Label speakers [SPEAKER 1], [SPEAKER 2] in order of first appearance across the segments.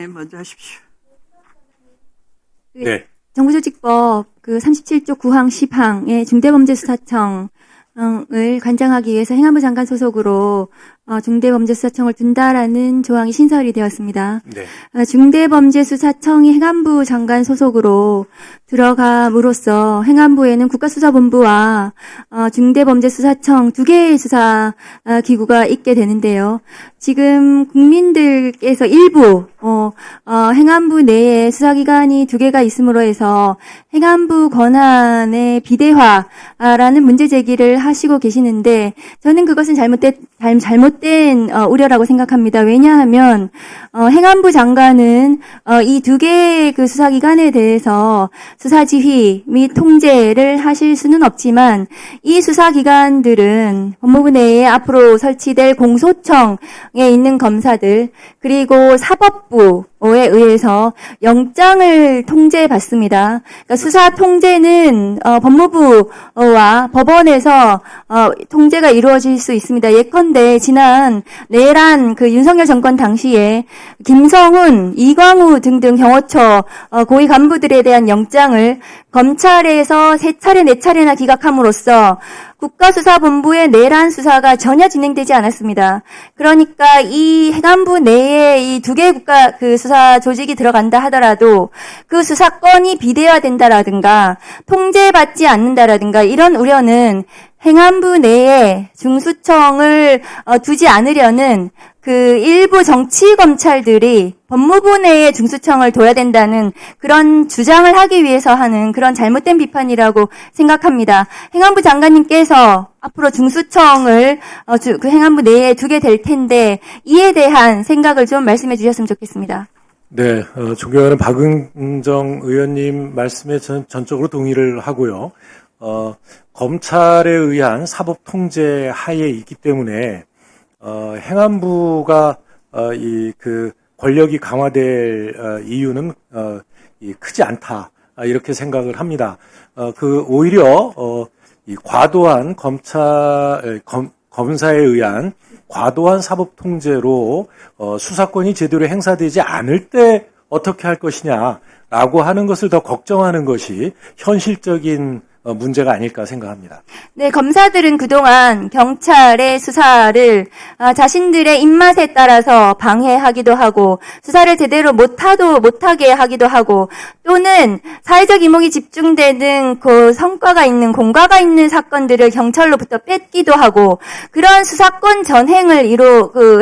[SPEAKER 1] 먼저 하십시오.
[SPEAKER 2] 네.
[SPEAKER 3] 정부조직법 37조 9항 10항의 중대범죄수사청을 관장하기 위해서 행안부 장관 소속으로 중대범죄수사청을 둔다라는 조항이 신설이 되었습니다.
[SPEAKER 2] 네.
[SPEAKER 3] 중대범죄수사청이 행안부 장관 소속으로 들어감으로써 행안부에는 국가수사본부와 중대범죄수사청 두 개의 수사 기구가 있게 되는데요. 지금 국민들께서 일부 행안부 내에 수사기관이 두 개가 있음으로 해서 행안부 권한의 비대화라는 문제 제기를 하시고 계시는데 저는 그것은 잘못된 우려라고 생각합니다. 왜냐하면 행안부 장관은 이 두 개의 그 수사기관에 대해서 수사 지휘 및 통제를 하실 수는 없지만 이 수사기관들은 법무부 내에 앞으로 설치될 공소청에 있는 검사들 그리고 사법부에 의해서 영장을 통제받습니다. 그러니까 수사 통제는 법무부와 법원에서 통제가 이루어질 수 있습니다. 예컨대 지난 내란 윤석열 정권 당시에 김성훈, 이광우 등등 경호처 고위 간부들에 대한 영장을 검찰에서 3차례, 4차례나 기각함으로써 국가수사본부의 내란 수사가 전혀 진행되지 않았습니다. 그러니까 이 행안부 내에 이 두 개의 국가 수사 조직이 들어간다 하더라도 그 수사권이 비대화된다라든가 통제받지 않는다라든가 이런 우려는 행안부 내에 중수청을 두지 않으려는 일부 정치 검찰들이 법무부 내에 중수청을 둬야 된다는 그런 주장을 하기 위해서 하는 그런 잘못된 비판이라고 생각합니다. 행안부 장관님께서 앞으로 중수청을 행안부 내에 두게 될 텐데 이에 대한 생각을 좀 말씀해 주셨으면 좋겠습니다.
[SPEAKER 2] 네, 존경하는 박은정 의원님 말씀에 저는 전적으로 동의를 하고요. 검찰에 의한 사법 통제 하에 있기 때문에 행안부가 권력이 강화될 이유는 크지 않다 이렇게 생각을 합니다. 오히려 이 과도한 검사에 의한 과도한 사법 통제로 수사권이 제대로 행사되지 않을 때 어떻게 할 것이냐라고 하는 것을 더 걱정하는 것이 현실적인 문제가 아닐까 생각합니다.
[SPEAKER 3] 네, 검사들은 그동안 경찰의 수사를 자신들의 입맛에 따라서 방해하기도 하고 수사를 제대로 못하게 하기도 하고 또는 사회적 이목이 집중되는 성과가 있는 공과가 있는 사건들을 경찰로부터 뺏기도 하고 그런 수사권 전횡을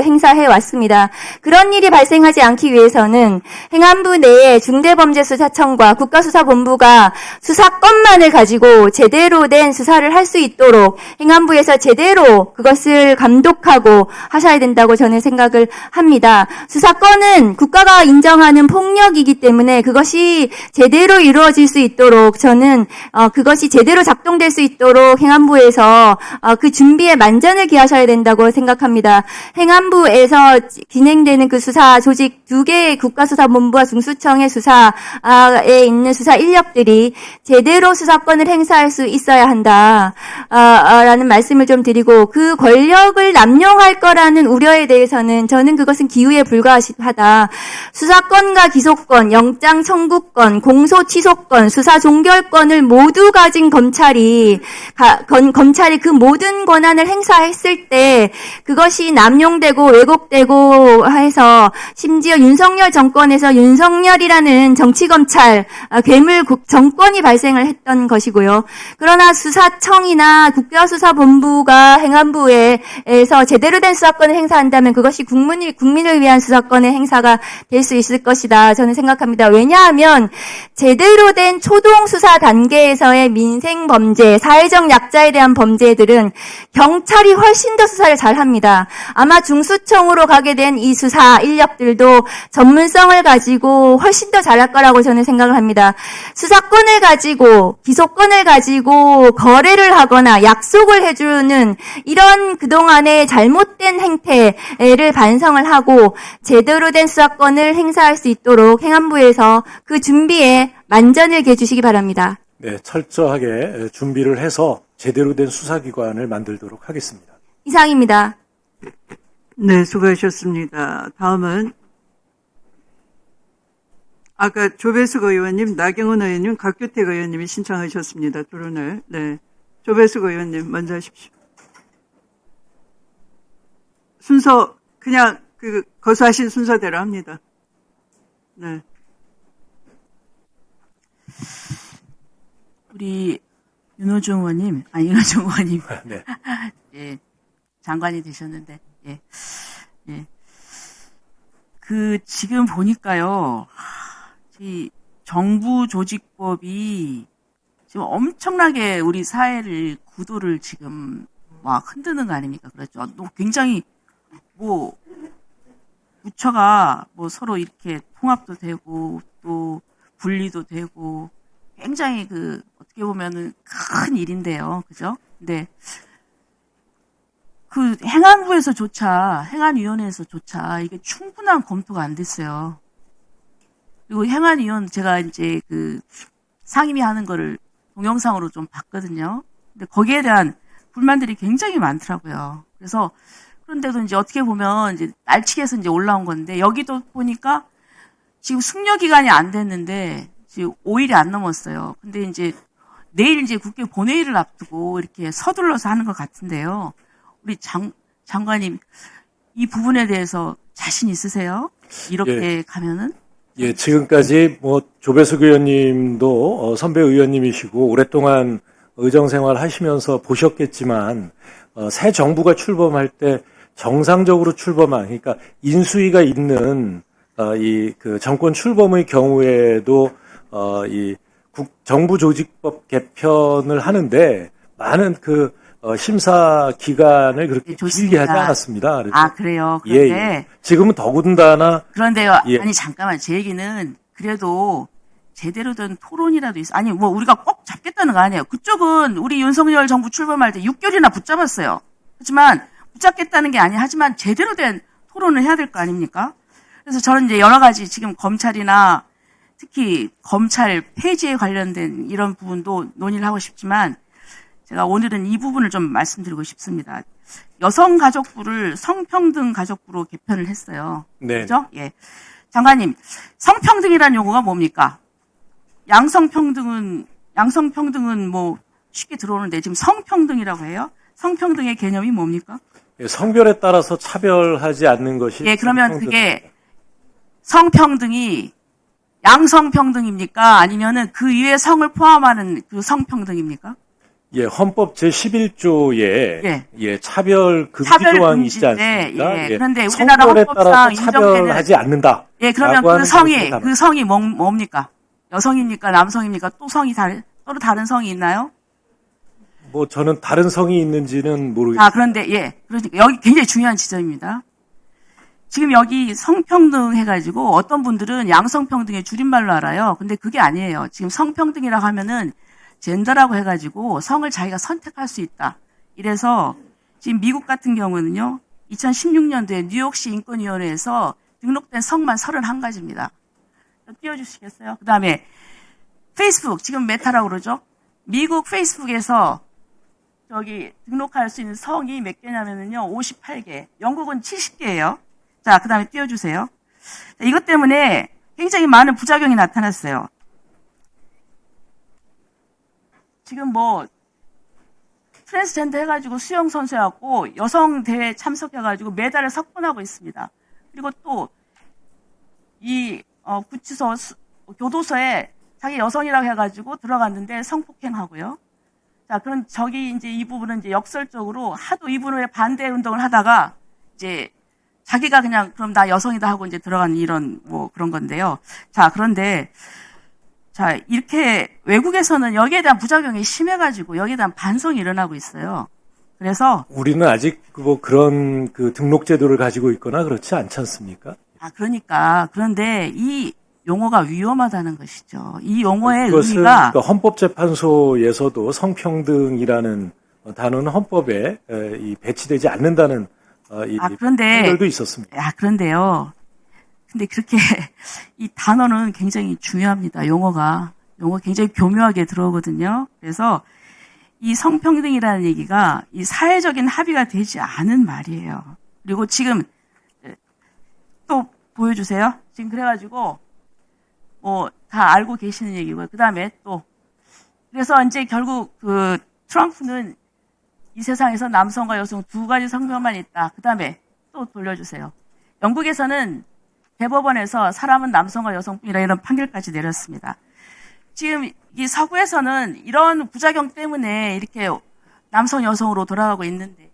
[SPEAKER 3] 행사해 왔습니다. 그런 일이 발생하지 않기 위해서는 행안부 내에 중대범죄수사청과 국가수사본부가 수사권만을 가지고 제대로 된 수사를 할 수 있도록 행안부에서 제대로 그것을 감독하고 하셔야 된다고 저는 생각을 합니다. 수사권은 국가가 인정하는 폭력이기 때문에 그것이 제대로 이루어질 수 있도록 저는 그것이 제대로 작동될 수 있도록 행안부에서 그 준비에 만전을 기하셔야 된다고 생각합니다. 행안부에서 진행되는 수사 조직 두 개의 국가수사본부와 중수청의 수사에 있는 수사 인력들이 제대로 수사권을 행사할 수 있어야 한다. 라는 말씀을 좀 드리고 그 권력을 남용할 거라는 우려에 대해서는 저는 그것은 기우에 불과하다. 수사권과 기소권, 영장 청구권, 공소 취소권, 수사 종결권을 모두 가진 검찰이 그 모든 권한을 행사했을 때 그것이 남용되고 왜곡되고 해서 심지어 윤석열 정권에서 윤석열이라는 정치검찰 괴물 정권이 발생을 했던 것이고요. 그러나 수사청이나 국가수사본부가 행안부에서 제대로 된 수사권을 행사한다면 그것이 국민을 위한 수사권의 행사가 될 수 있을 것이다. 저는 생각합니다. 왜냐하면 제대로 된 초동 수사 단계에서의 민생 범죄, 사회적 약자에 대한 범죄들은 경찰이 훨씬 더 수사를 잘합니다. 아마 중수청으로 가게 된 이 수사 인력들도 전문성을 가지고 훨씬 더 잘할 거라고 저는 생각을 합니다. 수사권을 가지고 기소권을 가지고 거래를 하거나 약속을 해주는 이런 그동안의 잘못된 행태를 반성을 하고 제대로 된 수사권을 행사할 수 있도록 행안부에서 그 준비에 만전을 기해주시기 바랍니다.
[SPEAKER 2] 네, 철저하게 준비를 해서 제대로 된 수사기관을 만들도록 하겠습니다.
[SPEAKER 3] 이상입니다.
[SPEAKER 1] 네, 수고하셨습니다. 다음은 아까 조배숙 의원님, 나경원 의원님, 각규택 의원님이 신청하셨습니다. 토론을. 네. 조배숙 의원님 먼저 하십시오. 순서 그냥 거수하신 순서대로 합니다. 네.
[SPEAKER 4] 우리 윤호중 의원님, 윤호중 의원님,
[SPEAKER 2] 네.
[SPEAKER 4] 예, 장관이 되셨는데, 예. 지금 보니까요, 이 정부 조직법이 지금 엄청나게 우리 사회를, 구도를 지금 막 흔드는 거 아닙니까? 그렇죠. 굉장히, 부처가 서로 이렇게 통합도 되고, 또 분리도 되고, 굉장히 어떻게 보면은 큰 일인데요. 그죠? 근데, 행안위원회에서조차 이게 충분한 검토가 안 됐어요. 그리고 행안위원, 제가 이제 상임위 하는 거를 동영상으로 좀 봤거든요. 근데 거기에 대한 불만들이 굉장히 많더라고요. 그래서, 그런데도 이제 어떻게 보면 이제 날치기에서 이제 올라온 건데, 여기도 보니까 지금 숙려 기간이 안 됐는데, 지금 5일이 안 넘었어요. 근데 이제 내일 이제 국회 본회의를 앞두고 이렇게 서둘러서 하는 것 같은데요. 우리 장관님, 이 부분에 대해서 자신 있으세요? 이렇게 가면은?
[SPEAKER 2] 예, 지금까지 조배숙 의원님도 선배 의원님이시고 오랫동안 의정 생활 하시면서 보셨겠지만, 새 정부가 출범할 때 정상적으로 출범한, 그러니까 인수위가 있는 정권 출범의 경우에도 정부 조직법 개편을 하는데 많은 심사 기간을 그렇게 길게 하지 않았습니다. 그래서
[SPEAKER 4] 그래요? 그런데.
[SPEAKER 2] 예. 지금은 더군다나.
[SPEAKER 4] 그런데요.
[SPEAKER 2] 예.
[SPEAKER 4] 아니, 잠깐만. 제 얘기는 그래도 제대로 된 토론이라도 있어. 아니, 우리가 꼭 잡겠다는 거 아니에요. 그쪽은 우리 윤석열 정부 출범할 때 6개월이나 붙잡았어요. 하지만 붙잡겠다는 게 아니야. 하지만 제대로 된 토론을 해야 될 거 아닙니까? 그래서 저는 이제 여러 가지 지금 검찰이나 특히 검찰 폐지에 관련된 이런 부분도 논의를 하고 싶지만 제가 오늘은 이 부분을 좀 말씀드리고 싶습니다. 여성가족부를 성평등 가족부로 개편을 했어요.
[SPEAKER 2] 네.
[SPEAKER 4] 그죠? 예. 장관님, 성평등이라는 용어가 뭡니까? 양성평등은 쉽게 들어오는데 지금 성평등이라고 해요? 성평등의 개념이 뭡니까?
[SPEAKER 2] 예, 성별에 따라서 차별하지 않는 것이.
[SPEAKER 4] 예, 그러면 그게 성평등이 양성평등입니까? 아니면은 그 위에 성을 포함하는 성평등입니까?
[SPEAKER 2] 예, 헌법 제11조에 차별 금지
[SPEAKER 4] 차별
[SPEAKER 2] 조항이
[SPEAKER 4] 금지,
[SPEAKER 2] 있지 않습니까?
[SPEAKER 4] 예. 그런데 우리나라
[SPEAKER 2] 성별에
[SPEAKER 4] 헌법상
[SPEAKER 2] 따라서
[SPEAKER 4] 인정되는
[SPEAKER 2] 차별하지 않는다.
[SPEAKER 4] 예, 그러면 그 성이 뭡니까? 여성입니까? 남성입니까? 또 다른 성이 있나요?
[SPEAKER 2] 저는 다른 성이 있는지는 모르겠습니다.
[SPEAKER 4] 그런데 그러니까 여기 굉장히 중요한 지점입니다. 지금 여기 성평등 해가지고 어떤 분들은 양성평등의 줄임말로 알아요. 근데 그게 아니에요. 지금 성평등이라고 하면은 젠더라고 해가지고 성을 자기가 선택할 수 있다. 이래서 지금 미국 같은 경우는요, 2016년도에 뉴욕시 인권위원회에서 등록된 성만 31가지입니다. 띄워주시겠어요? 그 다음에 페이스북, 지금 메타라고 그러죠? 미국 페이스북에서 등록할 수 있는 성이 몇 개냐면요, 58개. 영국은 70개예요. 자, 그 다음에 띄워주세요. 자, 이것 때문에 굉장히 많은 부작용이 나타났어요. 지금 트랜스젠더 해가지고 수영선수 해갖고 여성 대회 참석해가지고 메달을 석권하고 있습니다. 그리고 또, 구치소, 교도소에 자기 여성이라고 해가지고 들어갔는데 성폭행하고요. 자, 그럼 이 부분은 이제 역설적으로 하도 이 부분에 반대 운동을 하다가 이제 자기가 그냥 그럼 나 여성이다 하고 이제 들어간 이런 그런 건데요. 자, 그런데 이렇게 외국에서는 여기에 대한 부작용이 심해가지고 여기에 대한 반성이 일어나고 있어요. 그래서
[SPEAKER 2] 우리는 아직 그런 등록 제도를 가지고 있거나 그렇지 않지 않습니까?
[SPEAKER 4] 그런데 이 용어가 위험하다는 것이죠. 이 용어의
[SPEAKER 2] 그것은
[SPEAKER 4] 의미가
[SPEAKER 2] 헌법재판소에서도 성평등이라는 단어는 헌법에 배치되지 않는다는 판결도 있었습니다.
[SPEAKER 4] 그런데요. 근데 그렇게 이 단어는 굉장히 중요합니다. 용어 굉장히 교묘하게 들어오거든요. 그래서 이 성평등이라는 얘기가 이 사회적인 합의가 되지 않은 말이에요. 그리고 지금 또 보여주세요. 지금 그래가지고 다 알고 계시는 얘기고요. 그 다음에 또, 그래서 이제 결국 트럼프는 이 세상에서 남성과 여성 두 가지 성별만 있다. 그 다음에 또 돌려주세요. 영국에서는 대법원에서 사람은 남성과 여성뿐이라 이런 판결까지 내렸습니다. 지금 이 서구에서는 이런 부작용 때문에 이렇게 남성, 여성으로 돌아가고 있는데,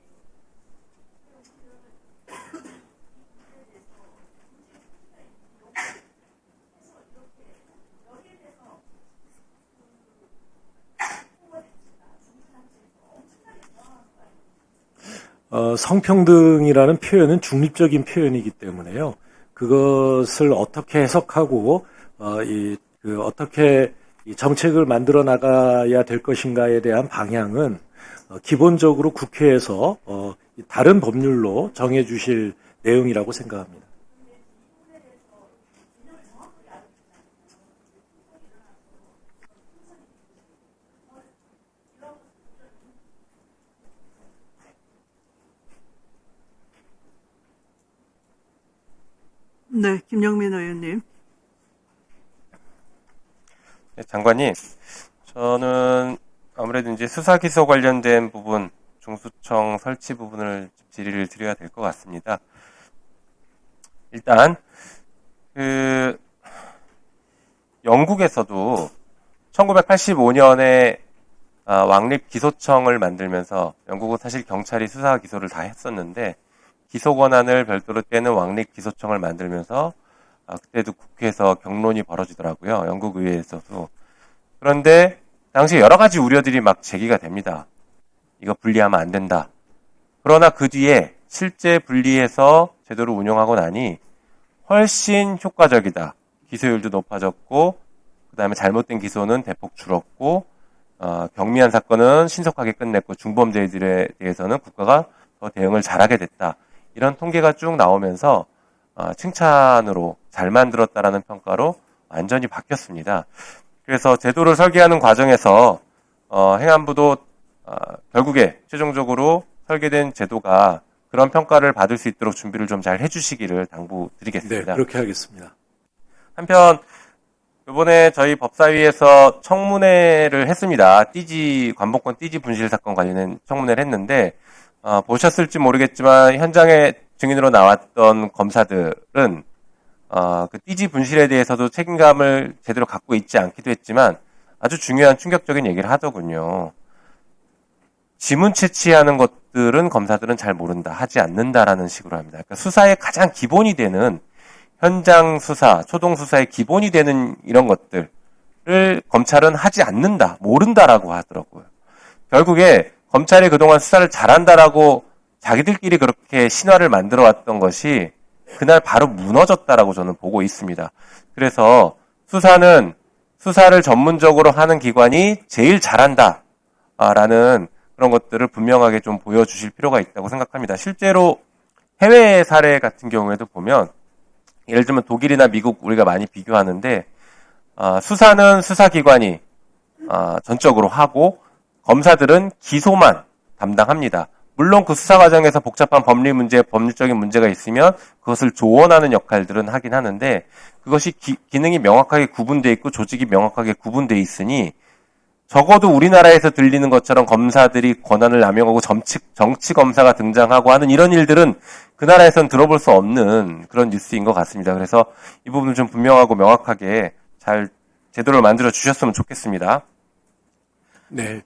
[SPEAKER 2] 성평등이라는 표현은 중립적인 표현이기 때문에요. 그것을 어떻게 해석하고 어떻게 이 정책을 만들어 나가야 될 것인가에 대한 방향은 기본적으로 국회에서 다른 법률로 정해 주실 내용이라고 생각합니다.
[SPEAKER 1] 네, 김영민 의원님.
[SPEAKER 5] 네, 장관님, 저는 아무래도 이제 수사 기소 관련된 부분, 중수청 설치 부분을 질의를 드려야 될 것 같습니다. 일단 영국에서도 1985년에 왕립 기소청을 만들면서 영국은 사실 경찰이 수사 기소를 다 했었는데 기소 권한을 별도로 떼는 왕립 기소청을 만들면서 그때도 국회에서 경론이 벌어지더라고요. 영국 의회에서도. 그런데 당시 여러 가지 우려들이 막 제기가 됩니다. 이거 분리하면 안 된다. 그러나 그 뒤에 실제 분리해서 제도를 운영하고 나니 훨씬 효과적이다. 기소율도 높아졌고 그다음에 잘못된 기소는 대폭 줄었고 경미한 사건은 신속하게 끝냈고 중범죄들에 대해서는 국가가 더 대응을 잘하게 됐다. 이런 통계가 쭉 나오면서 칭찬으로 잘 만들었다라는 평가로 완전히 바뀌었습니다. 그래서 제도를 설계하는 과정에서 행안부도 결국에 최종적으로 설계된 제도가 그런 평가를 받을 수 있도록 준비를 좀 잘 해주시기를 당부드리겠습니다.
[SPEAKER 2] 네, 그렇게 하겠습니다.
[SPEAKER 5] 한편 이번에 저희 법사위에서 청문회를 했습니다. 관복권 띠지 분실 사건 관련된 청문회를 했는데 보셨을지 모르겠지만 현장에 증인으로 나왔던 검사들은 그 띠지 분실에 대해서도 책임감을 제대로 갖고 있지 않기도 했지만 아주 중요한 충격적인 얘기를 하더군요. 지문 채취하는 것들은 검사들은 잘 모른다, 하지 않는다라는 식으로 합니다. 그러니까 수사의 가장 기본이 되는 현장 수사, 초동 수사의 기본이 되는 이런 것들을 검찰은 하지 않는다, 모른다라고 하더라고요. 결국에 검찰이 그동안 수사를 잘한다라고 자기들끼리 그렇게 신화를 만들어 왔던 것이 그날 바로 무너졌다라고 저는 보고 있습니다. 그래서 수사는 수사를 전문적으로 하는 기관이 제일 잘한다라는 그런 것들을 분명하게 좀 보여주실 필요가 있다고 생각합니다. 실제로 해외 사례 같은 경우에도 보면 예를 들면 독일이나 미국 우리가 많이 비교하는데 수사는 수사기관이 전적으로 하고 검사들은 기소만 담당합니다. 물론 그 수사 과정에서 복잡한 법률적인 문제가 있으면 그것을 조언하는 역할들은 하긴 하는데 그것이 기능이 명확하게 구분되어 있고 조직이 명확하게 구분되어 있으니 적어도 우리나라에서 들리는 것처럼 검사들이 권한을 남용하고 정치 검사가 등장하고 하는 이런 일들은 그 나라에서는 들어볼 수 없는 그런 뉴스인 것 같습니다. 그래서 이 부분을 좀 분명하고 명확하게 잘 제도를 만들어 주셨으면 좋겠습니다.
[SPEAKER 2] 네,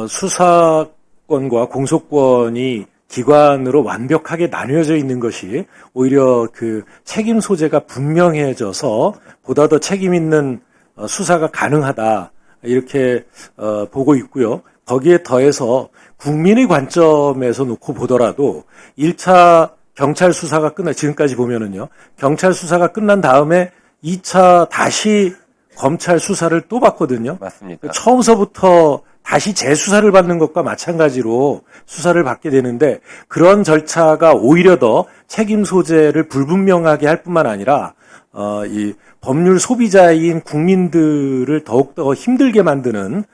[SPEAKER 2] 수사권과 공소권이 기관으로 완벽하게 나뉘어져 있는 것이 오히려 그 책임 소재가 분명해져서 보다 더 책임 있는 수사가 가능하다. 이렇게 보고 있고요. 거기에 더해서 국민의 관점에서 놓고 보더라도 1차 경찰 수사가 지금까지 보면은요. 경찰 수사가 끝난 다음에 2차 다시 검찰 수사를 또 받거든요.
[SPEAKER 5] 맞습니다.
[SPEAKER 2] 처음서부터 다시 재수사를 받는 것과 마찬가지로 수사를 받게 되는데 그런 절차가 오히려 더 책임 소재를 불분명하게 할 뿐만 아니라 이 법률 소비자인 국민들을 더욱더 힘들게 만드는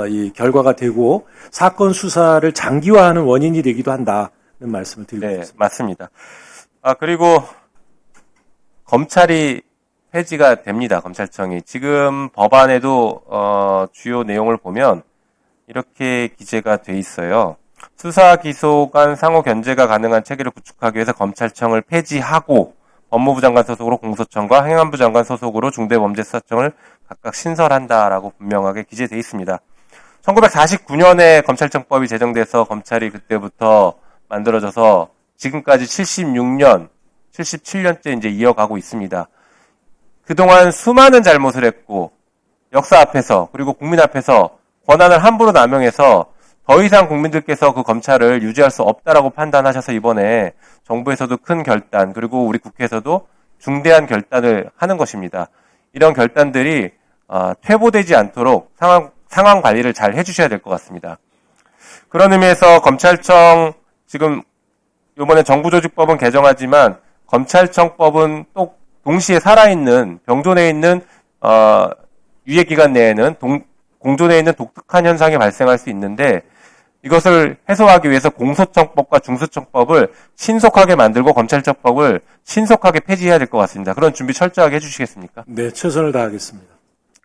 [SPEAKER 2] 이 결과가 되고 사건 수사를 장기화하는 원인이 되기도 한다는 말씀을 드리고
[SPEAKER 5] 네,
[SPEAKER 2] 있습니다.
[SPEAKER 5] 맞습니다. 그리고 검찰이 폐지가 됩니다. 검찰청이. 지금 법안에도 주요 내용을 보면 이렇게 기재가 돼 있어요. 수사 기소 간 상호 견제가 가능한 체계를 구축하기 위해서 검찰청을 폐지하고 법무부 장관 소속으로 공소청과 행안부 장관 소속으로 중대범죄수사청을 각각 신설한다라고 분명하게 기재돼 있습니다. 1949년에 검찰청법이 제정돼서 검찰이 그때부터 만들어져서 지금까지 76년, 77년째 이제 이어가고 있습니다. 그동안 수많은 잘못을 했고 역사 앞에서 그리고 국민 앞에서 권한을 함부로 남용해서 더 이상 국민들께서 그 검찰을 유지할 수 없다라고 판단하셔서 이번에 정부에서도 큰 결단 그리고 우리 국회에서도 중대한 결단을 하는 것입니다. 이런 결단들이 퇴보되지 않도록 상황 관리를 잘 해주셔야 될 것 같습니다. 그런 의미에서 검찰청 지금 이번에 정부조직법은 개정하지만 검찰청법은 또 동시에 살아있는 병존해 있는 유예기간 내에는 공존해 있는 독특한 현상이 발생할 수 있는데 이것을 해소하기 위해서 공소청법과 중수청법을 신속하게 만들고 검찰청법을 신속하게 폐지해야 될 것 같습니다. 그런 준비 철저하게 해주시겠습니까?
[SPEAKER 2] 네, 최선을 다하겠습니다.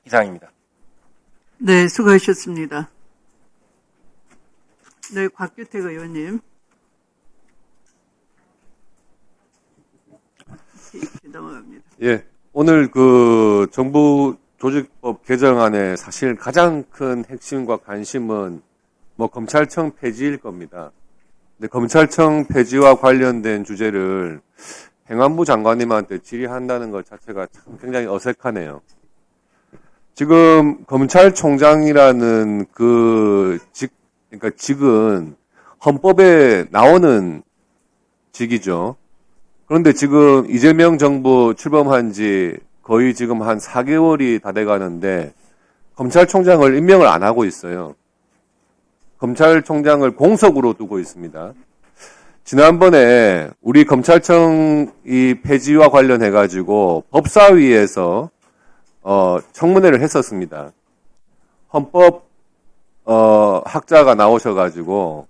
[SPEAKER 5] 이상입니다.
[SPEAKER 1] 네, 수고하셨습니다. 네, 곽규택 의원님. 넘어갑니다.
[SPEAKER 6] 예, 오늘 그 정부 조직법 개정안의 사실 가장 큰 핵심과 관심은 뭐 검찰청 폐지일 겁니다. 근데 검찰청 폐지와 관련된 주제를 행안부 장관님한테 질의한다는 것 자체가 참 굉장히 어색하네요. 지금 검찰총장이라는 그러니까 직은 헌법에 나오는 직이죠. 그런데 지금 이재명 정부 출범한 지 거의 지금 한 4개월이 다 돼 가는데 검찰총장을 임명을 안 하고 있어요. 검찰총장을 공석으로 두고 있습니다. 지난번에 우리 검찰청 이 폐지와 관련해 가지고 법사위에서 청문회를 했었습니다. 헌법 학자가 나오셔 가지고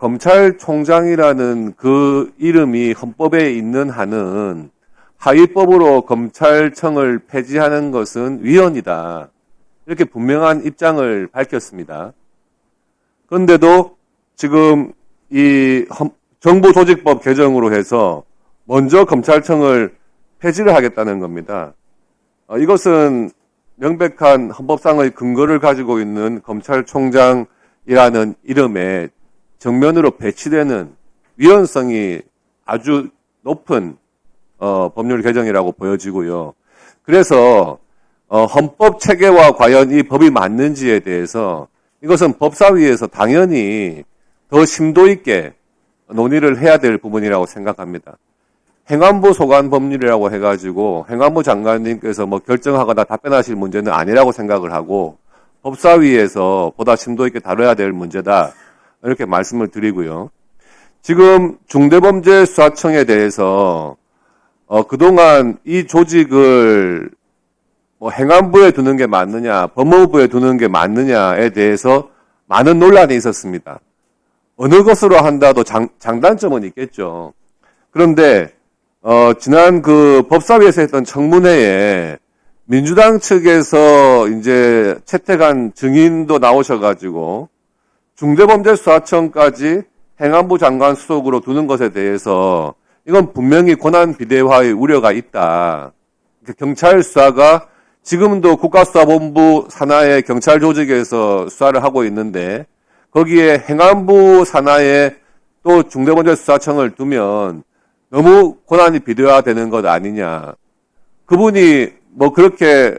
[SPEAKER 6] 검찰총장이라는 그 이름이 헌법에 있는 한은 하위법으로 검찰청을 폐지하는 것은 위헌이다. 이렇게 분명한 입장을 밝혔습니다. 그런데도 지금 이 정부조직법 개정으로 해서 먼저 검찰청을 폐지를 하겠다는 겁니다. 이것은 명백한 헌법상의 근거를 가지고 있는 검찰총장이라는 이름에 정면으로 배치되는 위헌성이 아주 높은 법률 개정이라고 보여지고요. 그래서 헌법 체계와 과연 이 법이 맞는지에 대해서 이것은 법사위에서 당연히 더 심도 있게 논의를 해야 될 부분이라고 생각합니다. 행안부 소관 법률이라고 해가지고 행안부 장관님께서 뭐 결정하거나 답변하실 문제는 아니라고 생각을 하고 법사위에서 보다 심도 있게 다뤄야 될 문제다. 이렇게 말씀을 드리고요. 지금 중대범죄수사청에 대해서 그동안 이 조직을 뭐 행안부에 두는 게 맞느냐, 법무부에 두는 게 맞느냐에 대해서 많은 논란이 있었습니다. 어느 것으로 한다도 장단점은 있겠죠. 그런데 지난 그 법사위에서 했던 청문회에 민주당 측에서 이제 채택한 증인도 나오셔가지고 중대범죄수사청까지 행안부 장관 수속으로 두는 것에 대해서 이건 분명히 권한 비대화의 우려가 있다. 경찰 수사가 지금도 국가수사본부 산하의 경찰 조직에서 수사를 하고 있는데 거기에 행안부 산하에 또 중대범죄수사청을 두면 너무 권한이 비대화되는 것 아니냐. 그분이 뭐 그렇게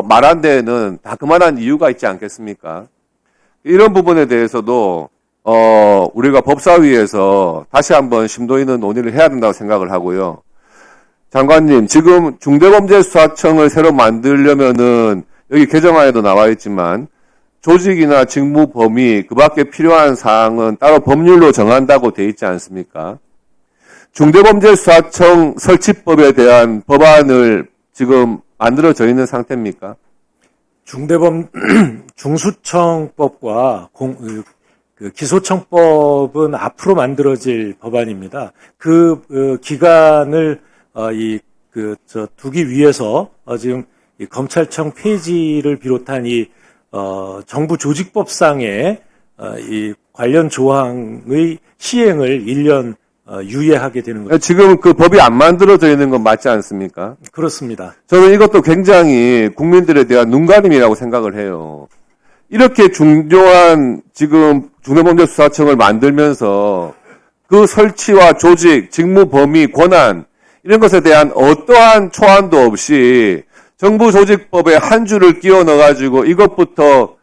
[SPEAKER 6] 말한 데에는 다 그만한 이유가 있지 않겠습니까? 이런 부분에 대해서도 우리가 법사위에서 다시 한번 심도 있는 논의를 해야 된다고 생각을 하고요. 장관님, 지금 중대범죄수사청을 새로 만들려면은 여기 개정안에도 나와 있지만 조직이나 직무 범위 그 밖에 필요한 사항은 따로 법률로 정한다고 돼 있지 않습니까? 중대범죄수사청 설치법에 대한 법안을 지금 만들어져 있는 상태입니까?
[SPEAKER 2] 중수청법과 기소청법은 앞으로 만들어질 법안입니다. 기간을 두기 위해서 지금 이 검찰청 폐지를 비롯한 이 정부 조직법상의 이 관련 조항의 시행을 1년 유예하게 되는 거죠.
[SPEAKER 6] 지금 그 법이 안 만들어져 있는 건 맞지 않습니까?
[SPEAKER 2] 그렇습니다.
[SPEAKER 6] 저는 이것도 굉장히 국민들에 대한 눈가림이라고 생각을 해요. 이렇게 중요한 지금 중대범죄수사청을 만들면서 그 설치와 조직, 직무 범위, 권한 이런 것에 대한 어떠한 초안도 없이 정부 조직법에 한 줄을 끼워 넣어가지고 이것부터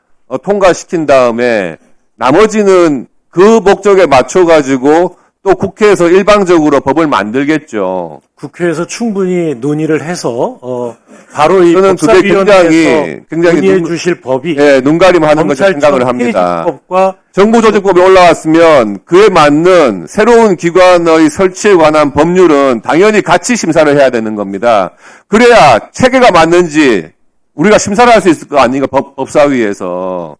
[SPEAKER 6] 통과시킨 다음에 나머지는 그 목적에 맞춰가지고 또 국회에서 일방적으로 법을 만들겠죠.
[SPEAKER 2] 국회에서 충분히 논의를 해서 바로 이
[SPEAKER 6] 저는 그게
[SPEAKER 2] 법사위원회에서
[SPEAKER 6] 굉장히
[SPEAKER 2] 논의해 주실 법이
[SPEAKER 6] 예, 눈가림하는 것이 생각을 합니다.
[SPEAKER 2] 폐지법과
[SPEAKER 6] 정부조직법이 올라왔으면 그에 맞는 새로운 기관의 설치에 관한 법률은 당연히 같이 심사를 해야 되는 겁니다. 그래야 체계가 맞는지 우리가 심사를 할 수 있을 거 아닙니까? 법사위에서.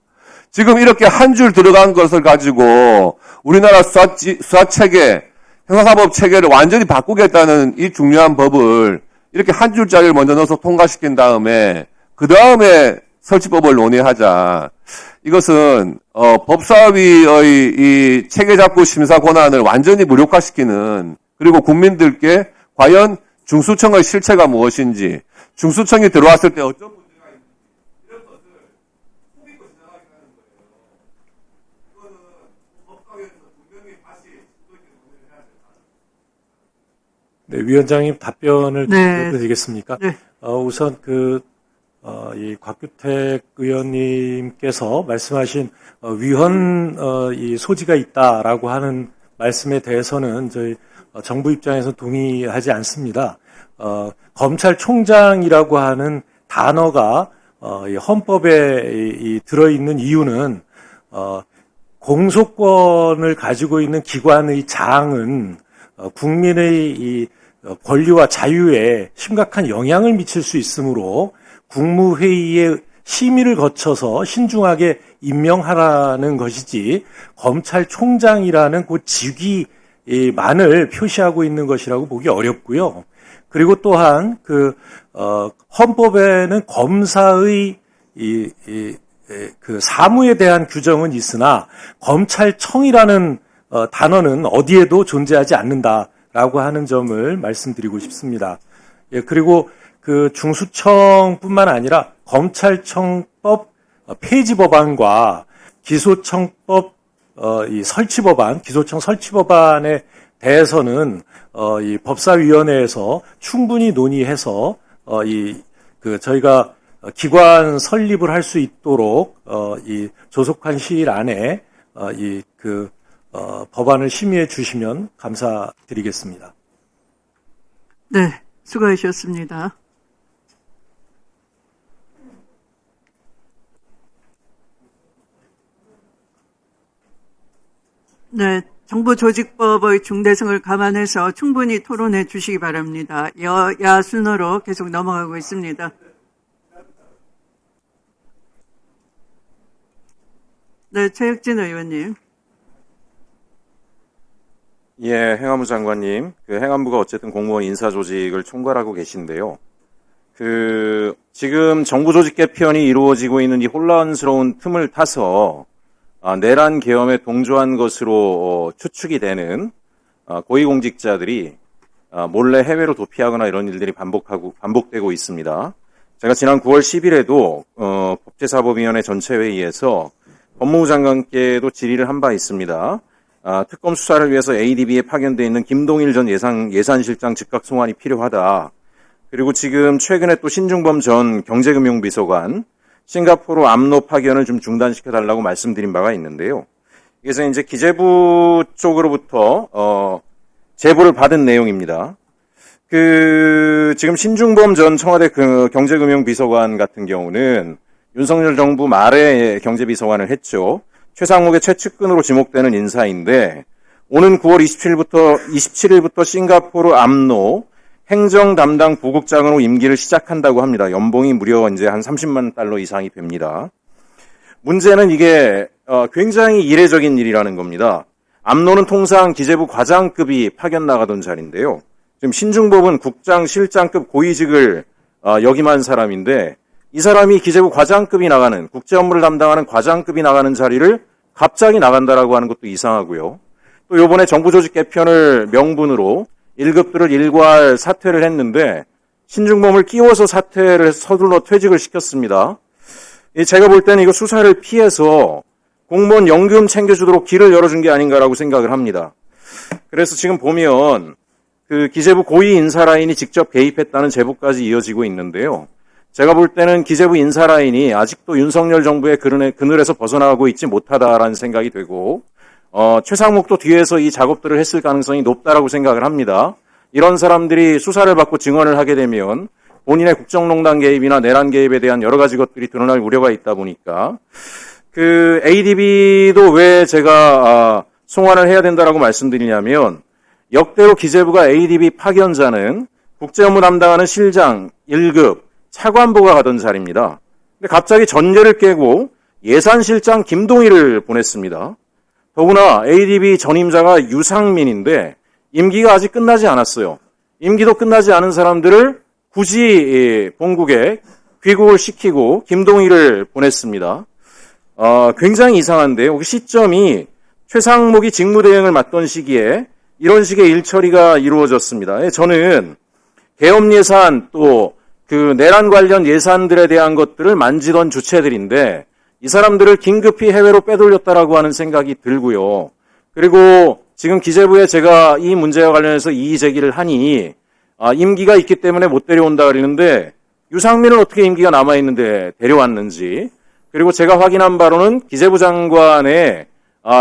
[SPEAKER 6] 지금 이렇게 한 줄 들어간 것을 가지고 우리나라 수사체계, 형사사법 체계를 완전히 바꾸겠다는 이 중요한 법을 이렇게 한 줄짜리를 먼저 넣어서 통과시킨 다음에 그 다음에 설치법을 논의하자. 이것은 법사위의 이 체계잡고 심사 권한을 완전히 무력화시키는, 그리고 국민들께 과연 중수청의 실체가 무엇인지, 중수청이 들어왔을 때 어떤 문제가 있는지 이런 것을 속이고 지나가게 하는 거예요. 이거는 법사위에서 분명히 다시 심도 있게 논의를 해야 된다.
[SPEAKER 2] 네, 위원장님 답변을
[SPEAKER 1] 네.
[SPEAKER 2] 드려도 되겠습니까?
[SPEAKER 1] 네.
[SPEAKER 2] 우선 이 곽규택 의원님께서 말씀하신 위헌 이 소지가 있다라고 하는 말씀에 대해서는 저희 정부 입장에서 동의하지 않습니다. 검찰총장이라고 하는 단어가 이 헌법에 들어있는 이유는 공소권을 가지고 있는 기관의 장은 국민의 이 권리와 자유에 심각한 영향을 미칠 수 있으므로 국무회의의 심의를 거쳐서 신중하게 임명하라는 것이지 검찰총장이라는 그 직위만을 표시하고 있는 것이라고 보기 어렵고요. 그리고 또한 헌법에는 검사의 그 사무에 대한 규정은 있으나 검찰청이라는 단어는 어디에도 존재하지 않는다라고 하는 점을 말씀드리고 싶습니다. 예, 그리고 그 중수청뿐만 아니라 검찰청법 폐지 법안과 기소청법 이 설치 법안, 기소청 설치 법안에 대해서는 이 법사위원회에서 충분히 논의해서 저희가 기관 설립을 할 수 있도록 이 조속한 시일 안에 법안을 심의해 주시면 감사드리겠습니다.
[SPEAKER 1] 네, 수고하셨습니다. 네, 정부조직법의 중대성을 감안해서 충분히 토론해 주시기 바랍니다. 여야 순으로 계속 넘어가고 있습니다. 네, 최혁진 의원님.
[SPEAKER 7] 예, 행안부 장관님. 행안부가 어쨌든 공무원 인사조직을 총괄하고 계신데요. 지금 정부 조직 개편이 이루어지고 있는 이 혼란스러운 틈을 타서 내란 계엄에 동조한 것으로 추측이 되는 고위공직자들이 몰래 해외로 도피하거나 이런 일들이 반복되고 있습니다. 제가 지난 9월 10일에도 법제사법위원회 전체회의에서 법무부 장관께도 질의를 한 바 있습니다. 특검 수사를 위해서 ADB에 파견되어 있는 김동일 전 예산실장 즉각 송환이 필요하다. 그리고 지금 최근에 또 신중범 전 경제금융비서관 싱가포르 암로 파견을 좀 중단시켜달라고 말씀드린 바가 있는데요. 그래서 이제 기재부 쪽으로부터 제보를 받은 내용입니다. 지금 신중범 전 청와대 경제금융비서관 같은 경우는 윤석열 정부 말에 경제비서관을 했죠. 최상목의 최측근으로 지목되는 인사인데 오는 9월 27일부터 싱가포르 암로 행정 담당 부국장으로 임기를 시작한다고 합니다. 연봉이 무려 이제 한 30만 달러 이상이 됩니다. 문제는 이게 굉장히 이례적인 일이라는 겁니다. 암로는 통상 기재부 과장급이 파견 나가던 자리인데요. 지금 신중법은 국장, 실장급 고위직을 역임한 사람인데 이 사람이 기재부 과장급이 나가는 국제 업무를 담당하는 과장급이 나가는 자리를 갑자기 나간다라고 하는 것도 이상하고요. 또 요번에 정부 조직 개편을 명분으로 1급들을 일괄 사퇴를 했는데 신중범을 끼워서 사퇴를 서둘러 퇴직을 시켰습니다. 제가 볼 때는 이거 수사를 피해서 공무원 연금 챙겨주도록 길을 열어준 게 아닌가라고 생각을 합니다. 그래서 지금 보면 그 기재부 고위 인사 라인이 직접 개입했다는 제보까지 이어지고 있는데요. 제가 볼 때는 기재부 인사 라인이 아직도 윤석열 정부의 그늘에서 벗어나고 있지 못하다라는 생각이 되고 최상목도 뒤에서 이 작업들을 했을 가능성이 높다라고 생각을 합니다. 이런 사람들이 수사를 받고 증언을 하게 되면 본인의 국정농단 개입이나 내란 개입에 대한 여러 가지 것들이 드러날 우려가 있다 보니까 그 ADB도 왜 제가 송환을 해야 된다라고 말씀드리냐면 역대로 기재부가 ADB 파견자는 국제업무 담당하는 실장 1급 차관보가 가던 자리입니다. 근데 갑자기 전례를 깨고 예산실장 김동희를 보냈습니다. 더구나 ADB 전임자가 유상민인데 임기가 아직 끝나지 않았어요. 임기도 끝나지 않은 사람들을 굳이 본국에 귀국을 시키고 김동희를 보냈습니다. 굉장히 이상한데요. 시점이 최상목이 직무대행을 맡던 시기에 이런 식의 일처리가 이루어졌습니다. 저는 계엄 예산 또 그 내란 관련 예산들에 대한 것들을 만지던 주체들인데 이 사람들을 긴급히 해외로 빼돌렸다라고 하는 생각이 들고요. 그리고 지금 기재부에 제가 이 문제와 관련해서 이의 제기를 하니 임기가 있기 때문에 못 데려온다 그러는데 유상민은 어떻게 임기가 남아있는데 데려왔는지, 그리고 제가 확인한 바로는 기재부 장관의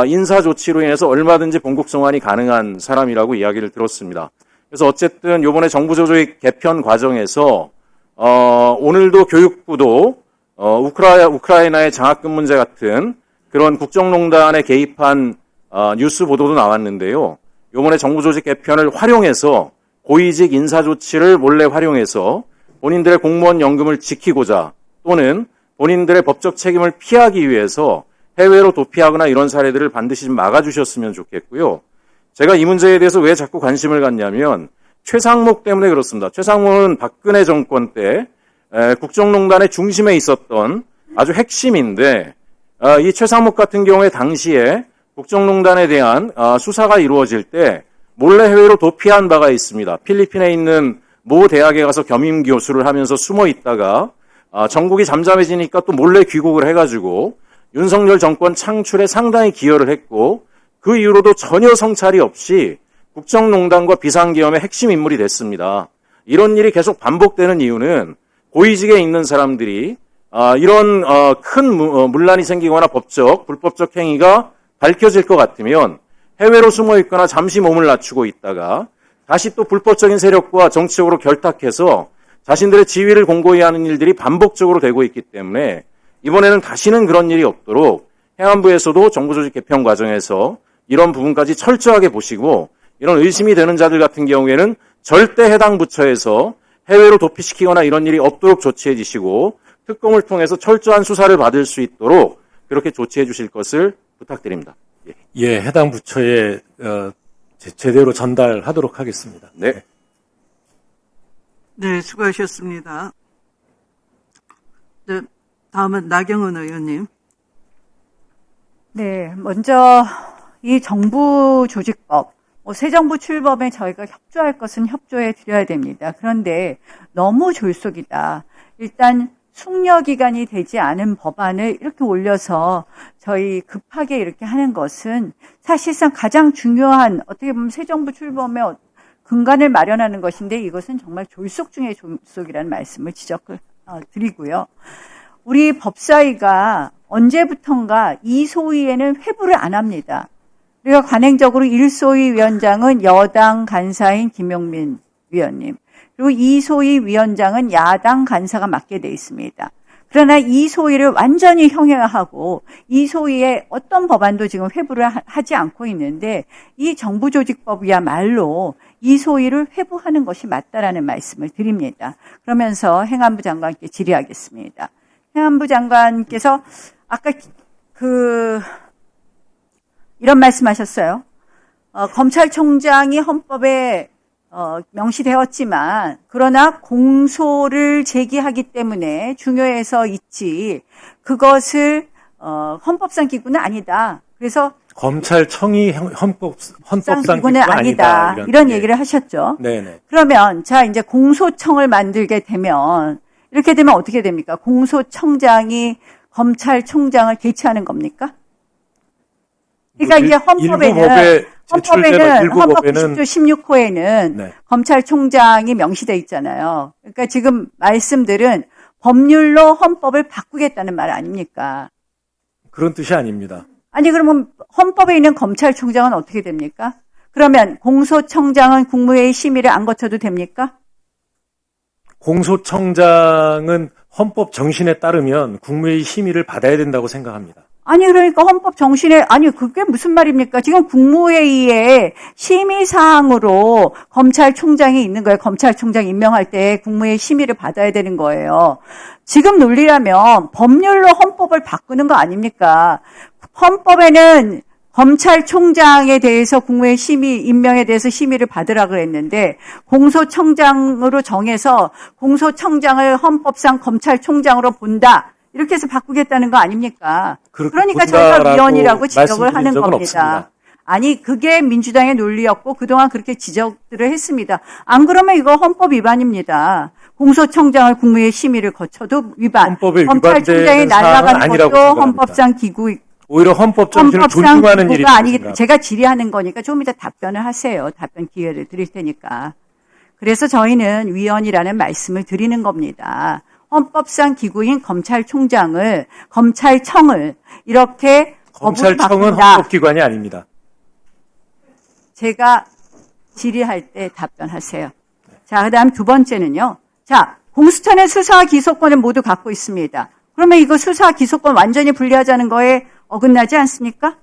[SPEAKER 7] 인사 조치로 인해서 얼마든지 본국 송환이 가능한 사람이라고 이야기를 들었습니다. 그래서 어쨌든 이번에 정부 조직 개편 과정에서 오늘도 교육부도 우크라이나의 장학금 문제 같은 그런 국정농단에 개입한 뉴스 보도도 나왔는데요. 이번에 정부 조직 개편을 활용해서 고위직 인사 조치를 몰래 활용해서 본인들의 공무원 연금을 지키고자 또는 본인들의 법적 책임을 피하기 위해서 해외로 도피하거나 이런 사례들을 반드시 좀 막아주셨으면 좋겠고요. 제가 이 문제에 대해서 왜 자꾸 관심을 갖냐면 최상목 때문에 그렇습니다. 최상목은 박근혜 정권 때 국정농단의 중심에 있었던 아주 핵심인데 이 최상목 같은 경우에 당시에 국정농단에 대한 수사가 이루어질 때 몰래 해외로 도피한 바가 있습니다. 필리핀에 있는 모 대학에 가서 겸임 교수를 하면서 숨어 있다가 전국이 잠잠해지니까 또 몰래 귀국을 해가지고 윤석열 정권 창출에 상당히 기여를 했고 그 이후로도 전혀 성찰이 없이 국정농단과 비상계엄의 핵심 인물이 됐습니다. 이런 일이 계속 반복되는 이유는 고위직에 있는 사람들이 이런 큰 문란이 생기거나 불법적 행위가 밝혀질 것 같으면 해외로 숨어 있거나 잠시 몸을 낮추고 있다가 다시 또 불법적인 세력과 정치적으로 결탁해서 자신들의 지위를 공고히 하는 일들이 반복적으로 되고 있기 때문에 이번에는 다시는 그런 일이 없도록 행안부에서도 정부조직 개편 과정에서 이런 부분까지 철저하게 보시고 이런 의심이 되는 자들 같은 경우에는 절대 해당 부처에서 해외로 도피시키거나 이런 일이 없도록 조치해 주시고 특검을 통해서 철저한 수사를 받을 수 있도록 그렇게 조치해 주실 것을 부탁드립니다.
[SPEAKER 2] 예, 해당 부처에 제대로 전달하도록 하겠습니다.
[SPEAKER 7] 네.
[SPEAKER 1] 네, 수고하셨습니다. 네, 다음은 나경원 의원님.
[SPEAKER 8] 네, 먼저 이 정부 조직법, 새 정부 출범에 저희가 협조할 것은 협조해 드려야 됩니다. 그런데 너무 졸속이다. 일단 숙려 기간이 되지 않은 법안을 이렇게 올려서 저희 급하게 이렇게 하는 것은 사실상 가장 중요한 어떻게 보면 새 정부 출범의 근간을 마련하는 것인데 이것은 정말 졸속 중의 졸속이라는 말씀을 지적을 드리고요. 우리 법사위가 언제부턴가 2소위에는 회부를 안 합니다. 우리가 관행적으로 1소위 위원장은 여당 간사인 김용민 위원님, 그리고 2소위 위원장은 야당 간사가 맡게 돼 있습니다. 그러나 2소위를 완전히 형해하고 2소위에 어떤 법안도 지금 회부를 하지 않고 있는데 이 정부조직법이야말로 2소위를 회부하는 것이 맞다라는 말씀을 드립니다. 그러면서 행안부 장관께 질의하겠습니다. 행안부 장관께서 아까 이런 말씀하셨어요. 검찰총장이 헌법에 명시되었지만 그러나 공소를 제기하기 때문에 중요해서 있지 그것을 헌법상 기구는 아니다. 그래서
[SPEAKER 2] 검찰청이 헌법상
[SPEAKER 8] 기구는 아니다. 이런 얘기를 하셨죠.
[SPEAKER 2] 네네.
[SPEAKER 8] 그러면 자 이제 공소청을 만들게 되면 이렇게 되면 어떻게 됩니까? 공소청장이 검찰총장을 대체하는 겁니까? 그러니까 이제 헌법에는 헌법 90조 16호에는
[SPEAKER 2] 네.
[SPEAKER 8] 검찰총장이 명시돼 있잖아요. 그러니까 지금 말씀들은 법률로 헌법을 바꾸겠다는 말 아닙니까?
[SPEAKER 2] 그런 뜻이 아닙니다.
[SPEAKER 8] 아니 그러면 헌법에 있는 검찰총장은 어떻게 됩니까? 그러면 공소청장은 국무회의 심의를 안 거쳐도 됩니까?
[SPEAKER 2] 공소청장은 헌법 정신에 따르면 국무회의 심의를 받아야 된다고 생각합니다.
[SPEAKER 8] 아니 그러니까 헌법 정신에 아니 그게 무슨 말입니까? 지금 국무회의에 심의 사항으로 검찰총장이 있는 거예요. 검찰총장 임명할 때 국무회의 심의를 받아야 되는 거예요. 지금 논리라면 법률로 헌법을 바꾸는 거 아닙니까? 헌법에는 검찰총장에 대해서 국무회의 심의 임명에 대해서 심의를 받으라 그랬는데 공소청장으로 정해서 공소청장을 헌법상 검찰총장으로 본다. 이렇게 해서 바꾸겠다는 거 아닙니까? 그러니까 저희가 위헌이라고 지적을 하는 겁니다.
[SPEAKER 2] 없습니다.
[SPEAKER 8] 아니 그게 민주당의 논리였고 그동안 그렇게 지적들을 했습니다. 안 그러면 이거 헌법 위반입니다. 공소청장을 국무회의 심의를 거쳐도 위반.
[SPEAKER 2] 헌법에
[SPEAKER 8] 검찰총장이
[SPEAKER 2] 위반되는 사항은
[SPEAKER 8] 날아가는
[SPEAKER 2] 아니라고
[SPEAKER 8] 것도
[SPEAKER 2] 생각합니다.
[SPEAKER 8] 헌법상 기구
[SPEAKER 2] 오히려 헌법 정신을
[SPEAKER 8] 헌법상
[SPEAKER 2] 존중하는 일이
[SPEAKER 8] 기구가 아니기
[SPEAKER 2] 있습니다.
[SPEAKER 8] 제가 질의하는 거니까 좀 이따 답변을 하세요. 답변 기회를 드릴 테니까. 그래서 저희는 위헌이라는 말씀을 드리는 겁니다. 헌법상 기구인 검찰총장을 검찰청을 이렇게 법으로
[SPEAKER 2] 검찰청은
[SPEAKER 8] 바꾼다.
[SPEAKER 2] 헌법기관이 아닙니다.
[SPEAKER 8] 제가 질의할 때 답변하세요. 자, 그다음 두 번째는요. 자, 공수처는 수사 기소권을 모두 갖고 있습니다. 그러면 이거 수사 기소권 완전히 분리하자는 거에 어긋나지 않습니까?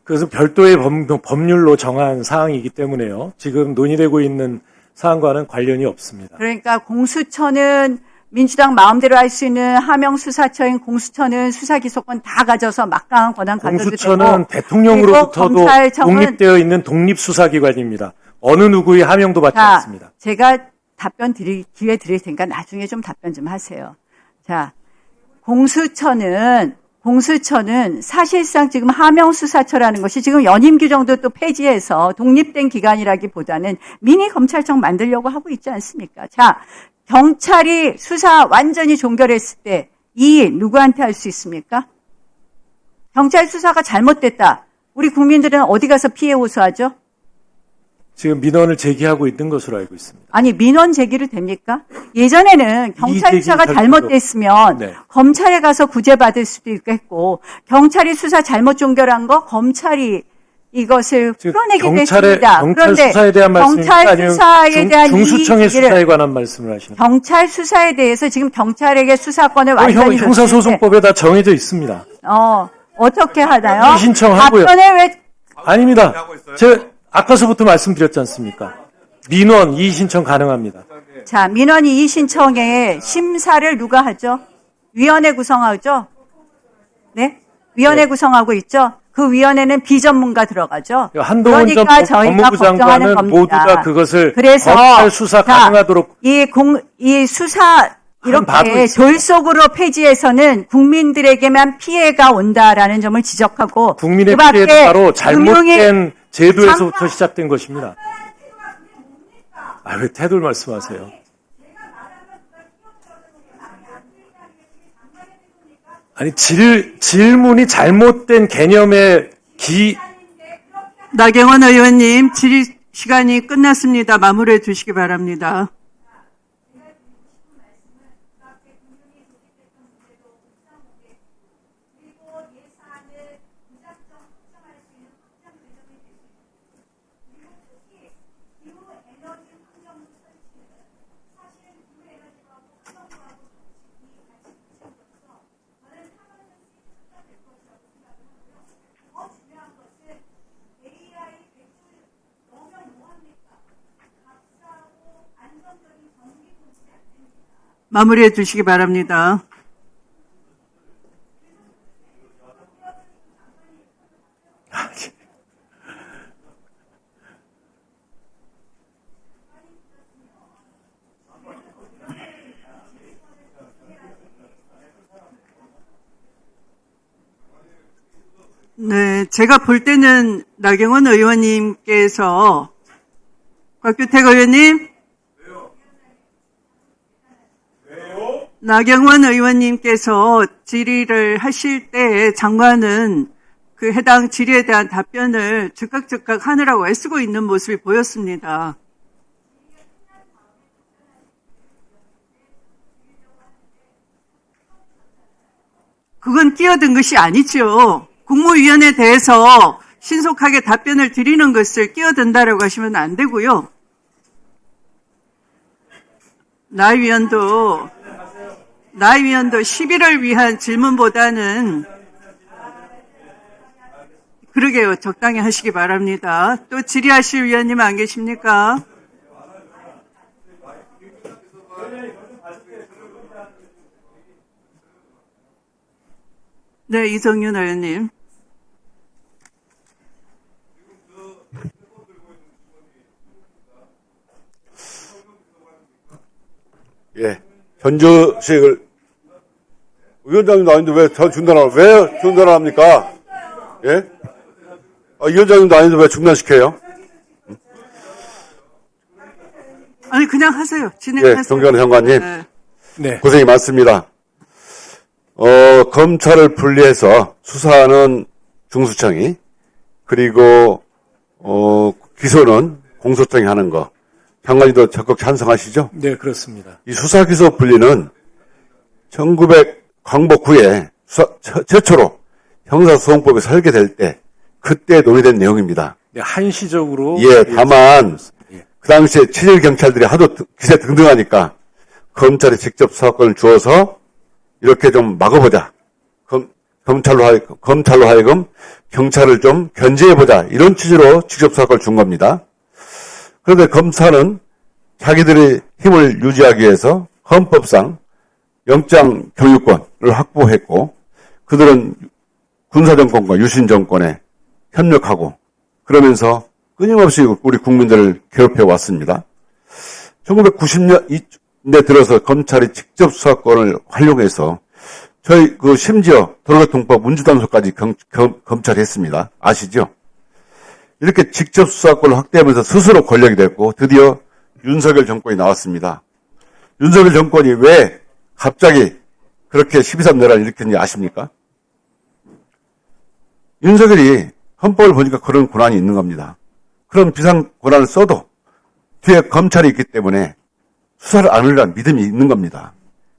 [SPEAKER 2] 그래서 별도의 법률로 정한 사항이기 때문에요. 지금 논의되고 있는 사항과는 관련이 없습니다.
[SPEAKER 8] 그러니까 공수처는 민주당 마음대로 할 수 있는 하명수사처인 공수처는 수사기소권 다 가져서 막강한 권한 가져도 되고
[SPEAKER 2] 공수처는 대통령으로부터도
[SPEAKER 8] 그리고 검찰청은-
[SPEAKER 2] 독립되어 있는 독립수사기관입니다. 어느 누구의 하명도 받지
[SPEAKER 8] 자,
[SPEAKER 2] 않습니다.
[SPEAKER 8] 제가 기회 드릴 테니까 나중에 좀 답변 좀 하세요. 자, 공수처는 사실상 지금 하명수사처라는 것이 지금 연임 규정도 또 폐지해서 독립된 기관이라기보다는 미니 검찰청 만들려고 하고 있지 않습니까? 자, 경찰이 수사 완전히 종결했을 때 이 일 누구한테 할 수 있습니까? 경찰 수사가 잘못됐다. 우리 국민들은 어디 가서 피해 호소하죠?
[SPEAKER 2] 지금 민원을 제기하고 있는 것으로 알고 있습니다.
[SPEAKER 8] 아니 민원 제기를 됩니까? 예전에는 경찰
[SPEAKER 2] 제기
[SPEAKER 8] 수사가
[SPEAKER 2] 절차도-
[SPEAKER 8] 잘못됐으면
[SPEAKER 2] 네.
[SPEAKER 8] 검찰에 가서 구제받을 수도 있겠고 경찰이 수사 잘못 종결한 거 검찰이 이것을
[SPEAKER 2] 지금
[SPEAKER 8] 풀어내게
[SPEAKER 2] 경찰
[SPEAKER 8] 됐습니다. 그런데
[SPEAKER 2] 수사에 대한 말씀입니까?
[SPEAKER 8] 경찰
[SPEAKER 2] 아니면
[SPEAKER 8] 수사에 대한
[SPEAKER 2] 중수청의
[SPEAKER 8] 이 얘기를
[SPEAKER 2] 수사에 관한 말씀을 하시는 거예요?
[SPEAKER 8] 경찰 수사에 대해서 지금 경찰에게 수사권을 완전히 줬을
[SPEAKER 2] 형사소송법에 다 정해져 있습니다.
[SPEAKER 8] 때, 어떻게 하나요?
[SPEAKER 2] 이의 신청하고요.
[SPEAKER 8] 답변에 왜
[SPEAKER 2] 아닙니다. 제가 아까서부터 말씀드렸지 않습니까? 민원 이의 신청 가능합니다.
[SPEAKER 8] 자, 민원 이의 신청에 심사를 누가 하죠? 위원회 구성하죠? 네? 위원회 구성하고 있죠? 그 위원회는 비전문가 들어가죠?
[SPEAKER 2] 한동훈 전
[SPEAKER 8] 그러니까 저희가
[SPEAKER 2] 법무부
[SPEAKER 8] 걱정하는
[SPEAKER 2] 장관은
[SPEAKER 8] 겁니다.
[SPEAKER 2] 모두 다 그것을
[SPEAKER 8] 그래서
[SPEAKER 2] 검찰 수사
[SPEAKER 8] 자,
[SPEAKER 2] 가능하도록
[SPEAKER 8] 이 수사
[SPEAKER 2] 바도
[SPEAKER 8] 이렇게
[SPEAKER 2] 있습니다.
[SPEAKER 8] 졸속으로 폐지해서는 국민들에게만 피해가 온다라는 점을 지적하고
[SPEAKER 2] 국민의
[SPEAKER 8] 그 밖에
[SPEAKER 2] 피해도 바로
[SPEAKER 8] 금융이-
[SPEAKER 2] 잘못된 제도에서부터 시작된 것입니다. 왜 태도를 말씀하세요? 아니 질문이 잘못된 개념의
[SPEAKER 1] 나경원 의원님 질의 시간이 끝났습니다. 마무리해 주시기 바랍니다. 마무리해 주시기 바랍니다. 네, 제가 볼 때는 나경원 의원님께서 곽규택 의원님, 나경원 의원님께서 질의를 하실 때 장관은 그 해당 질의에 대한 답변을 즉각 하느라고 애쓰고 있는 모습이 보였습니다. 그건 끼어든 것이 아니죠. 국무위원에 대해서 신속하게 답변을 드리는 것을 끼어든다라고 하시면 안 되고요. 나위원도 시비를 위한 질문보다는 그러게요. 적당히 하시기 바랍니다. 또 질의하실 위원님 안 계십니까? 네, 이성윤 의원님.
[SPEAKER 9] 예, 현주식을 위원장님도 아닌데 왜 중단합니까? 예? 위원장님도 아닌데 왜 중단시켜요?
[SPEAKER 1] 아니, 그냥 하세요. 진행하세요.
[SPEAKER 9] 예, 존경하는 장관님.
[SPEAKER 1] 네.
[SPEAKER 2] 네.
[SPEAKER 9] 고생이 많습니다. 검찰을 분리해서 수사하는 중수청이, 그리고, 기소는 공소청이 하는 거. 장관님도 적극 찬성하시죠?
[SPEAKER 2] 네, 그렇습니다.
[SPEAKER 9] 이 수사기소 분리는 1900 광복 후에 최초로 형사소송법이 설계될 때, 그때 논의된 내용입니다.
[SPEAKER 2] 네, 한시적으로.
[SPEAKER 9] 예, 다만,
[SPEAKER 2] 예.
[SPEAKER 9] 그 당시에 친일 경찰들이 하도 기세 등등하니까, 검찰이 직접 수사권을 주어서, 이렇게 좀 막아보자. 검찰로 하여금 경찰을 좀 견제해보자. 이런 취지로 직접 수사권을 준 겁니다. 그런데 검사는 자기들의 힘을 유지하기 위해서 헌법상 영장 경유권을 확보했고, 그들은 군사정권과 유신정권에 협력하고, 그러면서 끊임없이 우리 국민들을 괴롭혀 왔습니다. 1990년대 들어서 검찰이 직접 수사권을 활용해서 심지어 도로교통법 운주단속까지 검찰이 했습니다. 아시죠? 이렇게 직접 수사권을 확대하면서 스스로 권력이 됐고, 드디어 윤석열 정권이 나왔습니다. 윤석열 정권이 왜 갑자기 그렇게 12.3 내란을 일으켰는지 아십니까? 윤석열이 헌법을 보니까 그런 권한이 있는 겁니다. 그런 비상 권한을 써도 뒤에 검찰이 있기 때문에 수사를 안 하려는 믿음이 있는 겁니다.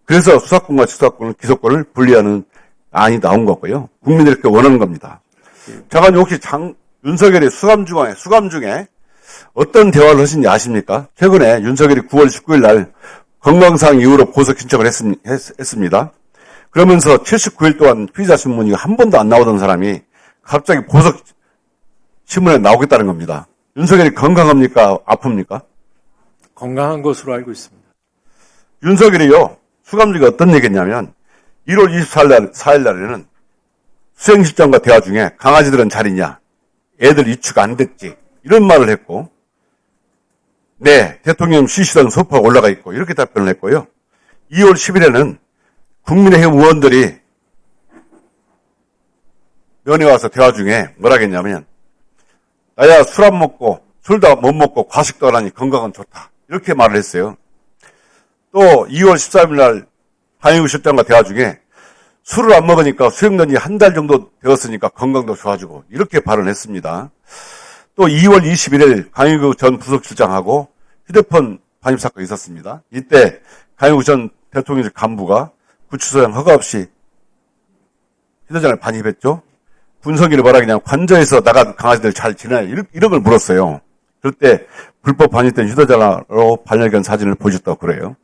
[SPEAKER 9] 그래서 수사권과 수사권을, 기소권을 분리하는 안이 나온 거고요. 국민들이 그렇게 원하는 겁니다. 장관님, 혹시 윤석열이 수감 중에 어떤 대화를 하신지 아십니까? 최근에 윤석열이 9월 19일 날 건강상 이유로 보석 신청을 했습니다. 그러면서 79일 동안 피의자 신문이 한 번도 안 나오던 사람이 갑자기 보석 신문에 나오겠다는 겁니다. 윤석열이 건강합니까? 아픕니까?
[SPEAKER 2] 건강한 것으로 알고 있습니다.
[SPEAKER 9] 윤석열이요, 수감 중에 어떤 얘기했냐면 1월 24일 날에는 수행실장과 대화 중에 강아지들은 잘 있냐? 애들 이추가 안 됐지. 이런 말을 했고, 네, 대통령 쉬시던 소파가 올라가 있고, 이렇게 답변을 했고요. 2월 10일에는 국민의힘 의원들이 면회 와서 대화 중에 뭐라 했냐면, 나야 술 안 먹고, 술도 못 먹고, 과식도 안 하니 건강은 좋다. 이렇게 말을 했어요. 또 2월 13일 날 강희구 실장과 대화 중에 술을 안 먹으니까 수행년이 한 달 정도 되었으니까 건강도 좋아지고, 이렇게 발언했습니다. 또 2월 21일 강희구 전 부속실장하고 휴대폰 반입 사건이 있었습니다. 이때 강희구 전 대통령실 간부가 구치소장 허가 없이 휴대전화를 반입했죠. 분석이를 말하기냐, 관저에서 나간 강아지들 잘 지내냐, 이런 걸 물었어요. 그럴 때 불법 반입된 휴대전화로 발견 사진을 보여줬다고 그래요.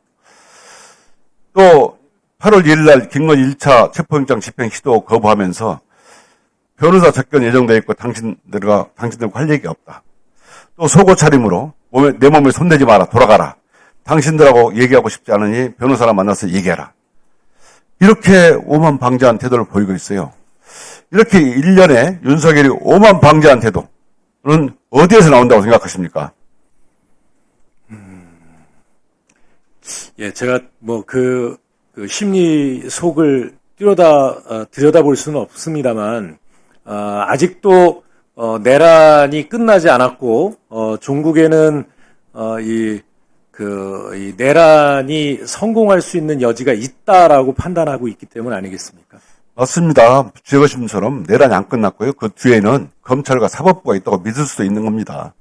[SPEAKER 9] 또 8월 1일 날 김건희 1차 체포영장 집행 시도 거부하면서 변호사 접견 예정되어 있고 당신들과 할 얘기가 없다. 또 속옷 차림으로 내 몸에 손대지 마라, 돌아가라. 당신들하고 얘기하고 싶지 않으니 변호사랑 만나서 얘기해라. 이렇게 오만방자한 태도를 보이고 있어요. 이렇게 1년에 윤석열이 오만방자한 태도는 어디에서 나온다고 생각하십니까?
[SPEAKER 2] 예, 제가 심리 속을 들여다볼 수는 없습니다만, 아직도 내란이 끝나지 않았고 종국에는 이 내란이 성공할 수 있는 여지가 있다라고 판단하고 있기 때문 아니겠습니까?
[SPEAKER 9] 맞습니다. 주제거심처럼 내란이 안 끝났고요. 그 뒤에는 검찰과 사법부가 있다고 믿을 수도 있는 겁니다.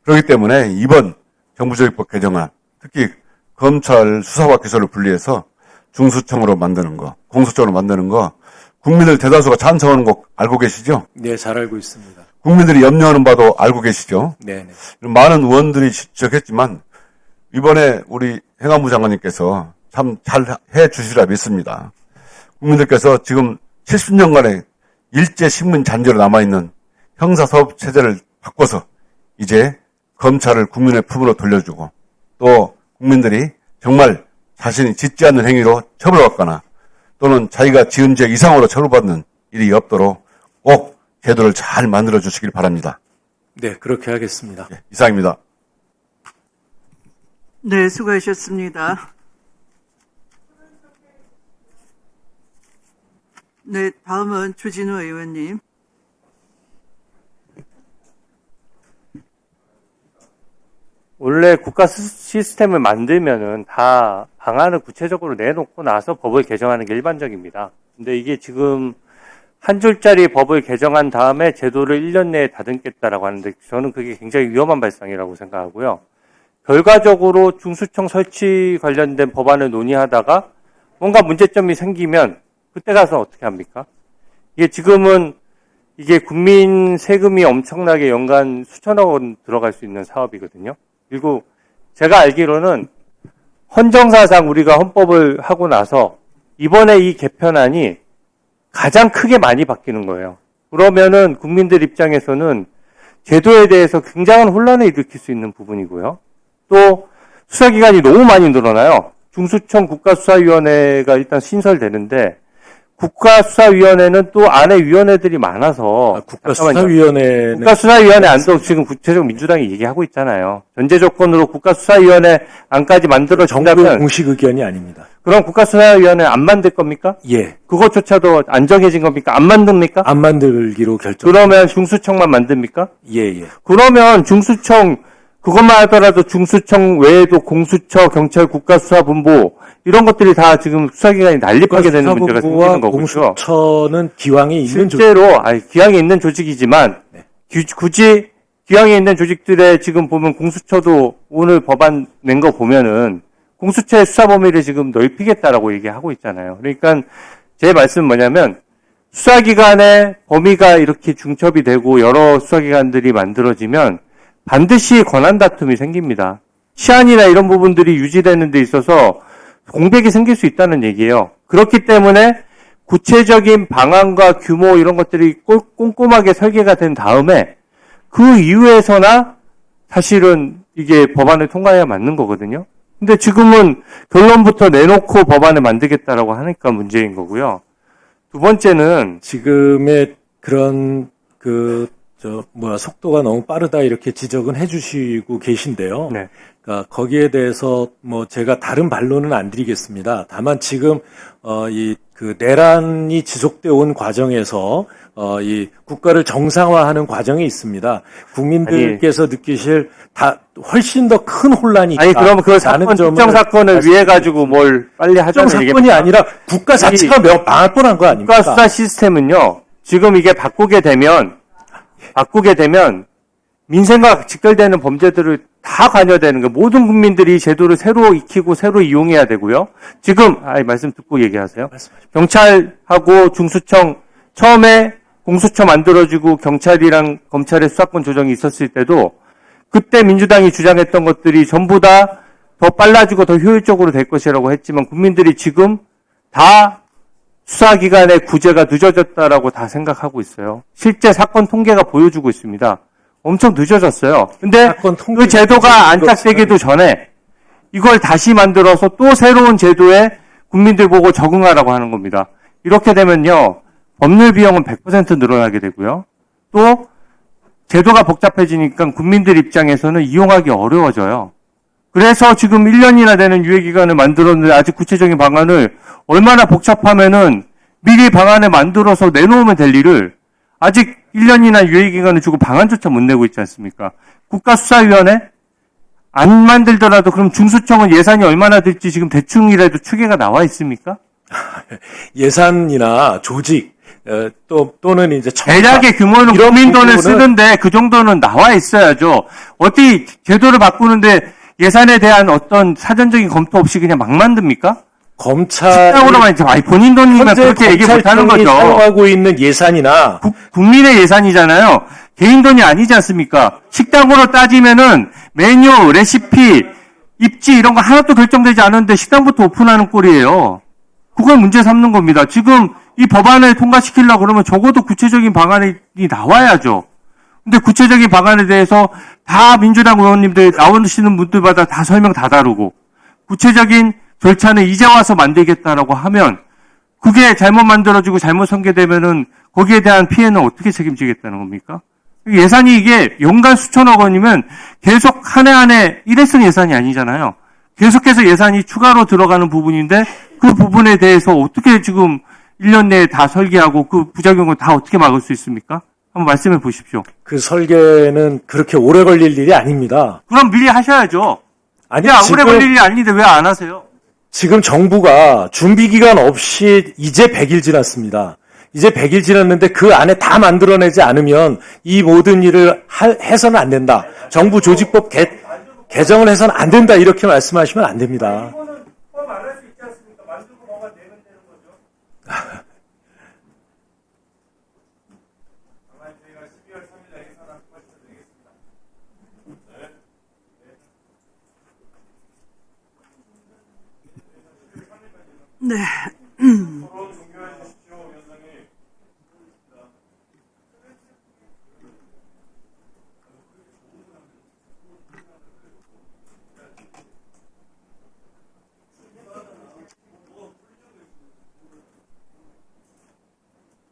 [SPEAKER 9] 그렇기 때문에 이번 정부조직법 개정안, 특히 검찰 수사와 기소를 분리해서 중수청으로 만드는 거, 공수처로 만드는 거, 국민들 대다수가 찬성하는 거 알고 계시죠?
[SPEAKER 2] 네, 잘 알고 있습니다.
[SPEAKER 9] 국민들이 염려하는 바도 알고 계시죠?
[SPEAKER 2] 네, 네.
[SPEAKER 9] 많은 의원들이 지적했지만 이번에 우리 행안부 장관님께서 참 잘 해주시리라 믿습니다. 국민들께서 지금 70년간의 일제 식민 잔재로 남아있는 형사사법 체제를 바꿔서 이제 검찰을 국민의 품으로 돌려주고 또 국민들이 정말 자신이 짓지 않는 행위로 처벌받거나 또는 자기가 지은 죄 이상으로 처벌받는 일이 없도록 꼭 제도를 잘 만들어 주시길 바랍니다.
[SPEAKER 2] 네, 그렇게 하겠습니다.
[SPEAKER 9] 네, 이상입니다.
[SPEAKER 1] 네, 수고하셨습니다. 네, 다음은 주진우 의원님.
[SPEAKER 10] 원래 국가 시스템을 만들면은 다 방안을 구체적으로 내놓고 나서 법을 개정하는 게 일반적입니다. 근데 이게 지금 한 줄짜리 법을 개정한 다음에 제도를 1년 내에 다듬겠다라고 하는데 저는 그게 굉장히 위험한 발상이라고 생각하고요. 결과적으로 중수청 설치 관련된 법안을 논의하다가 뭔가 문제점이 생기면 그때 가서 어떻게 합니까? 이게 지금은 이게 국민 세금이 엄청나게 연간 수천억 원 들어갈 수 있는 사업이거든요. 그리고 제가 알기로는 헌정사상 우리가 헌법을 하고 나서 이번에 이 개편안이 가장 크게 많이 바뀌는 거예요. 그러면은 국민들 입장에서는 제도에 대해서 굉장한 혼란을 일으킬 수 있는 부분이고요. 또 수사기관이 너무 많이 늘어나요. 중수청 국가수사위원회가 일단 신설되는데 국가수사위원회는 또 안에 위원회들이 많아서 국가수사위원회 안도 지금 구체적으로 민주당이 얘기하고 있잖아요. 전제 조건으로 국가수사위원회 안까지 만들어진다면
[SPEAKER 2] 정부의 공식 의견이 아닙니다.
[SPEAKER 10] 그럼 국가수사위원회 안 만들 겁니까?
[SPEAKER 2] 예.
[SPEAKER 10] 그것조차도 안 정해진 겁니까? 안 만듭니까?
[SPEAKER 2] 안 만들기로 결정.
[SPEAKER 10] 그러면 중수청만 만듭니까?
[SPEAKER 2] 예, 예.
[SPEAKER 10] 그러면 중수청 그것만 하더라도 중수청 외에도 공수처, 경찰, 국가수사본부 이런 것들이 다 지금 수사기관이 난립하게 되는 문제가 생기는 거고요.
[SPEAKER 2] 공수처는 기왕에 있는
[SPEAKER 10] 실제로 기왕에 있는 조직이지만
[SPEAKER 2] 네.
[SPEAKER 10] 굳이 기왕에 있는 조직들의 지금 보면 공수처도 오늘 법안 낸 거 보면은 공수처의 수사 범위를 지금 넓히겠다라고 얘기하고 있잖아요. 그러니까 제 말씀은 뭐냐면 수사기관의 범위가 이렇게 중첩이 되고 여러 수사기관들이 만들어지면 반드시 권한 다툼이 생깁니다. 시한이나 이런 부분들이 유지되는 데 있어서 공백이 생길 수 있다는 얘기예요. 그렇기 때문에 구체적인 방안과 규모 이런 것들이 꼼꼼하게 설계가 된 다음에 그 이후에서나 사실은 이게 법안을 통과해야 맞는 거거든요. 근데 지금은 결론부터 내놓고 법안을 만들겠다라고 하니까 문제인 거고요. 두 번째는
[SPEAKER 2] 지금의 그런 속도가 너무 빠르다 이렇게 지적은 해주시고 계신데요.
[SPEAKER 10] 네.
[SPEAKER 2] 그러니까 거기에 대해서 제가 다른 반론은 안 드리겠습니다. 다만 지금 내란이 지속돼 온 과정에서 이 국가를 정상화하는 과정이 있습니다. 국민들께서 느끼실 훨씬 더 큰 혼란이 있다.
[SPEAKER 10] 아니 그럼 그 사건 특정 사건을 위해 가지고 뭘 빨리 하자는 얘기입니까?
[SPEAKER 2] 사건이 아니라 국가 자체가 망할 뻔한 거 아닙니까?
[SPEAKER 10] 국가 수사 시스템은요. 지금 이게 바꾸게 되면 민생과 직결되는 범죄들을 다 관여되는 거예요. 모든 국민들이 제도를 새로 익히고 새로 이용해야 되고요. 지금 말씀 듣고 얘기하세요. 경찰하고 중수청 처음에 공수처 만들어지고 경찰이랑 검찰의 수사권 조정이 있었을 때도 그때 민주당이 주장했던 것들이 전부 다 더 빨라지고 더 효율적으로 될 것이라고 했지만 국민들이 지금 다 수사기관의 구제가 늦어졌다라고 다 생각하고 있어요. 실제 사건 통계가 보여주고 있습니다. 엄청 늦어졌어요. 근데 그 제도가 안착되기도 전에 이걸 다시 만들어서 또 새로운 제도에 국민들 보고 적응하라고 하는 겁니다. 이렇게 되면요. 법률 비용은 100% 늘어나게 되고요. 또 제도가 복잡해지니까 국민들 입장에서는 이용하기 어려워져요. 그래서 지금 1년이나 되는 유예기간을 만들었는데 아직 구체적인 방안을 얼마나 복잡하면은 미리 방안을 만들어서 내놓으면 될 일을 아직 1년이나 유예기간을 주고 방안조차 못 내고 있지 않습니까? 국가수사위원회? 안 만들더라도 그럼 중수청은 예산이 얼마나 될지 지금 대충이라도 추계가 나와 있습니까?
[SPEAKER 2] 예산이나 조직, 또는 이제
[SPEAKER 10] 대략의 규모는
[SPEAKER 2] 이런
[SPEAKER 10] 국민 돈을
[SPEAKER 2] 부분은
[SPEAKER 10] 쓰는데 그 정도는 나와 있어야죠. 어떻게 제도를 바꾸는데 예산에 대한 어떤 사전적인 검토 없이 그냥 막 만듭니까?
[SPEAKER 2] 검찰
[SPEAKER 10] 식당으로만 이제 본인 돈이면
[SPEAKER 2] 현재
[SPEAKER 10] 그렇게 얘기 못하는
[SPEAKER 2] 검찰청이
[SPEAKER 10] 거죠.
[SPEAKER 2] 사용하고 있는 예산이나
[SPEAKER 10] 국민의 예산이잖아요. 개인 돈이 아니지 않습니까? 식당으로 따지면은 메뉴, 레시피, 입지 이런 거 하나도 결정되지 않은데 식당부터 오픈하는 꼴이에요. 그걸 문제 삼는 겁니다. 지금 이 법안을 통과시키려고 그러면 적어도 구체적인 방안이 나와야죠. 근데 구체적인 방안에 대해서 다 민주당 의원님들 나오시는 분들마다 다 설명 다 다르고 구체적인 절차는 이제 와서 만들겠다라고 하면 그게 잘못 만들어지고 잘못 전개되면은 거기에 대한 피해는 어떻게 책임지겠다는 겁니까? 예산이 이게 연간 수천억 원이면 계속 한 해 한 해 일회성 예산이 아니잖아요. 계속해서 예산이 추가로 들어가는 부분인데 그 부분에 대해서 어떻게 지금 1년 내에 다 설계하고 그 부작용을 다 어떻게 막을 수 있습니까? 한번 말씀해 보십시오.
[SPEAKER 2] 그 설계는 그렇게 오래 걸릴 일이 아닙니다.
[SPEAKER 10] 그럼 미리 하셔야죠.
[SPEAKER 2] 아니,
[SPEAKER 10] 오래
[SPEAKER 2] 지금,
[SPEAKER 10] 걸릴 일이 아닌데 왜 안 하세요?
[SPEAKER 2] 지금 정부가 준비 기간 없이 이제 100일 지났습니다. 이제 100일 지났는데 그 안에 다 만들어내지 않으면 이 모든 일을 해서는 안 된다. 정부 조직법 개정을 해서는 안 된다. 이렇게 말씀하시면 안 됩니다.
[SPEAKER 1] 네.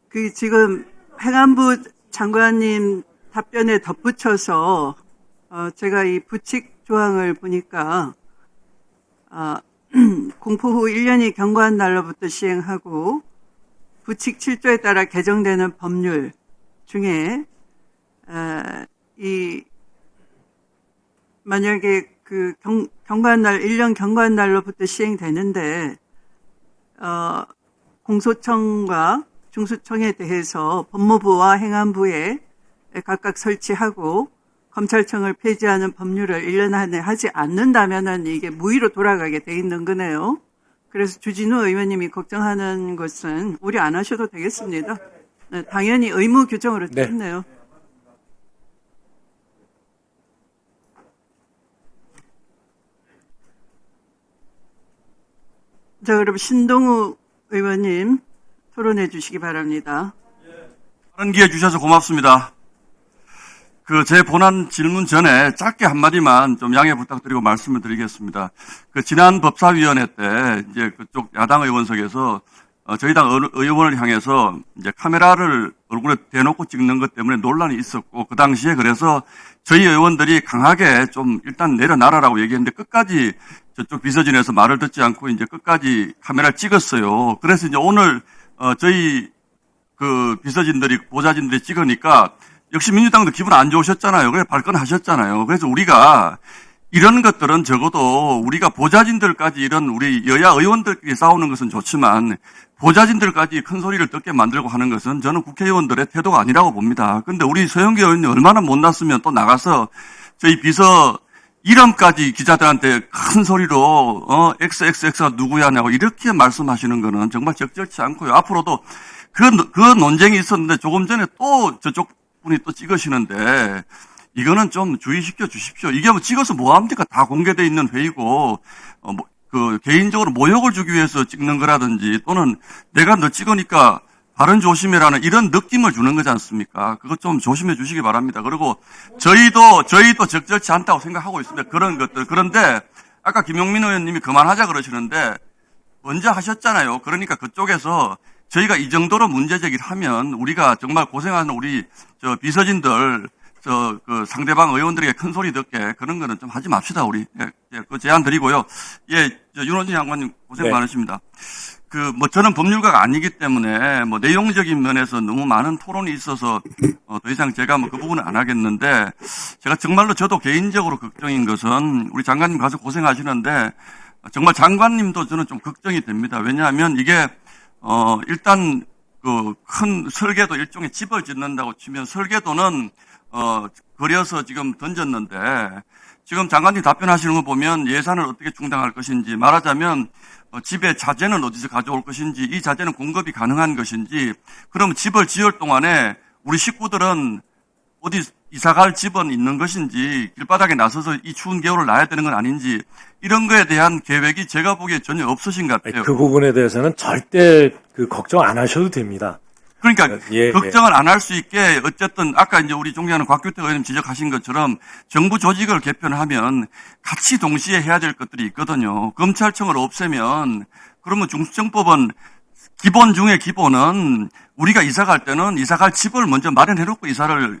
[SPEAKER 1] 그 지금 행안부 장관님 답변에 덧붙여서 제가 이 부칙 조항을 보니까 공포 후 1년이 경과한 날로부터 시행하고 부칙 7조에 따라 개정되는 법률 중에 이 만약에 그 경과한 날 1년 경과한 날로부터 시행되는데 공소청과 중수청에 대해서 법무부와 행안부에 각각 설치하고 검찰청을 폐지하는 법률을 1년 안에 하지 않는다면은 이게 무의로 돌아가게 돼 있는 거네요. 그래서 주진우 의원님이 걱정하는 것은 우리 안 하셔도 되겠습니다. 네, 당연히 의무 규정으로 되어
[SPEAKER 2] 네.
[SPEAKER 1] 있네요. 자, 그럼 신동우 의원님 토론해 주시기 바랍니다.
[SPEAKER 11] 다른 기회 주셔서 고맙습니다. 제 본안 질문 전에 짧게 한마디만 좀 양해 부탁드리고 말씀을 드리겠습니다. 지난 법사위원회 때 이제 그쪽 야당 의원석에서 저희 당 의원을 향해서 이제 카메라를 얼굴에 대놓고 찍는 것 때문에 논란이 있었고 그 당시에 그래서 저희 의원들이 강하게 좀 일단 내려놔라라고 얘기했는데 끝까지 저쪽 비서진에서 말을 듣지 않고 이제 끝까지 카메라를 찍었어요. 그래서 이제 오늘 저희 비서진들이 보좌진들이 찍으니까 역시 민주당도 기분 안 좋으셨잖아요. 그래 발끈하셨잖아요. 그래서 우리가 이런 것들은 적어도 우리가 보좌진들까지 이런 우리 여야 의원들끼리 싸우는 것은 좋지만 보좌진들까지 큰 소리를 듣게 만들고 하는 것은 저는 국회의원들의 태도가 아니라고 봅니다. 근데 우리 서영교 의원님 얼마나 못났으면 또 나가서 저희 비서 이름까지 기자들한테 큰 소리로 XXX가 누구야냐고 이렇게 말씀하시는 거는 정말 적절치 않고요. 앞으로도 그 논쟁이 있었는데 조금 전에 또 저쪽 분이 또 찍으시는데 이거는 좀 주의시켜 주십시오. 이게 뭐 찍어서 뭐 합니까? 다 공개돼 있는 회의고 개인적으로 모욕을 주기 위해서 찍는 거라든지 또는 내가 너 찍으니까 발언 조심해라는 이런 느낌을 주는 거지 않습니까? 그거 좀 조심해 주시기 바랍니다. 그리고 저희도 적절치 않다고 생각하고 있습니다. 그런 것들. 그런데 아까 김용민 의원님이 그만하자 그러시는데 먼저 하셨잖아요. 그러니까 그쪽에서 저희가 이 정도로 문제 제기를 하면 우리가 정말 고생하는 우리 비서진들 그 상대방 의원들에게 큰 소리 듣게 그런 거는 좀 하지 맙시다, 우리. 그 제안 드리고요. 윤호준 장관님 고생
[SPEAKER 2] 네.
[SPEAKER 11] 많으십니다. 저는 법률가가 아니기 때문에 내용적인 면에서 너무 많은 토론이 있어서 더 이상 제가 그 부분은 안 하겠는데, 제가 정말로 저도 개인적으로 걱정인 것은 우리 장관님 가서 고생하시는데 정말 장관님도 저는 좀 걱정이 됩니다. 왜냐하면 이게 일단 큰 설계도 일종의 집을 짓는다고 치면 설계도는 그려서 지금 던졌는데, 지금 장관님 답변하시는 거 보면 예산을 어떻게 충당할 것인지, 말하자면 집의 자재는 어디서 가져올 것인지, 이 자재는 공급이 가능한 것인지, 그럼 집을 지을 동안에 우리 식구들은 어디 이사갈 집은 있는 것인지, 길바닥에 나서서 이 추운 겨울을 나야 되는 건 아닌지, 이런 거에 대한 계획이 제가 보기에 전혀 없으신 것 같아요.
[SPEAKER 2] 그 부분에 대해서는 절대 걱정 안 하셔도 됩니다.
[SPEAKER 11] 그러니까
[SPEAKER 2] 예,
[SPEAKER 11] 걱정을 안 할 수 있게, 어쨌든 아까 이제 우리 존경하는 곽규태 의원님 지적하신 것처럼 정부 조직을 개편하면 같이 동시에 해야 될 것들이 있거든요. 검찰청을 없애면 그러면 중수청법은 기본 중에 기본은 우리가 이사 갈 때는 이사 갈 집을 먼저 마련해 놓고 이사를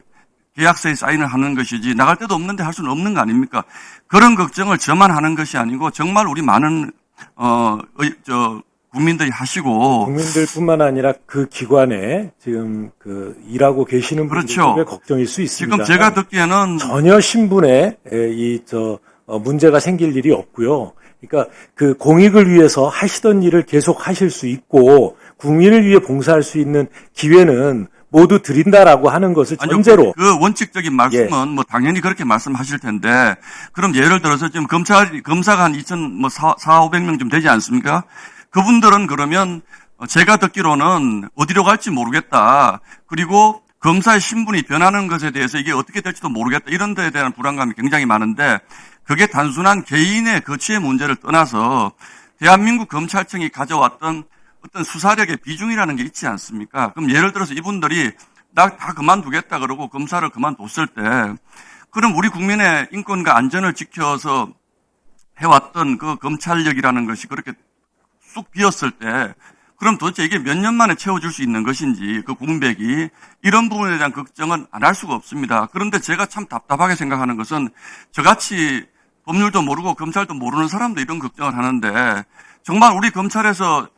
[SPEAKER 11] 계약서에 사인을 하는 것이지, 나갈 데도 없는데 할 수는 없는 거 아닙니까? 그런 걱정을 저만 하는 것이 아니고 정말 우리 많은 국민들이 하시고,
[SPEAKER 2] 국민들뿐만 아니라 그 기관에 지금 일하고 계시는
[SPEAKER 11] 그렇죠.
[SPEAKER 2] 분들의 걱정일 수 있습니다.
[SPEAKER 11] 지금 제가 듣기에는
[SPEAKER 2] 전혀 신분에 문제가 생길 일이 없고요. 그러니까 그 공익을 위해서 하시던 일을 계속 하실 수 있고 국민을 위해 봉사할 수 있는 기회는 모두 드린다라고 하는 것을 전제로.
[SPEAKER 11] 그 원칙적인 말씀은 당연히 그렇게 말씀하실 텐데, 그럼 예를 들어서 지금 검사가 한 4,500명 좀 되지 않습니까? 그분들은 그러면 제가 듣기로는 어디로 갈지 모르겠다. 그리고 검사의 신분이 변하는 것에 대해서 이게 어떻게 될지도 모르겠다. 이런 데에 대한 불안감이 굉장히 많은데, 그게 단순한 개인의 거취의 문제를 떠나서 대한민국 검찰청이 가져왔던 어떤 수사력의 비중이라는 게 있지 않습니까? 그럼 예를 들어서 이분들이 나 다 그만두겠다 그러고 검사를 그만뒀을 때, 그럼 우리 국민의 인권과 안전을 지켜서 해왔던 그 검찰력이라는 것이 그렇게 쑥 비었을 때, 그럼 도대체 이게 몇 년 만에 채워줄 수 있는 것인지, 그 공백이, 이런 부분에 대한 걱정은 안 할 수가 없습니다. 그런데 제가 참 답답하게 생각하는 것은, 저같이 법률도 모르고 검찰도 모르는 사람도 이런 걱정을 하는데, 정말 우리 검찰에서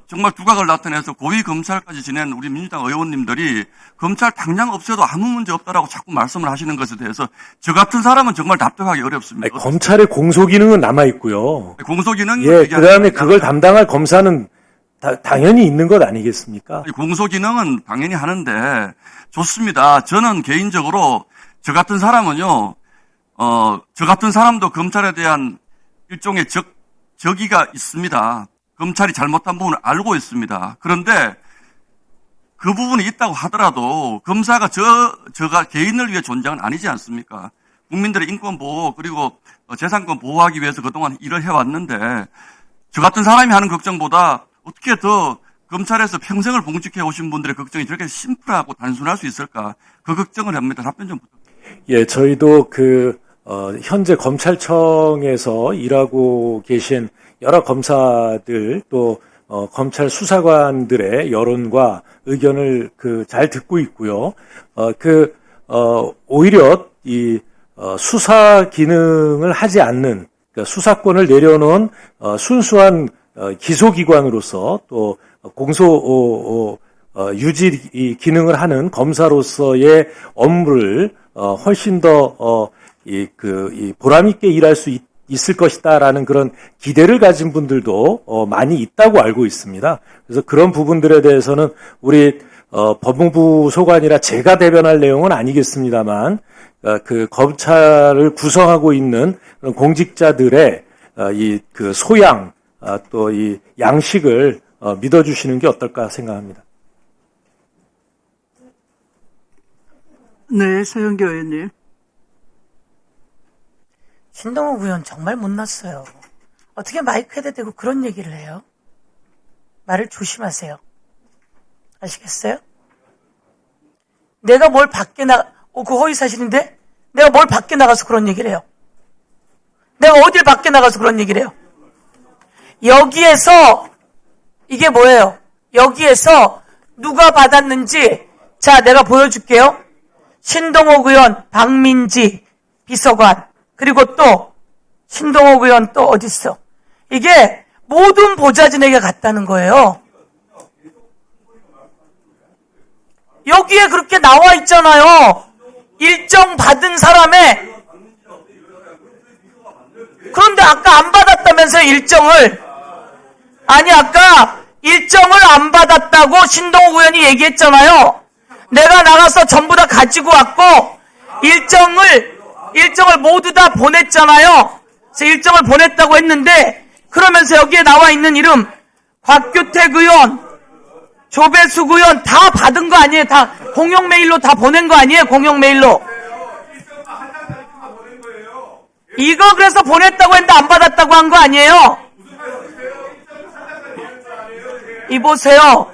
[SPEAKER 11] 정말 두각을 나타내서 고위 검찰까지 지낸 우리 민주당 의원님들이 검찰 당장 없애도 아무 문제 없다라고 자꾸 말씀을 하시는 것에 대해서 저 같은 사람은 정말 납득하기 어렵습니다.
[SPEAKER 2] 검찰의 공소 기능은 남아 있고요.
[SPEAKER 11] 공소 기능이
[SPEAKER 2] 그다음에 그걸 담당할 검사는 당연히 있는 것 아니겠습니까?
[SPEAKER 11] 공소 기능은 당연히 하는데 좋습니다. 저는 개인적으로 저 같은 사람은요, 저 같은 사람도 검찰에 대한 일종의 적의가 있습니다. 검찰이 잘못한 부분을 알고 있습니다. 그런데 그 부분이 있다고 하더라도 검사가 저가 개인을 위해 존재는 아니지 않습니까? 국민들의 인권 보호 그리고 재산권 보호하기 위해서 그동안 일을 해왔는데, 저 같은 사람이 하는 걱정보다 어떻게 더 검찰에서 평생을 봉직해 오신 분들의 걱정이 저렇게 심플하고 단순할 수 있을까? 그 걱정을 합니다. 답변 좀 부탁드립니다.
[SPEAKER 2] 예, 저희도 현재 검찰청에서 일하고 계신 여러 검사들 또 검찰 수사관들의 여론과 의견을 잘 듣고 있고요. 오히려 이 수사 기능을 하지 않는, 그러니까 수사권을 내려놓은 순수한 기소기관으로서 또 공소 유지 기능을 하는 검사로서의 업무를 훨씬 더 보람 있게 일할 수 있을 것이다라는 그런 기대를 가진 분들도 많이 있다고 알고 있습니다. 그래서 그런 부분들에 대해서는 우리 법무부 소관이라 제가 대변할 내용은 아니겠습니다만, 검찰을 구성하고 있는 그런 공직자들의 소양 또 이 양식을 믿어주시는 게 어떨까 생각합니다.
[SPEAKER 1] 네, 서영교 의원님.
[SPEAKER 12] 신동욱 의원 정말 못났어요. 어떻게 마이크에다 대고 그런 얘기를 해요? 말을 조심하세요. 아시겠어요? 내가 뭘 그 허위사실인데? 내가 뭘 밖에 나가서 그런 얘기를 해요? 내가 어딜 밖에 나가서 그런 얘기를 해요? 여기에서, 이게 뭐예요? 여기에서 누가 받았는지, 자, 내가 보여줄게요. 신동욱 의원, 박민지 비서관, 그리고 또 신동욱 의원 또 어디 있어? 이게 모든 보좌진에게 갔다는 거예요. 여기에 그렇게 나와 있잖아요. 일정 받은 사람의. 그런데 아까 안 받았다면서요, 일정을. 아니, 아까 일정을 안 받았다고 신동욱 의원이 얘기했잖아요. 내가 나가서 전부 다 가지고 왔고, 일정을 모두 다 보냈잖아요. 그래서 일정을 보냈다고 했는데, 그러면서 여기에 나와 있는 이름, 곽규택 의원, 조배숙 의원 다 받은 거 아니에요? 다 공용 메일로 다 보낸 거 아니에요? 공용 메일로. 이거 그래서 보냈다고 했는데 안 받았다고 한 거 아니에요? 이보세요.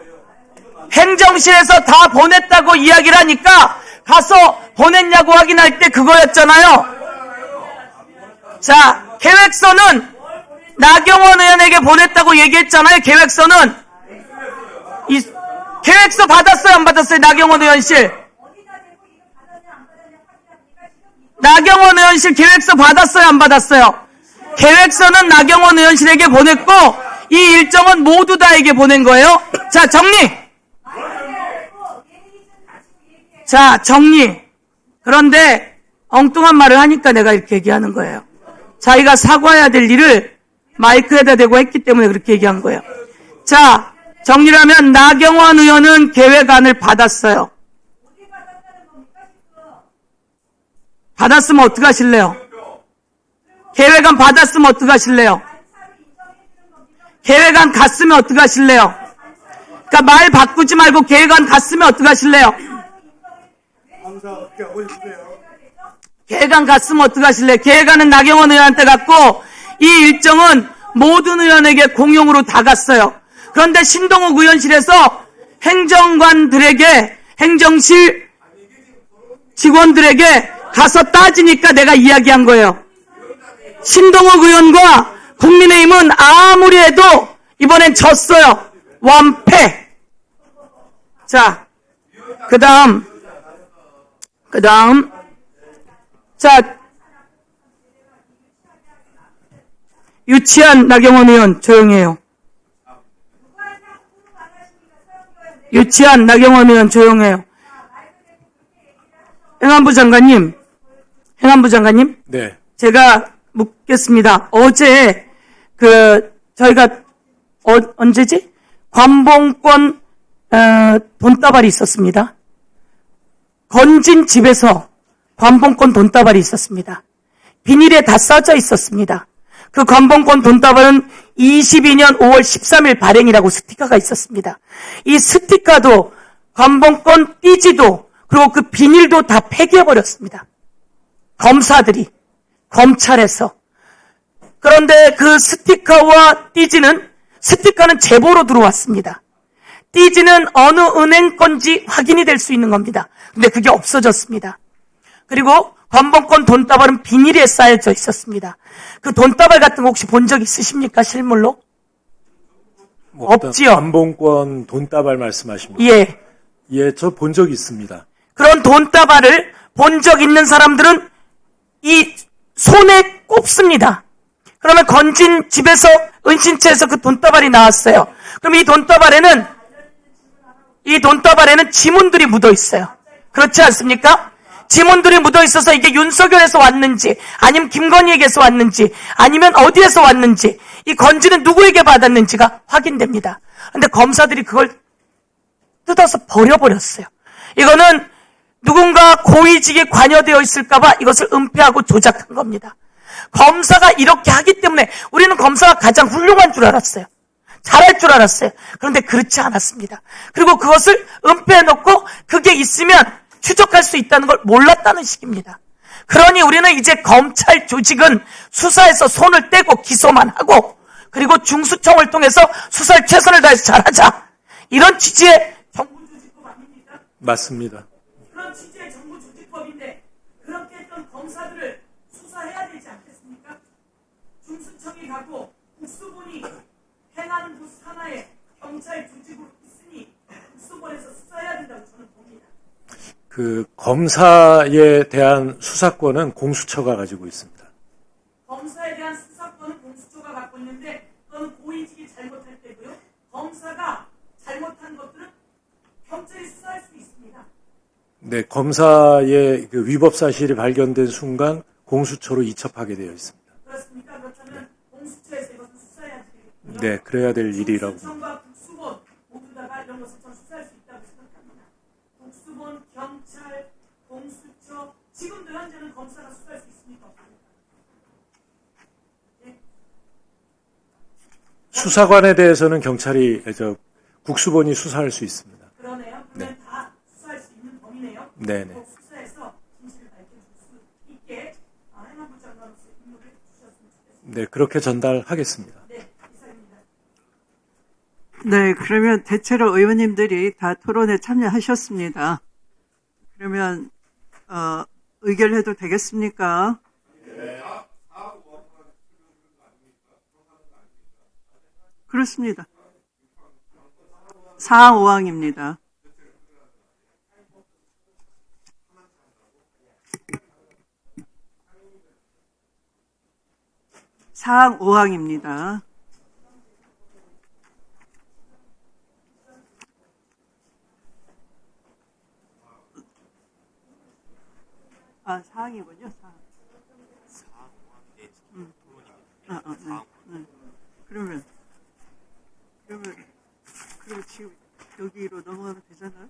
[SPEAKER 12] 행정실에서 다 보냈다고 이야기를 하니까 가서 보냈냐고 확인할 때 그거였잖아요. 자, 계획서는 나경원 의원에게 보냈다고 얘기했잖아요. 계획서는. 계획서 받았어요? 안 받았어요? 나경원 의원실. 나경원 의원실 계획서 받았어요? 안 받았어요? 계획서는 나경원 의원실에게 보냈고 이 일정은 모두 다에게 보낸 거예요. 자, 정리. 자, 정리. 그런데 엉뚱한 말을 하니까 내가 이렇게 얘기하는 거예요. 자기가 사과해야 될 일을 마이크에다 대고 했기 때문에 그렇게 얘기한 거예요. 자, 정리를 하면 나경원 의원은 계획안을 받았어요. 받았으면 어떡하실래요? 계획안 받았으면 어떡하실래요? 계획안 갔으면 어떡하실래요? 그러니까 말 바꾸지 말고 계획안 갔으면 어떡하실래요? 계획안 갔으면 어떡하실래요? 계획안은 나경원 의원한테 갔고 이 일정은 모든 의원에게 공용으로 다 갔어요. 그런데 신동욱 의원실에서 행정관들에게, 행정실 직원들에게 가서 따지니까 내가 이야기한 거예요. 신동욱 의원과 국민의힘은 아무리 해도 이번엔 졌어요. 완패. 자, 그 다음. 자, 유치한 나경원 의원 조용해요. 유치한 나경원 의원 조용해요. 행안부 장관님.
[SPEAKER 2] 네.
[SPEAKER 12] 제가 묻겠습니다. 어제 저희가 언제지? 관봉권 돈다발이 있었습니다. 건진 집에서 관봉권 돈다발이 있었습니다. 비닐에 다 써져 있었습니다. 그 관봉권 돈다발은 22년 5월 13일 발행이라고 스티커가 있었습니다. 이 스티커도 관봉권 띠지도 그리고 그 비닐도 다 폐기해버렸습니다. 검사들이 검찰에서. 그런데 그 스티커와 띠지는 스티커는 제보로 들어왔습니다. 띠지는 어느 은행 건지 확인이 될 수 있는 겁니다. 근데 그게 없어졌습니다. 그리고 관봉권 돈다발은 비닐에 쌓여져 있었습니다. 그 돈다발 같은 거 혹시 본 적 있으십니까? 실물로? 없지요.
[SPEAKER 2] 관봉권 돈다발 말씀하십니까?
[SPEAKER 12] 예.
[SPEAKER 2] 예, 저 본 적 있습니다.
[SPEAKER 12] 그런 돈다발을 본 적 있는 사람들은 이 손에 꼽습니다. 그러면 건진 집에서 은신처에서 그 돈다발이 나왔어요. 그럼 이 돈다발에는 지문들이 묻어 있어요. 그렇지 않습니까? 지문들이 묻어 있어서 이게 윤석열에서 왔는지 아니면 김건희에게서 왔는지 아니면 어디에서 왔는지 이 건지는 누구에게 받았는지가 확인됩니다. 그런데 검사들이 그걸 뜯어서 버려버렸어요. 이거는 누군가 고위직에 관여되어 있을까봐 이것을 은폐하고 조작한 겁니다. 검사가 이렇게 하기 때문에 우리는 검사가 가장 훌륭한 줄 알았어요. 잘할 줄 알았어요. 그런데 그렇지 않았습니다. 그리고 그것을 은폐해놓고 그게 있으면 추적할 수 있다는 걸 몰랐다는 식입니다. 그러니 우리는 이제 검찰 조직은 수사에서 손을 떼고 기소만 하고 그리고 중수청을 통해서 수사를 최선을 다해서 잘하자. 이런 취지의 정부조직법 아닙니까?
[SPEAKER 2] 맞습니다.
[SPEAKER 12] 그런 취지의 정부조직법인데 그렇게 했던 검사들을 수사해야 되지 않겠습니까? 중수청이 가고 국수본이 행안부 산하에 경찰 조직으로 있으니 국수본에서 수사해야 된다고 저는 봅니다.
[SPEAKER 2] 그 검사에 대한 수사권은 공수처가 가지고 있습니다.
[SPEAKER 12] 검사에 대한 수사권은 공수처가 갖고 있는데 그건 고위직이 잘못할 때고요. 검사가 잘못한 것들은 경찰이 수사할 수 있습니다.
[SPEAKER 2] 네, 검사의 그 위법 사실이 발견된 순간 공수처로 이첩하게 되어 있습니다.
[SPEAKER 12] 그렇습니까? 그렇다면 공수처에서 이것을 수사해야 되겠군요.
[SPEAKER 2] 네, 그래야 될 일이라고.
[SPEAKER 12] 공수처와 국수본 모두 다가 이런 것을 전 수사할 수 있다고 생각합니다. 국수본, 경찰, 공수처 지금도 현재는 검사가 수사할 수 있습니까?
[SPEAKER 2] 수사관에 대해서는 국수본이 수사할 수 있습니다.
[SPEAKER 12] 그러네요. 그러면 다 수사할 수 있는 범위네요.
[SPEAKER 2] 네네.
[SPEAKER 12] 꼭 수사해서 진실을 밝혀줄 수 있게 행안부 장관으로서 임무를 주셨으면 좋겠습니다.
[SPEAKER 2] 네, 그렇게 전달하겠습니다.
[SPEAKER 12] 네, 이상입니다.
[SPEAKER 1] 네, 그러면 대체로 의원님들이 다 토론에 참여하셨습니다. 그러면 의결해도 되겠습니까? 그렇습니다. 사항 5항입니다. 사항 5항입니다. 사항이군요. 사항. 네. 그러면 지금 여기로 넘어가면 되잖아요?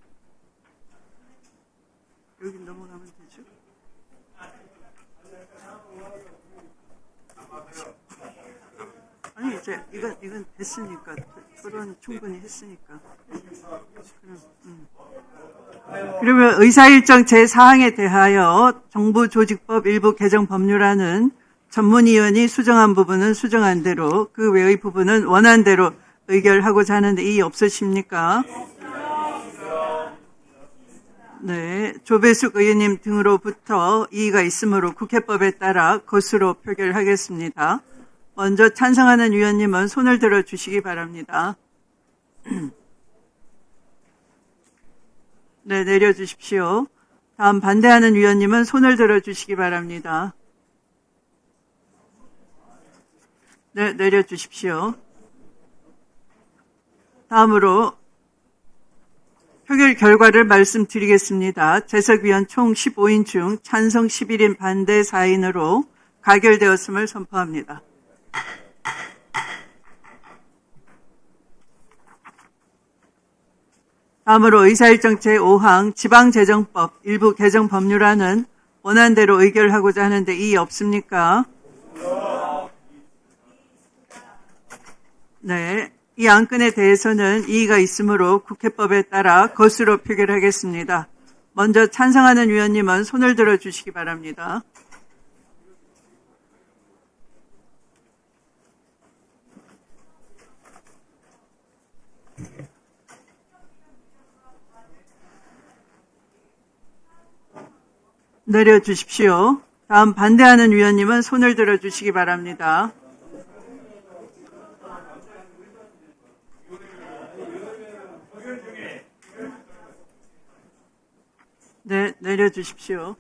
[SPEAKER 1] 여기 넘어가면 되죠? 아니, 이제 이건 됐으니까. 토론 충분히 했으니까. 그러면 의사일정 제4항에 대하여 정부조직법 일부 개정 법률안은 전문위원이 수정한 부분은 수정한 대로, 그 외의 부분은 원한 대로 의결하고자 하는데 이의 없으십니까? 네, 조배숙 의원님 등으로부터 이의가 있으므로 국회법에 따라 것으로 표결하겠습니다. 먼저 찬성하는 위원님은 손을 들어 주시기 바랍니다. 네, 내려주십시오. 다음 반대하는 위원님은 손을 들어 주시기 바랍니다. 네, 내려주십시오. 다음으로 표결 결과를 말씀드리겠습니다. 재석위원 총 15인 중 찬성 11인 반대 4인으로 가결되었음을 선포합니다. 다음으로 의사일정 제5항 지방재정법 일부 개정 법률안은 원안대로 의결하고자 하는데 이의 없습니까? 네, 이 안건에 대해서는 이의가 있으므로 국회법에 따라 것으로 표결하겠습니다. 먼저 찬성하는 위원님은 손을 들어 주시기 바랍니다. 내려주십시오. 다음 반대하는 위원님은 손을 들어 주시기 바랍니다. 네, 내려주십시오.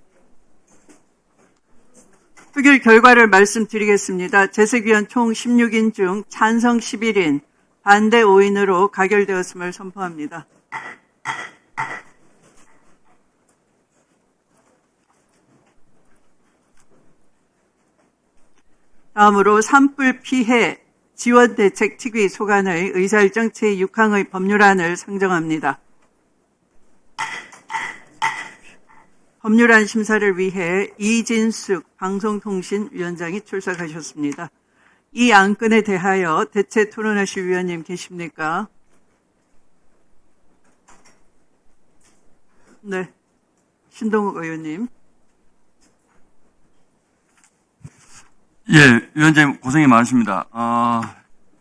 [SPEAKER 1] 표결 결과를 말씀드리겠습니다. 재석위원 총 16인 중 찬성 11인, 반대 5인으로 가결되었음을 선포합니다. 다음으로 산불 피해 지원대책 특위 소관의 의사일정 제6항의 법률안을 상정합니다. 법률안 심사를 위해 이진숙 방송통신위원장이 출석하셨습니다. 이 안건에 대하여 대체 토론하실 위원님 계십니까? 네, 신동욱 의원님.
[SPEAKER 11] 예, 위원장님 고생이 많으십니다.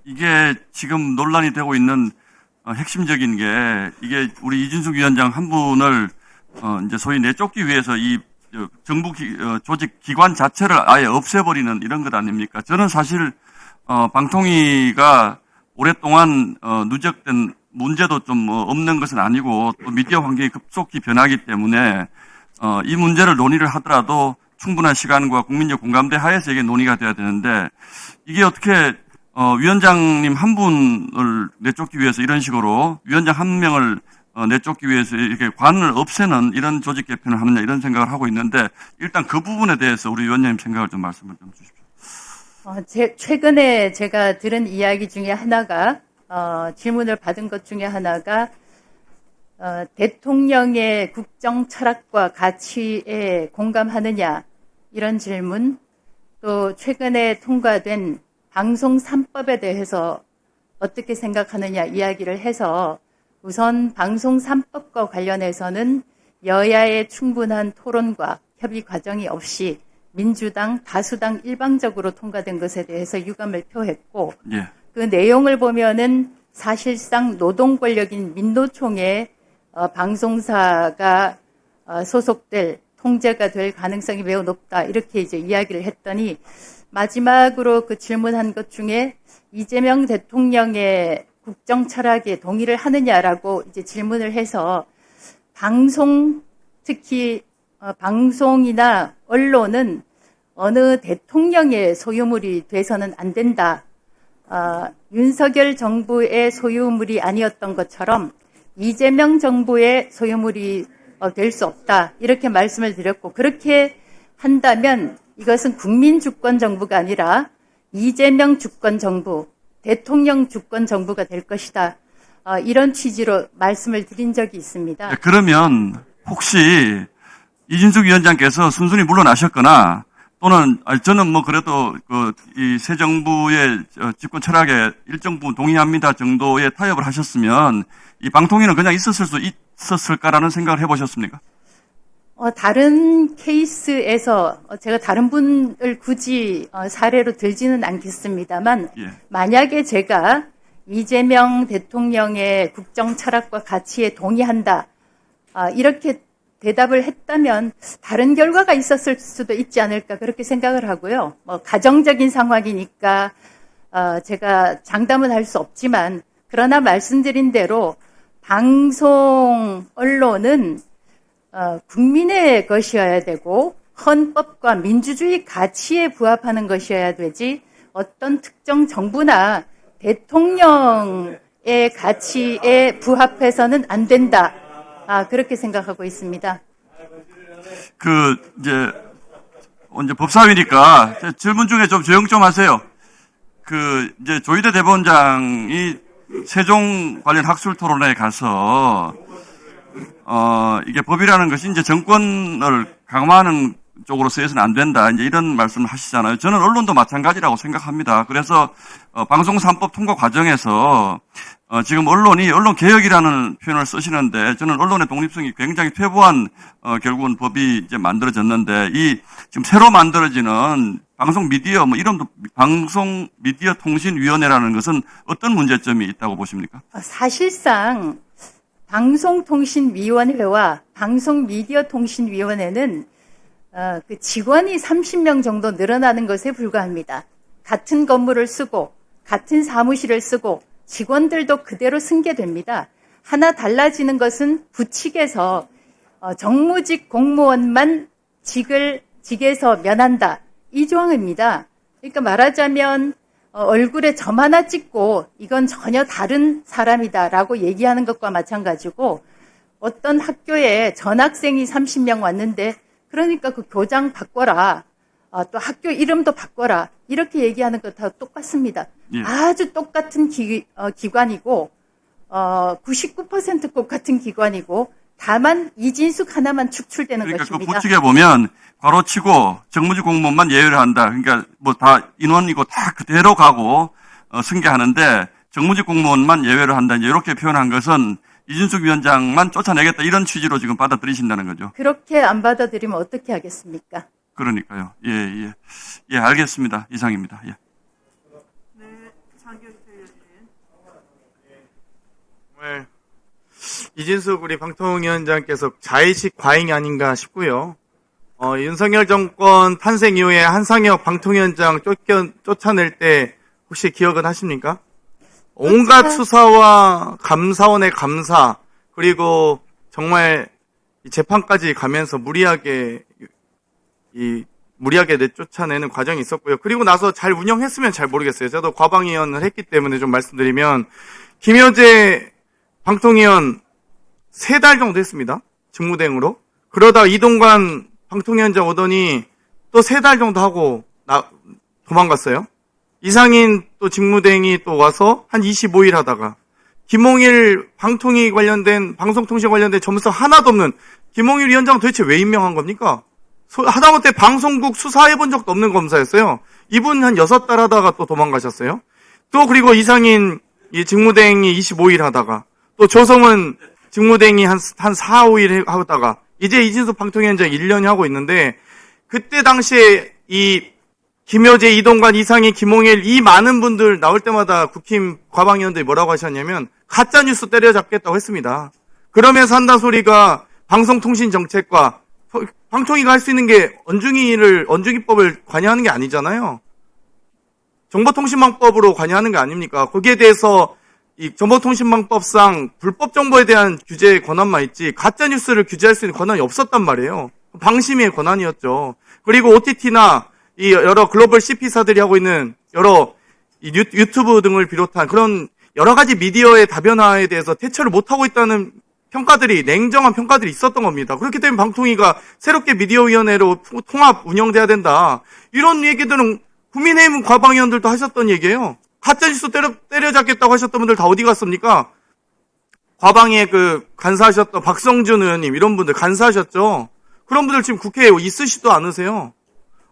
[SPEAKER 11] 이게 지금 논란이 되고 있는 핵심적인 게 이게 우리 이진숙 위원장 한 분을 이제 소위 내쫓기 위해서 이 정부 조직 기관 자체를 아예 없애버리는 이런 것 아닙니까? 저는 사실 방통위가 오랫동안 누적된 문제도 좀 뭐 없는 것은 아니고 또 미디어 환경이 급속히 변하기 때문에 이 문제를 논의를 하더라도 충분한 시간과 국민적 공감대 하에서 이게 논의가 돼야 되는데 이게 어떻게 위원장님 한 분을 내쫓기 위해서 이런 식으로 위원장 한 명을 내쫓기 위해서 이렇게 관을 없애는 이런 조직 개편을 하느냐 이런 생각을 하고 있는데 일단 그 부분에 대해서 우리 위원장님 생각을 좀 말씀을 좀 주십시오.
[SPEAKER 8] 최근에 제가 들은 이야기 중에 하나가 질문을 받은 것 중에 하나가 대통령의 국정 철학과 가치에 공감하느냐 이런 질문, 또 최근에 통과된 방송 3법에 대해서 어떻게 생각하느냐 이야기를 해서 우선 방송 3법과 관련해서는 여야의 충분한 토론과 협의 과정이 없이 민주당, 다수당 일방적으로 통과된 것에 대해서 유감을 표했고
[SPEAKER 11] 예.
[SPEAKER 8] 그 내용을 보면은 사실상 노동 권력인 민노총의 방송사가 소속될 통제가 될 가능성이 매우 높다 이렇게 이제 이야기를 했더니 마지막으로 그 질문한 것 중에 이재명 대통령의 국정 철학에 동의를 하느냐라고 이제 질문을 해서 방송 특히 방송이나 언론은 어느 대통령의 소유물이 돼서는 안 된다. 윤석열 정부의 소유물이 아니었던 것처럼 이재명 정부의 소유물이 될 수 없다. 이렇게 말씀을 드렸고 그렇게 한다면 이것은 국민 주권 정부가 아니라 이재명 주권 정부, 대통령 주권 정부가 될 것이다. 이런 취지로 말씀을 드린 적이 있습니다.
[SPEAKER 11] 네, 그러면 혹시 이진숙 위원장께서 순순히 물러나셨거나 또는 저는 뭐 그래도 이 새 정부의 집권 철학에 일정 부분 동의합니다 정도의 타협을 하셨으면 이 방통위는 그냥 있었을 수 있었을까라는 생각을 해보셨습니까?
[SPEAKER 8] 다른 케이스에서 제가 다른 분을 굳이 사례로 들지는 않겠습니다만
[SPEAKER 11] 예.
[SPEAKER 8] 만약에 제가 이재명 대통령의 국정 철학과 가치에 동의한다 이렇게 대답을 했다면 다른 결과가 있었을 수도 있지 않을까 그렇게 생각을 하고요. 뭐 가정적인 상황이니까 제가 장담은 할 수 없지만 그러나 말씀드린 대로 방송 언론은 국민의 것이어야 되고 헌법과 민주주의 가치에 부합하는 것이어야 되지 어떤 특정 정부나 대통령의 가치에 부합해서는 안 된다. 그렇게 생각하고 있습니다.
[SPEAKER 11] 이제 법사위니까 질문 중에 좀 조용 좀 하세요. 이제 조희대 대법원장이 세종 관련 학술 토론회에 가서 이게 법이라는 것이 이제 정권을 강화하는 쪽으로 쓰여서는 안 된다. 이제 이런 말씀을 하시잖아요. 저는 언론도 마찬가지라고 생각합니다. 그래서 방송 3법 통과 과정에서 지금 언론이 언론 개혁이라는 표현을 쓰시는데 저는 언론의 독립성이 굉장히 퇴보한 결국은 법이 이제 만들어졌는데 이 지금 새로 만들어지는 방송 미디어 이름도 방송 미디어 통신위원회라는 것은 어떤 문제점이 있다고 보십니까?
[SPEAKER 8] 사실상 방송통신위원회와 방송미디어통신위원회는 그 직원이 30명 정도 늘어나는 것에 불과합니다. 같은 건물을 쓰고 같은 사무실을 쓰고 직원들도 그대로 승계됩니다. 하나 달라지는 것은 부칙에서 정무직 공무원만 직에서 면한다. 이 조항입니다. 그러니까 말하자면 얼굴에 점 하나 찍고 이건 전혀 다른 사람이다라고 얘기하는 것과 마찬가지고 어떤 학교에 전학생이 30명 왔는데 그러니까 그 교장 바꿔라. 또 학교 이름도 바꿔라. 이렇게 얘기하는 것하고 똑같습니다.
[SPEAKER 11] 예.
[SPEAKER 8] 아주 똑같은 기관이고 99% 똑같은 기관이고 다만 이진숙 하나만 축출되는
[SPEAKER 11] 그러니까
[SPEAKER 8] 것입니다.
[SPEAKER 11] 그 부칙에 보면 괄호치고 정무직 공무원만 예외를 한다. 그러니까 뭐 다 인원이고 다 그대로 가고 승계하는데 정무직 공무원만 예외를 한다. 이렇게 표현한 것은 이준숙 위원장만 쫓아내겠다 이런 취지로 지금 받아들이신다는 거죠.
[SPEAKER 8] 그렇게 안 받아들이면 어떻게 하겠습니까?
[SPEAKER 11] 그러니까요. 예, 알겠습니다. 이상입니다. 예.
[SPEAKER 1] 네, 장경태 의원님.
[SPEAKER 13] 정말 이진숙 우리 방통위원장께서 자의식 과잉이 아닌가 싶고요. 윤석열 정권 탄생 이후에 한상혁 방통위원장 쫓아낼 때 혹시 기억은 하십니까? 온갖 수사와 감사원의 감사, 그리고 정말 이 재판까지 가면서 무리하게 내쫓아내는 과정이 있었고요. 그리고 나서 잘 운영했으면 잘 모르겠어요. 저도 과방위원을 했기 때문에 좀 말씀드리면, 김여재 방통위원 3달 정도 했습니다. 직무대행으로. 그러다 이동관 방통위원장 오더니 또 3달 정도 하고 도망갔어요. 이상인 또 직무대행이 또 와서 한 25일 하다가, 김홍일 방통위 관련된, 방송통신 관련된 점수 하나도 없는 김홍일 위원장 도대체 왜 임명한 겁니까? 하다못해 방송국 수사해본 적도 없는 검사였어요. 이분 한 6달 하다가 또 도망가셨어요. 또 그리고 이상인 이 직무대행이 25일 하다가, 또 조성은 직무대행이 한 4, 5일 하다가, 이제 이진숙 방통위원장 1년이 하고 있는데, 그때 당시에 이 김여재, 이동관, 이상희, 김홍일 이 많은 분들 나올 때마다 국힘 과방위원들이 뭐라고 하셨냐면 가짜뉴스 때려잡겠다고 했습니다. 그러면서 한다는 소리가 방송통신정책과 방통위가 할 수 있는 게 언중위법을 관여하는 게 아니잖아요. 정보통신망법으로 관여하는 게 아닙니까? 거기에 대해서 이 정보통신망법상 불법 정보에 대한 규제 권한만 있지 가짜뉴스를 규제할 수 있는 권한이 없었단 말이에요. 방심위의 권한이었죠. 그리고 OTT나 이 여러 글로벌 CP사들이 하고 있는 여러 유튜브 등을 비롯한 그런 여러 가지 미디어의 다변화에 대해서 대처를 못하고 있다는 냉정한 평가들이 있었던 겁니다. 그렇기 때문에 방통위가 새롭게 미디어위원회로 통합 운영돼야 된다. 이런 얘기들은 국민의힘 과방위원들도 하셨던 얘기예요. 가짜뉴스 때려잡겠다고 하셨던 분들 다 어디 갔습니까? 과방위에 간사하셨던 박성준 의원님 이런 분들 간사하셨죠? 그런 분들 지금 국회에 있으시도 않으세요.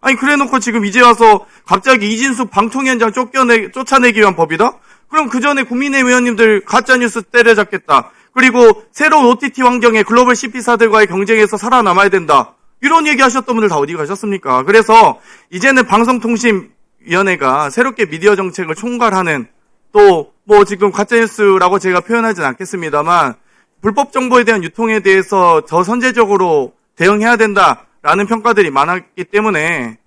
[SPEAKER 13] 아니 그래놓고 지금 이제 와서 갑자기 이진숙 방통위원장 쫓아내기 위한 법이다? 그럼 그 전에 국민의힘 의원님들 가짜뉴스 때려잡겠다. 그리고 새로운 OTT 환경에 글로벌 CP사들과의 경쟁에서 살아남아야 된다. 이런 얘기 하셨던 분들 다 어디 가셨습니까? 그래서 이제는 방송통신위원회가 새롭게 미디어 정책을 총괄하는 또 지금 가짜뉴스라고 제가 표현하진 않겠습니다만 불법 정보에 대한 유통에 대해서 더 선제적으로 대응해야 된다라는 평가들이 많았기 때문에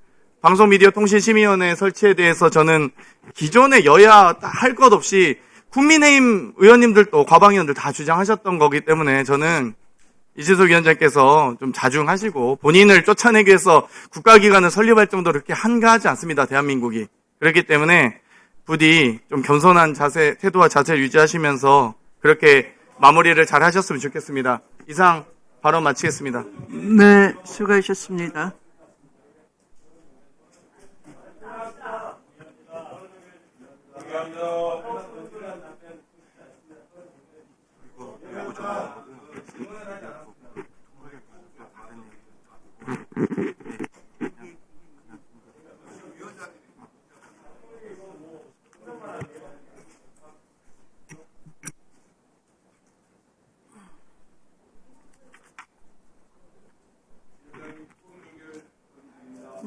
[SPEAKER 13] 방송미디어통신심의위원회 설치에 대해서 저는 기존의 여야 할 것 없이 국민의힘 의원님들도 과방위원들 다 주장하셨던 거기 때문에 저는 이진숙 위원장께서 좀 자중하시고 본인을 쫓아내기 위해서 국가기관을 설립할 정도로 그렇게 한가하지 않습니다. 대한민국이. 그렇기 때문에 부디 좀 겸손한 태도와 자세를 유지하시면서 그렇게 마무리를 잘 하셨으면 좋겠습니다. 이상 발언 마치겠습니다.
[SPEAKER 1] 네, 수고하셨습니다.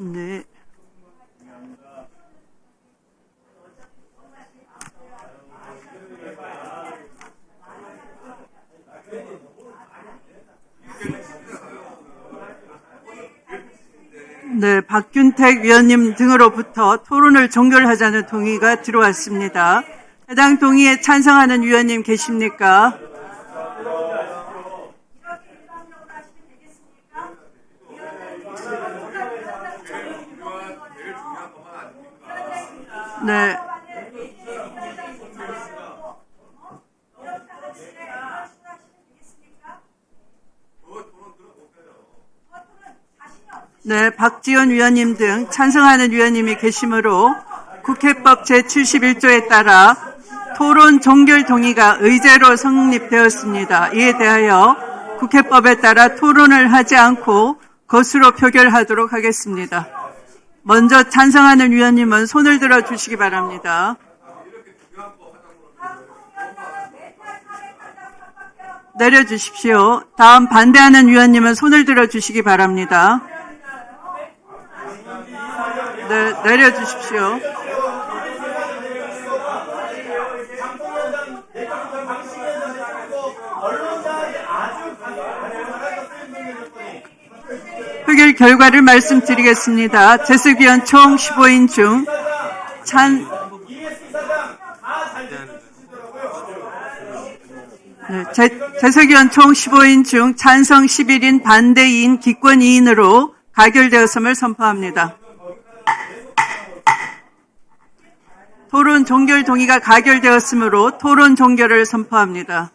[SPEAKER 1] 네. 네, 박균택 위원님 등으로부터 토론을 종결하자는 동의가 들어왔습니다. 해당 동의에 찬성하는 위원님 계십니까? 네. 네, 박지원 위원님 등 찬성하는 위원님이 계시므로 국회법 제71조에 따라 토론 종결 동의가 의제로 성립되었습니다. 이에 대하여 국회법에 따라 토론을 하지 않고 것으로 표결하도록 하겠습니다. 먼저 찬성하는 위원님은 손을 들어 주시기 바랍니다. 내려주십시오. 다음 반대하는 위원님은 손을 들어 주시기 바랍니다. 네, 내려주십시오. 표결 결과를 말씀드리겠습니다. 재수기원 총 15인 중 네, 재석위원 총 15인 중 찬성 11인, 반대 2인, 기권 2인으로 가결되었음을 선포합니다. 토론 종결 동의가 가결되었으므로 토론 종결을 선포합니다.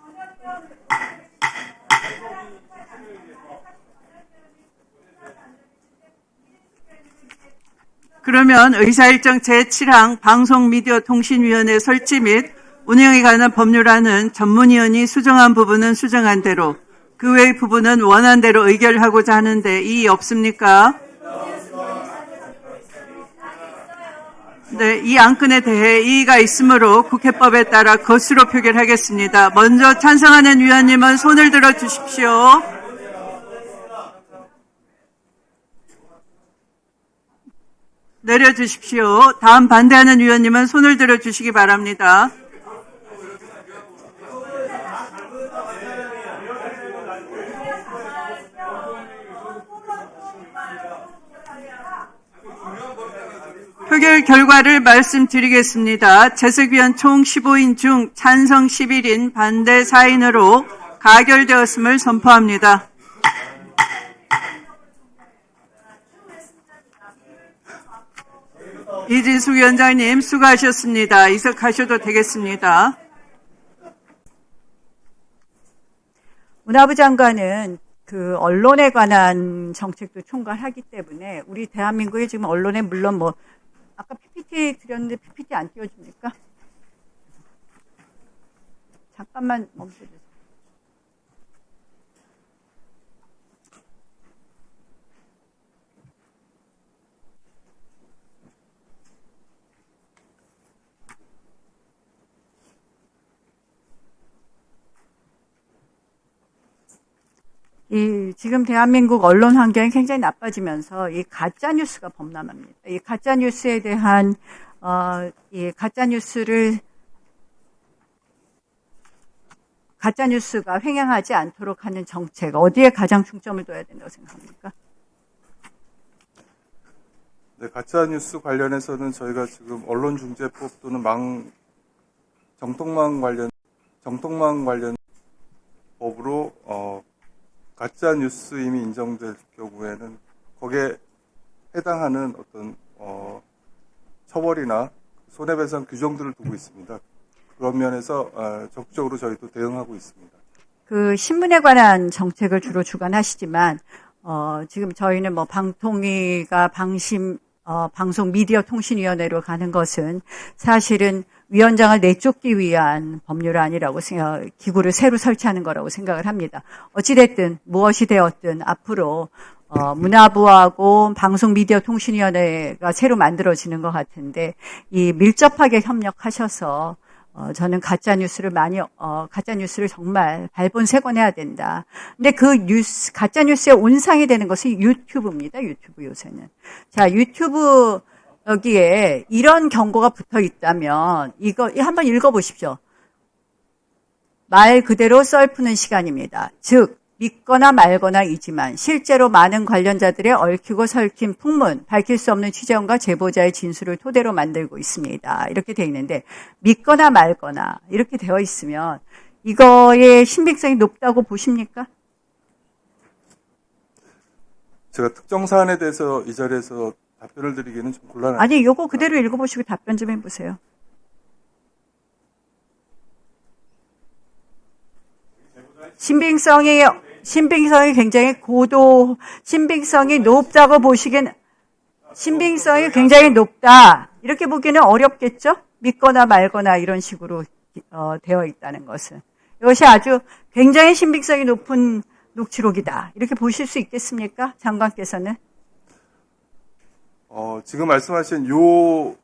[SPEAKER 1] 그러면 의사일정 제7항 방송미디어통신위원회 설치 및 운영에 관한 법률안은 전문위원이 수정한 부분은 수정한 대로, 그 외의 부분은 원한 대로 의결하고자 하는데 이의 없습니까? 네, 이 안건에 대해 이의가 있으므로 국회법에 따라 거수로 표결하겠습니다. 먼저 찬성하는 위원님은 손을 들어 주십시오. 내려주십시오. 다음 반대하는 위원님은 손을 들어 주시기 바랍니다. 표결 결과를 말씀드리겠습니다. 재석위원 총 15인 중 찬성 11인, 반대 4인으로 가결되었음을 선포합니다. 이진숙 위원장님 수고하셨습니다. 이석하셔도 되겠습니다.
[SPEAKER 8] 문화부 장관은 그 언론에 관한 정책도 총괄하기 때문에 우리 대한민국의 지금 언론에 물론 뭐 아까 PPT 드렸는데 PPT 안 띄워줍니까? 잠깐만 멈춰주세요. 지금 대한민국 언론 환경이 굉장히 나빠지면서 이 가짜 뉴스가 범람합니다. 이 가짜 뉴스에 대한 이 가짜 뉴스가 횡행하지 않도록 하는 정책, 어디에 가장 중점을 둬야 된다고 생각합니까?
[SPEAKER 14] 네, 가짜 뉴스 관련해서는 저희가 지금 언론중재법 또는 정통망 관련 법으로 가짜 뉴스 이미 인정될 경우에는 거기에 해당하는 어떤 처벌이나 손해배상 규정들을 두고 있습니다. 그런 면에서 적극적으로 저희도 대응하고 있습니다.
[SPEAKER 8] 그 신문에 관한 정책을 주로 주관하시지만 지금 저희는 뭐 방통위가 방송미디어통신위원회로 가는 것은 사실은 위원장을 내쫓기 위한 법률안이라고 기구를 새로 설치하는 거라고 생각을 합니다. 어찌됐든 무엇이 되었든 앞으로 문화부하고 방송미디어통신위원회가 새로 만들어지는 것 같은데 이 밀접하게 협력하셔서 저는 가짜뉴스를 정말 발본색원해야 된다. 근데 그 가짜뉴스의 온상이 되는 것이 유튜브입니다. 유튜브 요새는. 자, 유튜브 여기에 이런 경고가 붙어 있다면 이거 한번 읽어보십시오. 말 그대로 썰 푸는 시간입니다. 즉 믿거나 말거나이지만 실제로 많은 관련자들의 얽히고 설킨 풍문, 밝힐 수 없는 취재원과 제보자의 진술을 토대로 만들고 있습니다. 이렇게 되어 있는데 믿거나 말거나 이렇게 되어 있으면 이거의 신빙성이 높다고 보십니까?
[SPEAKER 14] 제가 특정 사안에 대해서 이 자리에서 답변을 드리기는 좀 곤란합니다.
[SPEAKER 8] 아니, 요거 그대로 읽어보시고 답변 좀 해보세요. 신빙성이 굉장히 신빙성이 높다고 신빙성이 굉장히 높다. 이렇게 보기는 어렵겠죠? 믿거나 말거나 이런 식으로 되어 있다는 것은. 이것이 아주 굉장히 신빙성이 높은 녹취록이다. 이렇게 보실 수 있겠습니까? 장관께서는?
[SPEAKER 14] 지금 말씀하신 요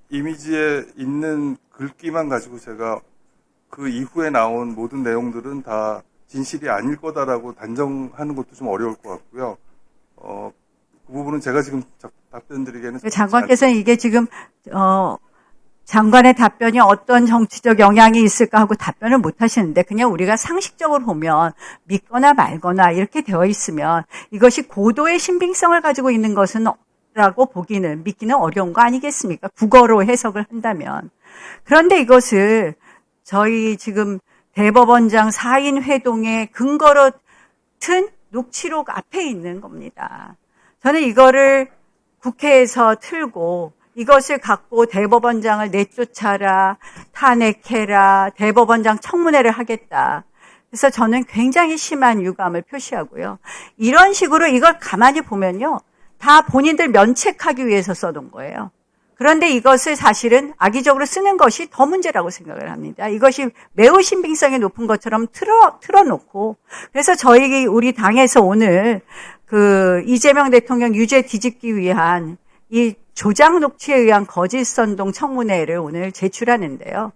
[SPEAKER 14] 이미지에 있는 글귀만 가지고 제가 그 이후에 나온 모든 내용들은 다 진실이 아닐 거다라고 단정하는 것도 좀 어려울 것 같고요. 그 부분은 제가 지금 답변 드리기에는.
[SPEAKER 8] 장관께서는 이게 지금, 장관의 답변이 어떤 정치적 영향이 있을까 하고 답변을 못 하시는데 그냥 우리가 상식적으로 보면 믿거나 말거나 이렇게 되어 있으면 이것이 고도의 신빙성을 가지고 있는 것은 라고 믿기는 어려운 거 아니겠습니까? 국어로 해석을 한다면. 그런데 이것을 저희 지금 대법원장 4인 회동의 근거로 튼 녹취록 앞에 있는 겁니다. 저는 이거를 국회에서 틀고 이것을 갖고 대법원장을 내쫓아라, 탄핵해라, 대법원장 청문회를 하겠다. 그래서 저는 굉장히 심한 유감을 표시하고요. 이런 식으로 이걸 가만히 보면요. 다 본인들 면책하기 위해서 써둔 거예요. 그런데 이것을 사실은 악의적으로 쓰는 것이 더 문제라고 생각을 합니다. 이것이 매우 신빙성이 높은 것처럼 틀어놓고, 그래서 우리 당에서 오늘 이재명 대통령 유죄 뒤집기 위한 이 조작 녹취에 의한 거짓 선동 청문회를 오늘 제출하는데요.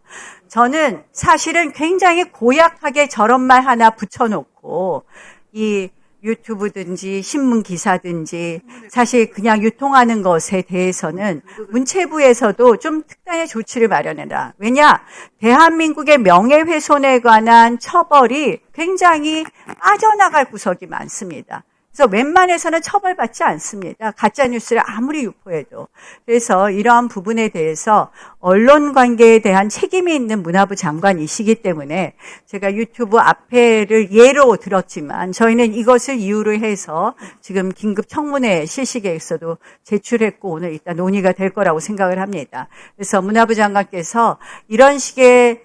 [SPEAKER 8] 저는 사실은 굉장히 고약하게 저런 말 하나 붙여놓고 이 유튜브든지 신문 기사든지 사실 그냥 유통하는 것에 대해서는 문체부에서도 좀 특단의 조치를 마련해라. 왜냐? 대한민국의 명예훼손에 관한 처벌이 굉장히 빠져나갈 구석이 많습니다. 그래서 웬만해서는 처벌받지 않습니다. 가짜뉴스를 아무리 유포해도. 그래서 이러한 부분에 대해서 언론 관계에 대한 책임이 있는 문화부 장관이시기 때문에 제가 유튜브 앞에를 예로 들었지만 저희는 이것을 이유로 해서 지금 긴급 청문회 실시 계획서도 제출했고 오늘 일단 논의가 될 거라고 생각을 합니다. 그래서 문화부 장관께서 이런 식의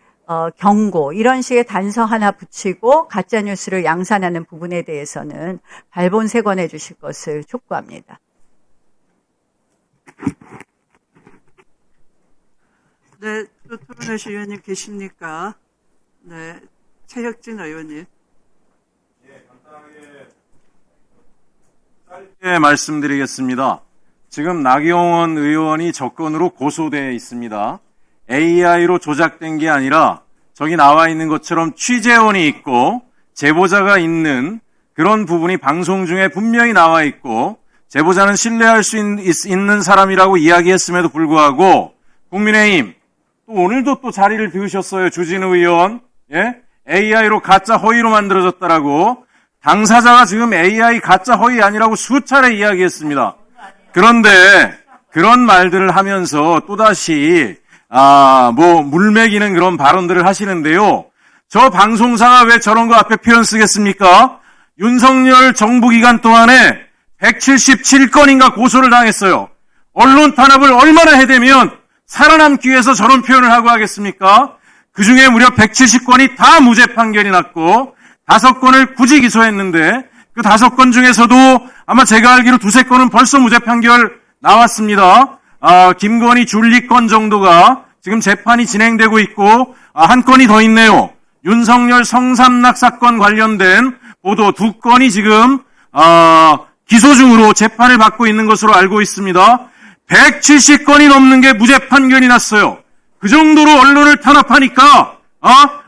[SPEAKER 8] 경고, 이런 식의 단서 하나 붙이고 가짜뉴스를 양산하는 부분에 대해서는 발본색원해 주실 것을 촉구합니다.
[SPEAKER 1] 네, 또 토론하실 의원님 계십니까? 네, 최혁진 의원님.
[SPEAKER 7] 짧게 말씀드리겠습니다. 지금 나경원 의원이 접근으로 고소되어 있습니다. AI로 조작된 게 아니라 저기 나와 있는 것처럼 취재원이 있고 제보자가 있는 그런 부분이 방송 중에 분명히 나와 있고 제보자는 신뢰할 수 있는 사람이라고 이야기했음에도 불구하고 국민의힘 또 오늘도 또 자리를 비우셨어요. 주진우 의원. 예? AI로 가짜 허위로 만들어졌다라고. 당사자가 지금 AI 가짜 허위 아니라고 수차례 이야기했습니다. 그런데 그런 말들을 하면서 또다시 물매기는 그런 발언들을 하시는데요. 저 방송사가 왜 저런 거 앞에 표현 쓰겠습니까? 윤석열 정부 기간 동안에 177건인가 고소를 당했어요. 언론 탄압을 얼마나 해대면 살아남기 위해서 저런 표현을 하고 하겠습니까? 그 중에 무려 170건이 다 무죄 판결이 났고 5건을 굳이 기소했는데 그 5건 중에서도 아마 제가 알기로 2-3건은 벌써 무죄 판결 나왔습니다. 김건희 줄리 건 정도가 지금 재판이 진행되고 있고 한 건이 더 있네요. 윤석열 성삼락 사건 관련된 보도 2건이 지금 기소 중으로 재판을 받고 있는 것으로 알고 있습니다. 170건이 넘는 게 무죄 판결이 났어요. 그 정도로 언론을 탄압하니까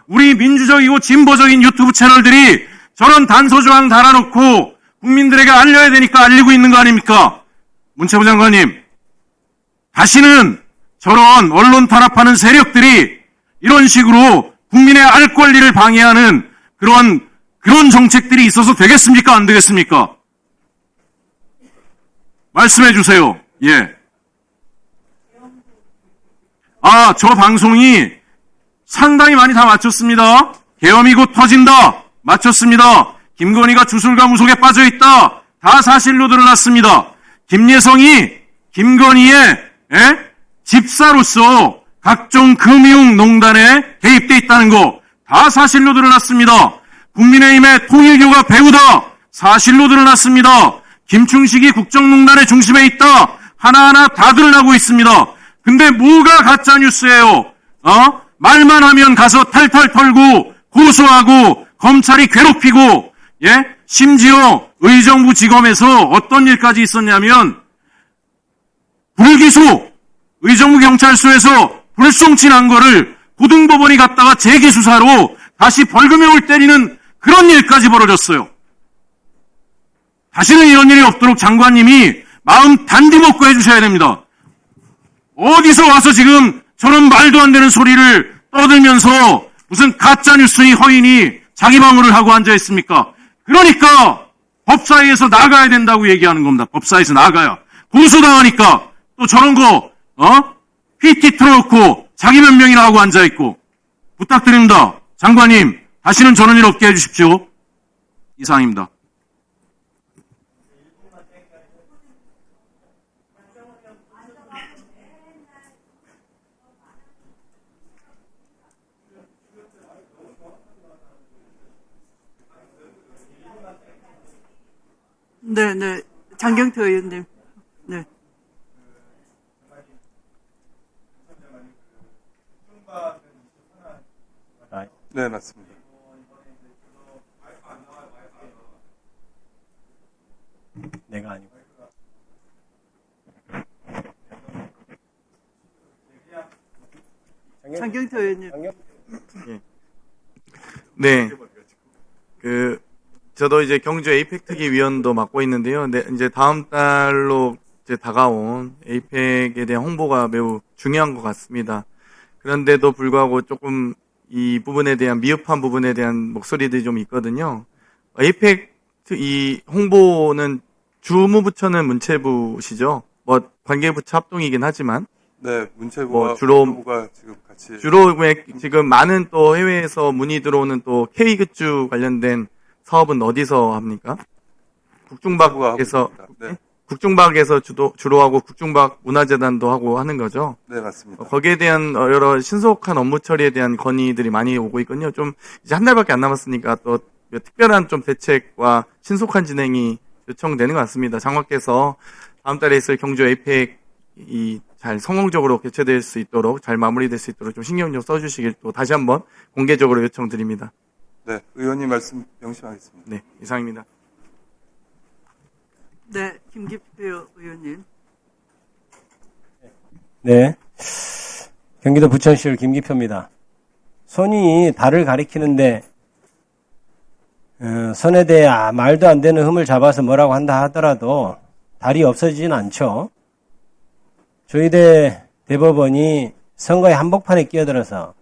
[SPEAKER 7] 우리 민주적이고 진보적인 유튜브 채널들이 저런 단서조항 달아놓고 국민들에게 알려야 되니까 알리고 있는 거 아닙니까? 문체부 장관님, 다시는 저런 언론 탄압하는 세력들이 이런 식으로 국민의 알 권리를 방해하는 그런 정책들이 있어서 되겠습니까? 안 되겠습니까? 말씀해 주세요. 예. 저 방송이 상당히 많이 다 맞췄습니다. 계엄이 곧 터진다. 맞췄습니다. 김건희가 주술가 무속에 빠져있다. 다 사실로 드러났습니다. 김예성이 김건희의 집사로서 각종 금융농단에 개입돼 있다는 거 다 사실로 드러났습니다. 국민의힘의 통일교가 배우다. 사실로 드러났습니다. 김충식이 국정농단의 중심에 있다. 하나하나 다 드러나고 있습니다. 근데 뭐가 가짜뉴스예요? 말만 하면 가서 탈탈 털고 고소하고 검찰이 괴롭히고 심지어 의정부지검에서 어떤 일까지 있었냐면 불기소 의정부 경찰서에서 불송치난 거를 고등법원이 갔다가 재기수사로 다시 벌금형을 때리는 그런 일까지 벌어졌어요. 다시는 이런 일이 없도록 장관님이 마음 단디 먹고 해주셔야 됩니다. 어디서 와서 지금 저런 말도 안 되는 소리를 떠들면서 무슨 가짜뉴스니 허위니 자기 방어를 하고 앉아있습니까? 그러니까 법사위에서 나가야 된다고 얘기하는 겁니다. 법사위에서 나가야. 고소당하니까 또 저런 거 PT 틀어놓고 자기 변명이나 하고 앉아있고 부탁드립니다.
[SPEAKER 11] 장관님, 다시는 저런 일 없게 해주십시오. 이상입니다.
[SPEAKER 1] 네, 네. 장경태 의원님. 네.
[SPEAKER 14] 네, 맞습니다.
[SPEAKER 10] 내가 아니고.
[SPEAKER 1] 장경태 의원님.
[SPEAKER 13] 네. 저도 이제 경주 에이펙 특위 위원도 맡고 있는데요. 네, 이제 다음 달로 이제 다가온 에이펙에 대한 홍보가 매우 중요한 것 같습니다. 그런데도 불구하고 조금 이 부분에 대한 미흡한 부분에 대한 목소리들이 좀 있거든요. 에이펙 이 홍보는 주무부처는 문체부시죠. 뭐 관계부처 합동이긴 하지만
[SPEAKER 14] 네, 문체부와
[SPEAKER 13] 주로
[SPEAKER 14] 국토부가 지금 같이
[SPEAKER 13] 지금 많은 또 해외에서 문의 들어오는 또 K 굿즈 관련된 사업은 어디서 합니까? 국중박에서
[SPEAKER 14] 네.
[SPEAKER 13] 국중박에서 주로 하고 국중박 문화재단도 하고 하는 거죠.
[SPEAKER 14] 네, 맞습니다.
[SPEAKER 13] 거기에 대한 여러 신속한 업무 처리에 대한 건의들이 많이 오고 있거든요. 좀 이제 한 달밖에 안 남았으니까 또 특별한 좀 대책과 신속한 진행이 요청되는 것 같습니다. 장관께서 다음 달에 있을 경주 에이펙이 잘 성공적으로 개최될 수 있도록 잘 마무리될 수 있도록 좀 신경 좀 써주시길 또 다시 한번 공개적으로 요청드립니다.
[SPEAKER 14] 네, 의원님 말씀 명심하겠습니다.
[SPEAKER 13] 네, 이상입니다.
[SPEAKER 1] 네, 김기표 의원님.
[SPEAKER 10] 네. 경기도 부천시를 김기표입니다. 손이 달을 가리키는데 손에 대해 말도 안 되는 흠을 잡아서 뭐라고 한다 하더라도 달이 없어지진 않죠. 조희대 대법원이 선거의 한복판에 끼어들어서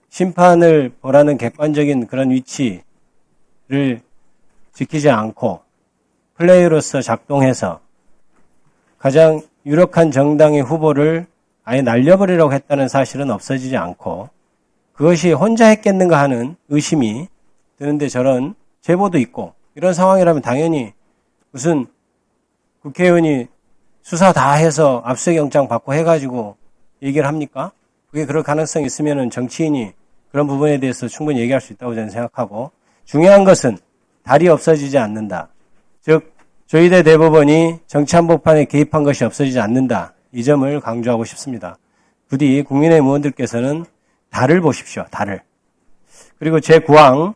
[SPEAKER 10] 심판을 보라는 객관적인 그런 위치를 지키지 않고 플레이어로서 작동해서 가장 유력한 정당의 후보를 아예 날려버리려고 했다는 사실은 없어지지 않고 그것이 혼자 했겠는가 하는 의심이 드는데 저런 제보도 있고 이런 상황이라면 당연히 무슨 국회의원이 수사 다 해서 압수영장 받고 해가지고 얘기를 합니까? 그게 그럴 가능성이 있으면은 정치인이 그런 부분에 대해서 충분히 얘기할 수 있다고 저는 생각하고 중요한 것은 달이 없어지지 않는다. 즉 조희대 대법원이 정치 한복판에 개입한 것이 없어지지 않는다. 이 점을 강조하고 싶습니다. 부디 국민의힘 의원들께서는 달을 보십시오. 달을. 그리고 제9항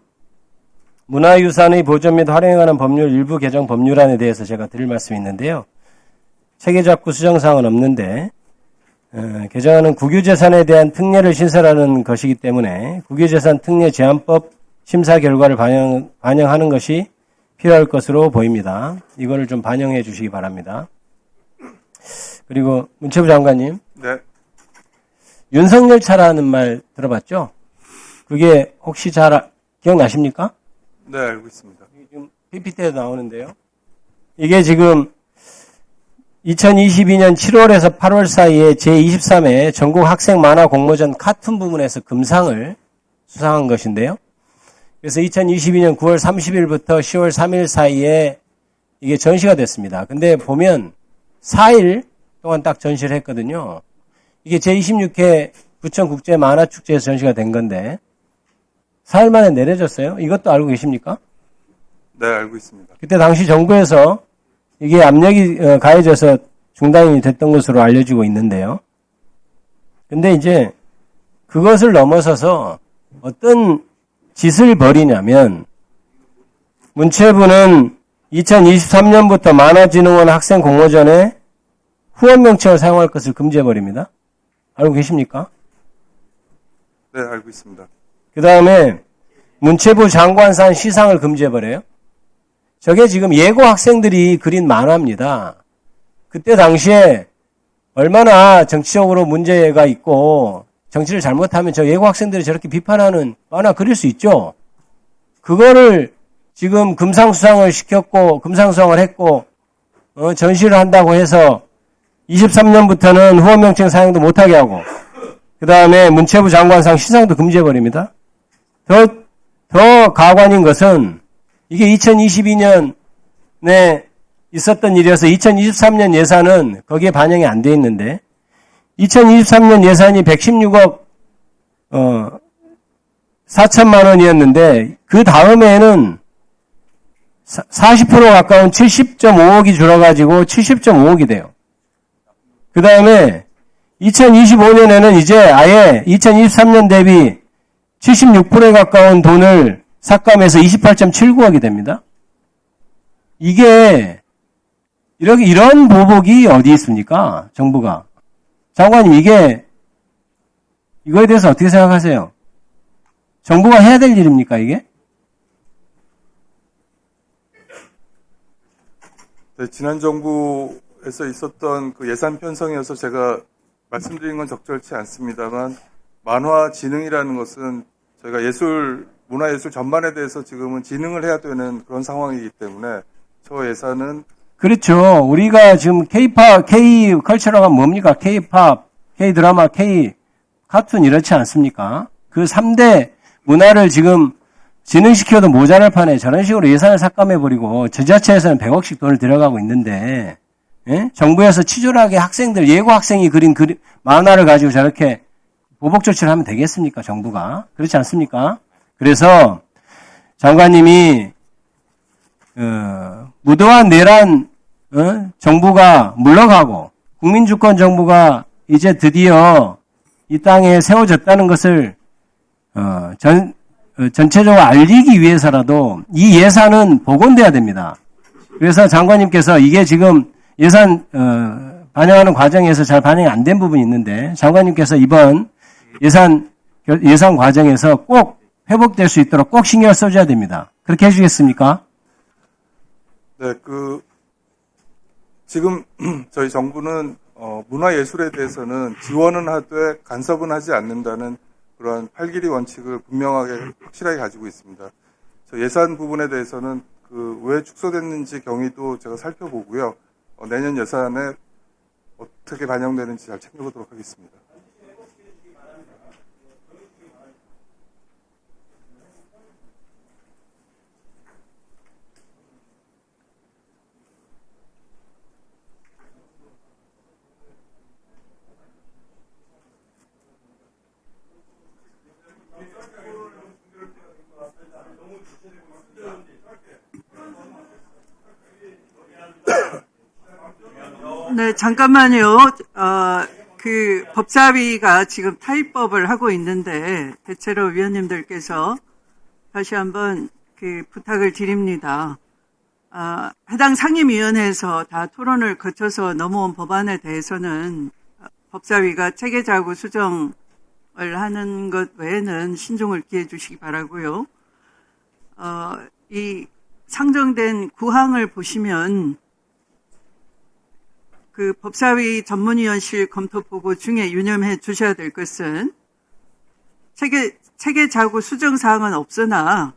[SPEAKER 10] 문화유산의 보존 및 활용에 관한 법률 일부 개정 법률안에 대해서 제가 드릴 말씀이 있는데요. 체계작구 수정사항은 없는데 개정안은 국유재산에 대한 특례를 신설하는 것이기 때문에 국유재산 특례 제한법 심사 결과를 반영하는 것이 필요할 것으로 보입니다. 이거를 좀 반영해 주시기 바랍니다. 그리고 문체부 장관님.
[SPEAKER 14] 네.
[SPEAKER 10] 윤석열 차라는 말 들어봤죠? 그게 혹시 잘 기억나십니까?
[SPEAKER 14] 네, 알고 있습니다.
[SPEAKER 10] 지금 PPT에 나오는데요. 이게 지금 2022년 7월에서 8월 사이에 제23회 전국 학생 만화 공모전 카툰 부문에서 금상을 수상한 것인데요. 그래서 2022년 9월 30일부터 10월 3일 사이에 이게 전시가 됐습니다. 근데 보면 4일 동안 딱 전시를 했거든요. 이게 제26회 부천국제 만화축제에서 전시가 된 건데 4일 만에 내려졌어요. 이것도 알고 계십니까?
[SPEAKER 14] 네, 알고 있습니다.
[SPEAKER 10] 그때 당시 정부에서 이게 압력이 가해져서 중단이 됐던 것으로 알려지고 있는데요. 근데 이제 그것을 넘어서서 어떤 짓을 벌이냐면 문체부는 2023년부터 만화진흥원 학생 공모전에 후원 명칭을 사용할 것을 금지해버립니다. 알고 계십니까?
[SPEAKER 14] 네, 알고 있습니다.
[SPEAKER 10] 그 다음에 문체부 장관산 시상을 금지해버려요. 저게 지금 예고 학생들이 그린 만화입니다. 그때 당시에 얼마나 정치적으로 문제가 있고 정치를 잘못하면 저 예고 학생들이 저렇게 비판하는 만화 그릴 수 있죠. 그거를 지금 금상수상을 시켰고 금상수상을 했고 전시를 한다고 해서 23년부터는 후원 명칭 사용도 못하게 하고 그 다음에 문체부 장관상 시상도 금지해버립니다.
[SPEAKER 15] 더 가관인 것은 이게 2022년에 있었던 일이어서 2023년 예산은 거기에 반영이 안 돼 있는데 2023년 예산이 116억 4천만 원이었는데 그 다음에는 40% 가까운 70.5억이 줄어가지고 70.5억이 돼요. 그 다음에 2025년에는 이제 아예 2023년 대비 76%에 가까운 돈을 삭감해서 28.79억이 됩니다. 이게 이런 보복이 어디 있습니까? 정부가. 장관님, 이거에 대해서 어떻게 생각하세요? 정부가 해야 될 일입니까, 이게?
[SPEAKER 14] 네, 지난 정부에서 있었던 그 예산 편성이어서 제가 말씀드린 건 적절치 않습니다만, 만화 진흥이라는 것은 저희가 문화예술 전반에 대해서 지금은 진흥을 해야 되는 그런 상황이기 때문에 저 예산은
[SPEAKER 15] 그렇죠. 우리가 지금 K-팝, K-컬처가 뭡니까? K-팝, K-드라마, K-카툰 이렇지 않습니까? 그 3대 문화를 지금 진흥시켜도 모자랄 판에 저런 식으로 예산을 삭감해버리고 지자체에서는 100억씩 돈을 들여가고 있는데 예? 정부에서 치졸하게 학생들, 예고 학생이 그린 만화를 가지고 저렇게 보복 조치를 하면 되겠습니까? 정부가. 그렇지 않습니까? 그래서 장관님이 무도한 내란 정부가 물러가고 국민주권 정부가 이제 드디어 이 땅에 세워졌다는 것을 전체적으로 알리기 위해서라도 이 예산은 복원돼야 됩니다. 그래서 장관님께서 이게 지금 예산 반영하는 과정에서 잘 반영이 안 된 부분이 있는데 장관님께서 이번 예산 과정에서 꼭 회복될 수 있도록 꼭 신경을 써줘야 됩니다. 그렇게 해주겠습니까?
[SPEAKER 14] 네, 지금 저희 정부는 문화예술에 대해서는 지원은 하되 간섭은 하지 않는다는 그러한 팔길이 원칙을 분명하게 확실하게 가지고 있습니다. 저 예산 부분에 대해서는 왜 축소됐는지 경위도 제가 살펴보고요. 내년 예산에 어떻게 반영되는지 잘 챙겨보도록 하겠습니다.
[SPEAKER 1] 네, 잠깐만요. 법사위가 지금 타입법을 하고 있는데, 대체로 위원님들께서 다시 한번 부탁을 드립니다. 해당 상임위원회에서 다 토론을 거쳐서 넘어온 법안에 대해서는 법사위가 체계자구 수정을 하는 것 외에는 신중을 기해 주시기 바라고요. 이 상정된 구항을 보시면 법사위 전문위원실 검토 보고 중에 유념해 주셔야 될 것은 체계자구 수정 사항은 없으나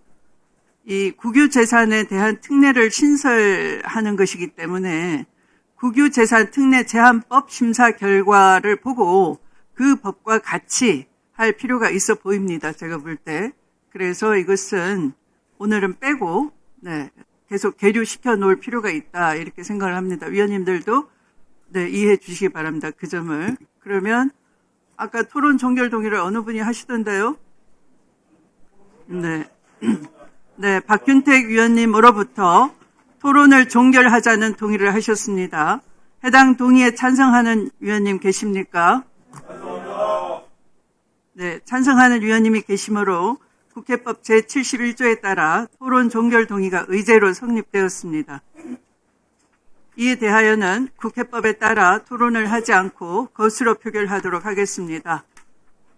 [SPEAKER 1] 이 국유재산에 대한 특례를 신설하는 것이기 때문에 국유재산 특례 제한법 심사 결과를 보고 그 법과 같이 할 필요가 있어 보입니다. 제가 볼 때. 그래서 이것은 오늘은 빼고 계속 계류시켜 놓을 필요가 있다 이렇게 생각을 합니다. 위원님들도 이해해 주시기 바랍니다. 그 점을. 그러면 아까 토론 종결 동의를 어느 분이 하시던데요? 박균택 위원님으로부터 토론을 종결하자는 동의를 하셨습니다. 해당 동의에 찬성하는 위원님 계십니까? 찬성하는 위원님이 계시므로 국회법 제71조에 따라 토론 종결 동의가 의제로 성립되었습니다. 이에 대하여는 국회법에 따라 토론을 하지 않고 거스로 표결하도록 하겠습니다.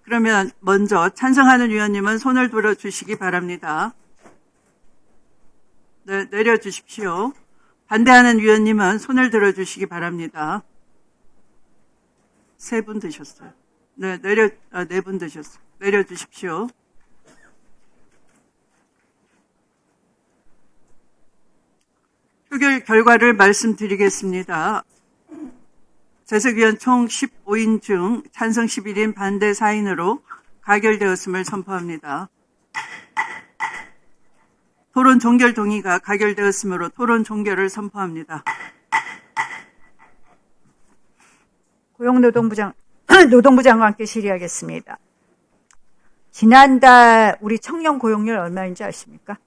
[SPEAKER 1] 그러면 먼저 찬성하는 위원님은 손을 들어주시기 바랍니다. 내려주십시오. 반대하는 위원님은 손을 들어주시기 바랍니다. 3분 드셨어요. 네 분 드셨어요. 내려주십시오. 표결 결과를 말씀드리겠습니다. 재석위원 총 15인 중 찬성 11인 반대 4인으로 가결되었음을 선포합니다. 토론 종결 동의가 가결되었으므로 토론 종결을 선포합니다.
[SPEAKER 8] 고용노동부 장관께 질의하겠습니다. 지난달 우리 청년 고용률 얼마인지 아십니까?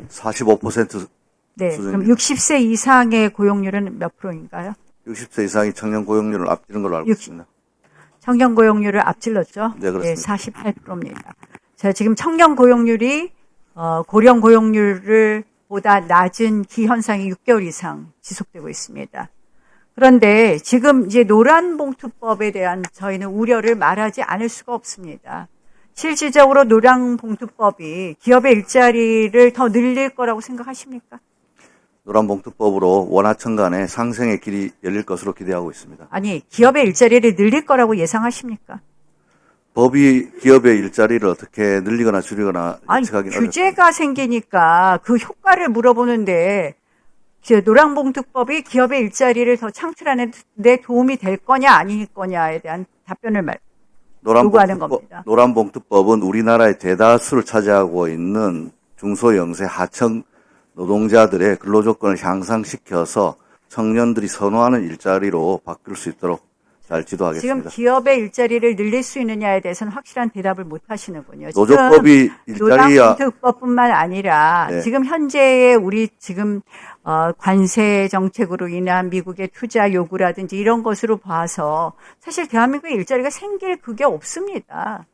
[SPEAKER 16] 45%
[SPEAKER 8] 네,
[SPEAKER 16] 수준입니다.
[SPEAKER 8] 그럼 60세 이상의 고용률은 몇 프로인가요?
[SPEAKER 16] 60세 이상이 청년 고용률을 앞지른 걸로 알고 있습니다.
[SPEAKER 8] 청년 고용률을 앞질렀죠?
[SPEAKER 16] 네, 그렇습니다.
[SPEAKER 8] 48%입니다. 자, 지금 청년 고용률이 고령 고용률을 보다 낮은 기현상이 6개월 이상 지속되고 있습니다. 그런데 지금 이제 노란봉투법에 대한 저희는 우려를 말하지 않을 수가 없습니다. 실질적으로 노란봉투법이 기업의 일자리를 더 늘릴 거라고 생각하십니까?
[SPEAKER 16] 노란봉투법으로 원하청 간의 상생의 길이 열릴 것으로 기대하고 있습니다.
[SPEAKER 8] 아니, 기업의 일자리를 늘릴 거라고 예상하십니까?
[SPEAKER 16] 법이 기업의 일자리를 어떻게 늘리거나 줄이거나
[SPEAKER 8] 아니,
[SPEAKER 16] 예측하기는
[SPEAKER 8] 규제가 생기니까 그 효과를 물어보는데 노란봉투법이 기업의 일자리를 더 창출하는 데 도움이 될 거냐 아닐 거냐에 대한 답변을 요구하는 겁니다.
[SPEAKER 16] 노란봉투법은 우리나라의 대다수를 차지하고 있는 중소영세 하청 노동자들의 근로조건을 향상시켜서 청년들이 선호하는 일자리로 바뀔 수 있도록 잘 지도하겠습니다.
[SPEAKER 8] 지금 기업의 일자리를 늘릴 수 있느냐에 대해서는 확실한 대답을 못 하시는군요.
[SPEAKER 16] 노조법이 일자리야.
[SPEAKER 8] 노란봉투법뿐만 아니라
[SPEAKER 16] 네.
[SPEAKER 8] 지금 현재의 우리 지금 관세 정책으로 인한 미국의 투자 요구라든지 이런 것으로 봐서 사실 대한민국에 일자리가 생길 그게 없습니다.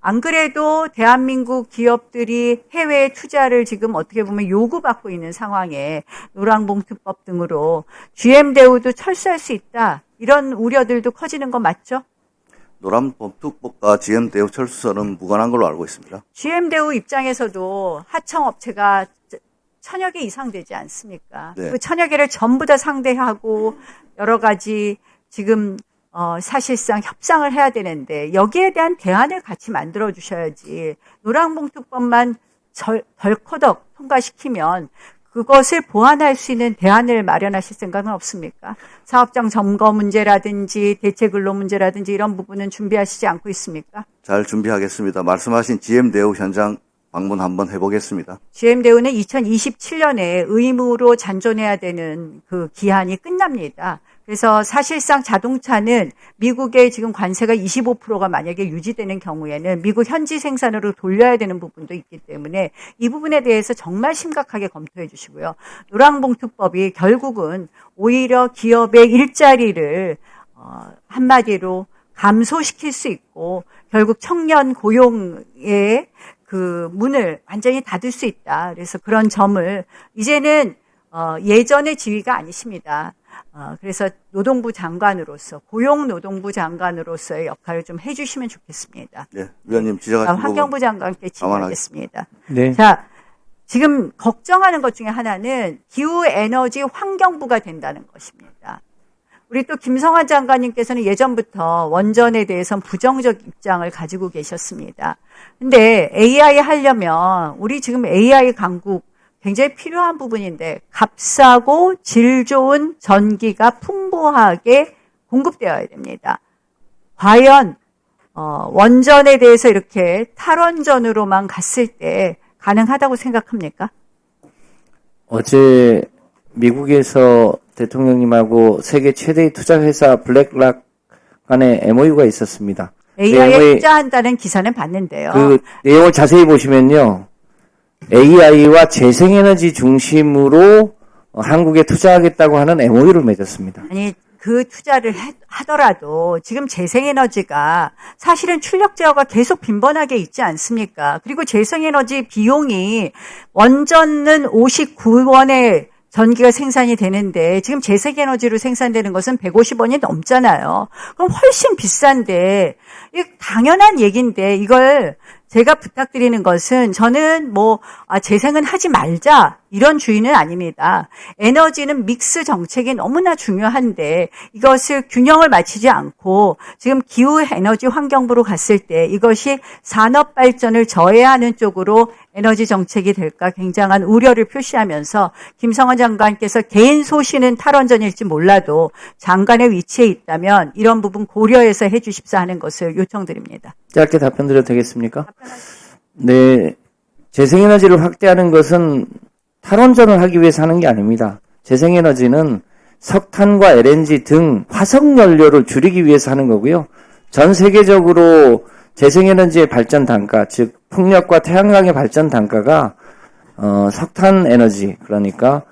[SPEAKER 8] 안 그래도 대한민국 기업들이 해외 투자를 지금 어떻게 보면 요구받고 있는 상황에 노란봉투법 등으로 GM대우도 철수할 수 있다. 이런 우려들도 커지는 거 맞죠?
[SPEAKER 16] 노란봉투법과 GM대우 철수는 무관한 걸로 알고 있습니다.
[SPEAKER 8] GM대우 입장에서도 하청업체가 1000여 개 이상 되지 않습니까?
[SPEAKER 16] 네.
[SPEAKER 8] 그 1000여 개를 전부 다 상대하고 여러 가지 지금 사실상 협상을 해야 되는데 여기에 대한 대안을 같이 만들어 주셔야지 노란봉투법만 덜커덕 통과시키면 그것을 보완할 수 있는 대안을 마련하실 생각은 없습니까? 사업장 점거 문제라든지 대체 근로 문제라든지 이런 부분은 준비하시지 않고 있습니까?
[SPEAKER 16] 잘 준비하겠습니다. 말씀하신 GM대우 현장 방문 한번 해보겠습니다.
[SPEAKER 8] GM대우는 2027년에 의무로 잔존해야 되는 그 기한이 끝납니다. 그래서 사실상 자동차는 미국의 지금 관세가 25%가 만약에 유지되는 경우에는 미국 현지 생산으로 돌려야 되는 부분도 있기 때문에 이 부분에 대해서 정말 심각하게 검토해 주시고요. 노란봉투법이 결국은 오히려 기업의 일자리를 한마디로 감소시킬 수 있고 결국 청년 고용의 그 문을 완전히 닫을 수 있다. 그래서 그런 점을 이제는 예전의 지위가 아니십니다. 그래서 노동부 장관으로서 고용노동부 장관으로서의 역할을 좀 해주시면 좋겠습니다.
[SPEAKER 16] 네, 위원님 지적하신
[SPEAKER 8] 환경부 장관께 질의하겠습니다.
[SPEAKER 15] 네.
[SPEAKER 8] 자, 지금 걱정하는 것 중에 하나는 기후에너지 환경부가 된다는 것입니다. 우리 또 김성환 장관님께서는 예전부터 원전에 대해서는 부정적 입장을 가지고 계셨습니다. 근데 AI 하려면 우리 지금 AI 강국 굉장히 필요한 부분인데 값싸고 질 좋은 전기가 풍부하게 공급되어야 됩니다. 과연 원전에 대해서 이렇게 탈원전으로만 갔을 때 가능하다고 생각합니까?
[SPEAKER 17] 어제 미국에서 대통령님하고 세계 최대의 투자회사 블랙락 간의 MOU가 있었습니다.
[SPEAKER 8] AI에 투자한다는 기사는 봤는데요.
[SPEAKER 17] 그 내용을 자세히 보시면요. AI와 재생에너지 중심으로 한국에 투자하겠다고 하는 MOU를 맺었습니다.
[SPEAKER 8] 아니, 그 투자를 하더라도 지금 재생에너지가 사실은 출력 제어가 계속 빈번하게 있지 않습니까? 그리고 재생에너지 비용이 원전은 59원에 전기가 생산이 되는데 지금 재생에너지로 생산되는 것은 150원이 넘잖아요. 그럼 훨씬 비싼데 당연한 얘기인데 이걸 제가 부탁드리는 것은 저는 재생은 하지 말자 이런 주의는 아닙니다. 에너지는 믹스 정책이 너무나 중요한데 이것을 균형을 맞추지 않고 지금 기후에너지 환경부로 갔을 때 이것이 산업 발전을 저해하는 쪽으로 에너지 정책이 될까 굉장한 우려를 표시하면서 김성환 장관께서 개인 소신은 탈원전일지 몰라도 장관의 위치에 있다면 이런 부분 고려해서 해 주십사 하는 것을 요청드립니다.
[SPEAKER 17] 짧게 답변 드려도 되겠습니까? 네. 재생에너지를 확대하는 것은 탈원전을 하기 위해서 하는 게 아닙니다. 재생에너지는 석탄과 LNG 등 화석연료를 줄이기 위해서 하는 거고요. 전 세계적으로 재생에너지의 발전 단가, 즉 풍력과 태양광의 발전 단가가 석탄 에너지, 그러니까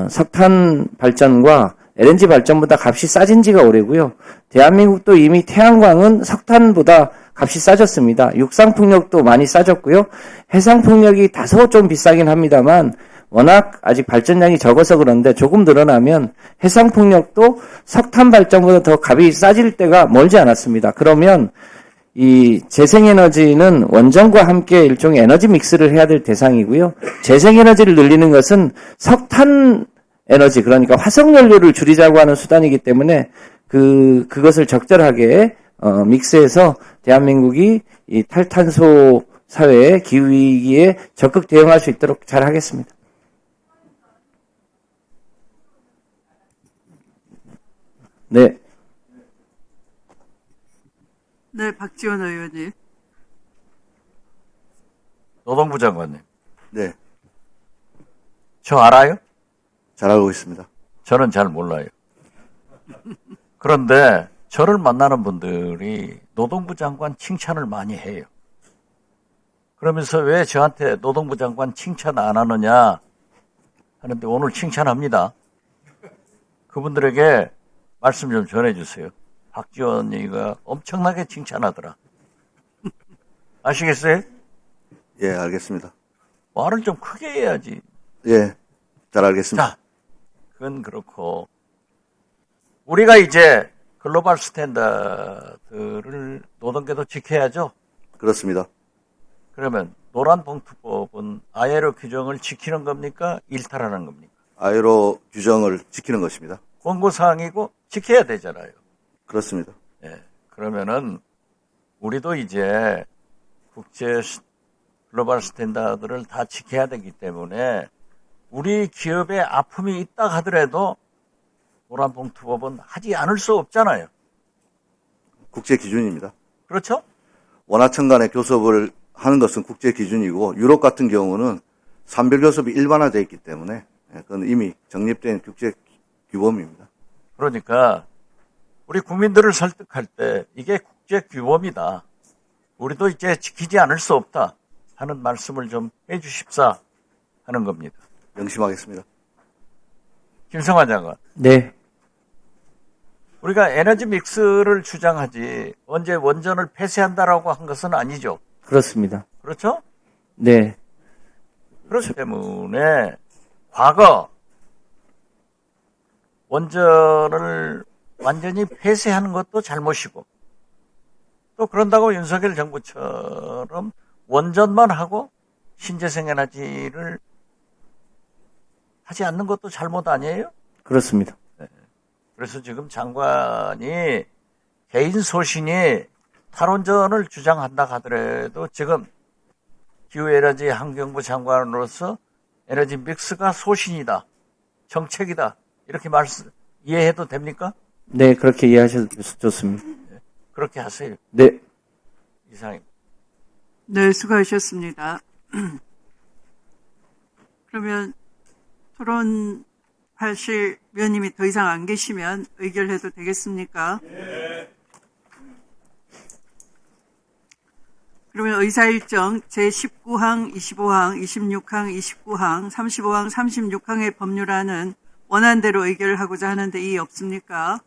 [SPEAKER 17] 석탄 발전과 LNG 발전보다 값이 싸진 지가 오래고요. 대한민국도 이미 태양광은 석탄보다 값이 싸졌습니다. 육상풍력도 많이 싸졌고요. 해상풍력이 다소 좀 비싸긴 합니다만 워낙 아직 발전량이 적어서 그런데 조금 늘어나면 해상풍력도 석탄 발전보다 더 값이 싸질 때가 멀지 않았습니다. 그러면 이 재생에너지는 원전과 함께 일종의 에너지 믹스를 해야 될 대상이고요. 재생에너지를 늘리는 것은 석탄 에너지, 그러니까 화석연료를 줄이자고 하는 수단이기 때문에 그것을 적절하게 믹스해서 대한민국이 이 탈탄소 사회의 기후위기에 적극 대응할 수 있도록 잘 하겠습니다. 네.
[SPEAKER 1] 네, 박지원 의원님.
[SPEAKER 18] 노동부 장관님.
[SPEAKER 16] 네.
[SPEAKER 18] 저 알아요?
[SPEAKER 16] 잘 알고 있습니다.
[SPEAKER 18] 저는 잘 몰라요. 그런데 저를 만나는 분들이 노동부 장관 칭찬을 많이 해요. 그러면서 왜 저한테 노동부 장관 칭찬 안 하느냐 하는데 오늘 칭찬합니다. 그분들에게 말씀 좀 전해주세요. 박지원이가 엄청나게 칭찬하더라. 아시겠어요?
[SPEAKER 16] 예, 알겠습니다.
[SPEAKER 18] 말을 좀 크게 해야지.
[SPEAKER 16] 예, 잘 알겠습니다.
[SPEAKER 18] 자, 그건 그렇고 우리가 이제 글로벌 스탠다드를 노동계도 지켜야죠.
[SPEAKER 16] 그렇습니다.
[SPEAKER 18] 그러면 노란봉투법은 ILO 규정을 지키는 겁니까? 일탈하는 겁니까?
[SPEAKER 16] ILO 규정을 지키는 것입니다.
[SPEAKER 18] 권고사항이고 지켜야 되잖아요.
[SPEAKER 16] 그렇습니다.
[SPEAKER 18] 예. 그러면은 우리도 이제 국제 글로벌 스탠다드를 다 지켜야 되기 때문에 우리 기업에 아픔이 있다 하더라도 노란봉투법은 하지 않을 수 없잖아요.
[SPEAKER 16] 국제 기준입니다.
[SPEAKER 18] 그렇죠?
[SPEAKER 16] 원하청 간의 교섭을 하는 것은 국제 기준이고 유럽 같은 경우는 산별 교섭이 일반화되어 있기 때문에 그건 이미 정립된 국제 규범입니다.
[SPEAKER 18] 그러니까 우리 국민들을 설득할 때 이게 국제 규범이다. 우리도 이제 지키지 않을 수 없다 하는 말씀을 좀 해주십사 하는 겁니다.
[SPEAKER 16] 명심하겠습니다.
[SPEAKER 18] 김성환 장관.
[SPEAKER 17] 네.
[SPEAKER 18] 우리가 에너지 믹스를 주장하지 언제 원전을 폐쇄한다라고 한 것은 아니죠.
[SPEAKER 17] 그렇습니다.
[SPEAKER 18] 그렇죠?
[SPEAKER 17] 네.
[SPEAKER 18] 그렇기 때문에 과거 원전을 완전히 폐쇄하는 것도 잘못이고 또 그런다고 윤석열 정부처럼 원전만 하고 신재생 에너지를 하지 않는 것도 잘못 아니에요?
[SPEAKER 17] 그렇습니다.
[SPEAKER 18] 네. 그래서 지금 장관이 개인 소신이 탈원전을 주장한다 하더라도 지금 기후에너지 환경부 장관으로서 에너지 믹스가 소신이다, 정책이다 이렇게 이해해도 됩니까?
[SPEAKER 17] 네, 그렇게 이해하셔도 좋습니다.
[SPEAKER 18] 네. 그렇게 하세요.
[SPEAKER 17] 네.
[SPEAKER 18] 이상입니다.
[SPEAKER 1] 네, 수고하셨습니다. 그러면 토론하실 위원님이 더 이상 안 계시면 의결해도 되겠습니까? 네. 그러면 의사일정 제19항, 25항, 26항, 29항, 35항, 36항의 법률안은 원안대로 의결을 하고자 하는데 이의 없습니까?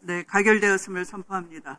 [SPEAKER 1] 네, 가결되었음을 선포합니다.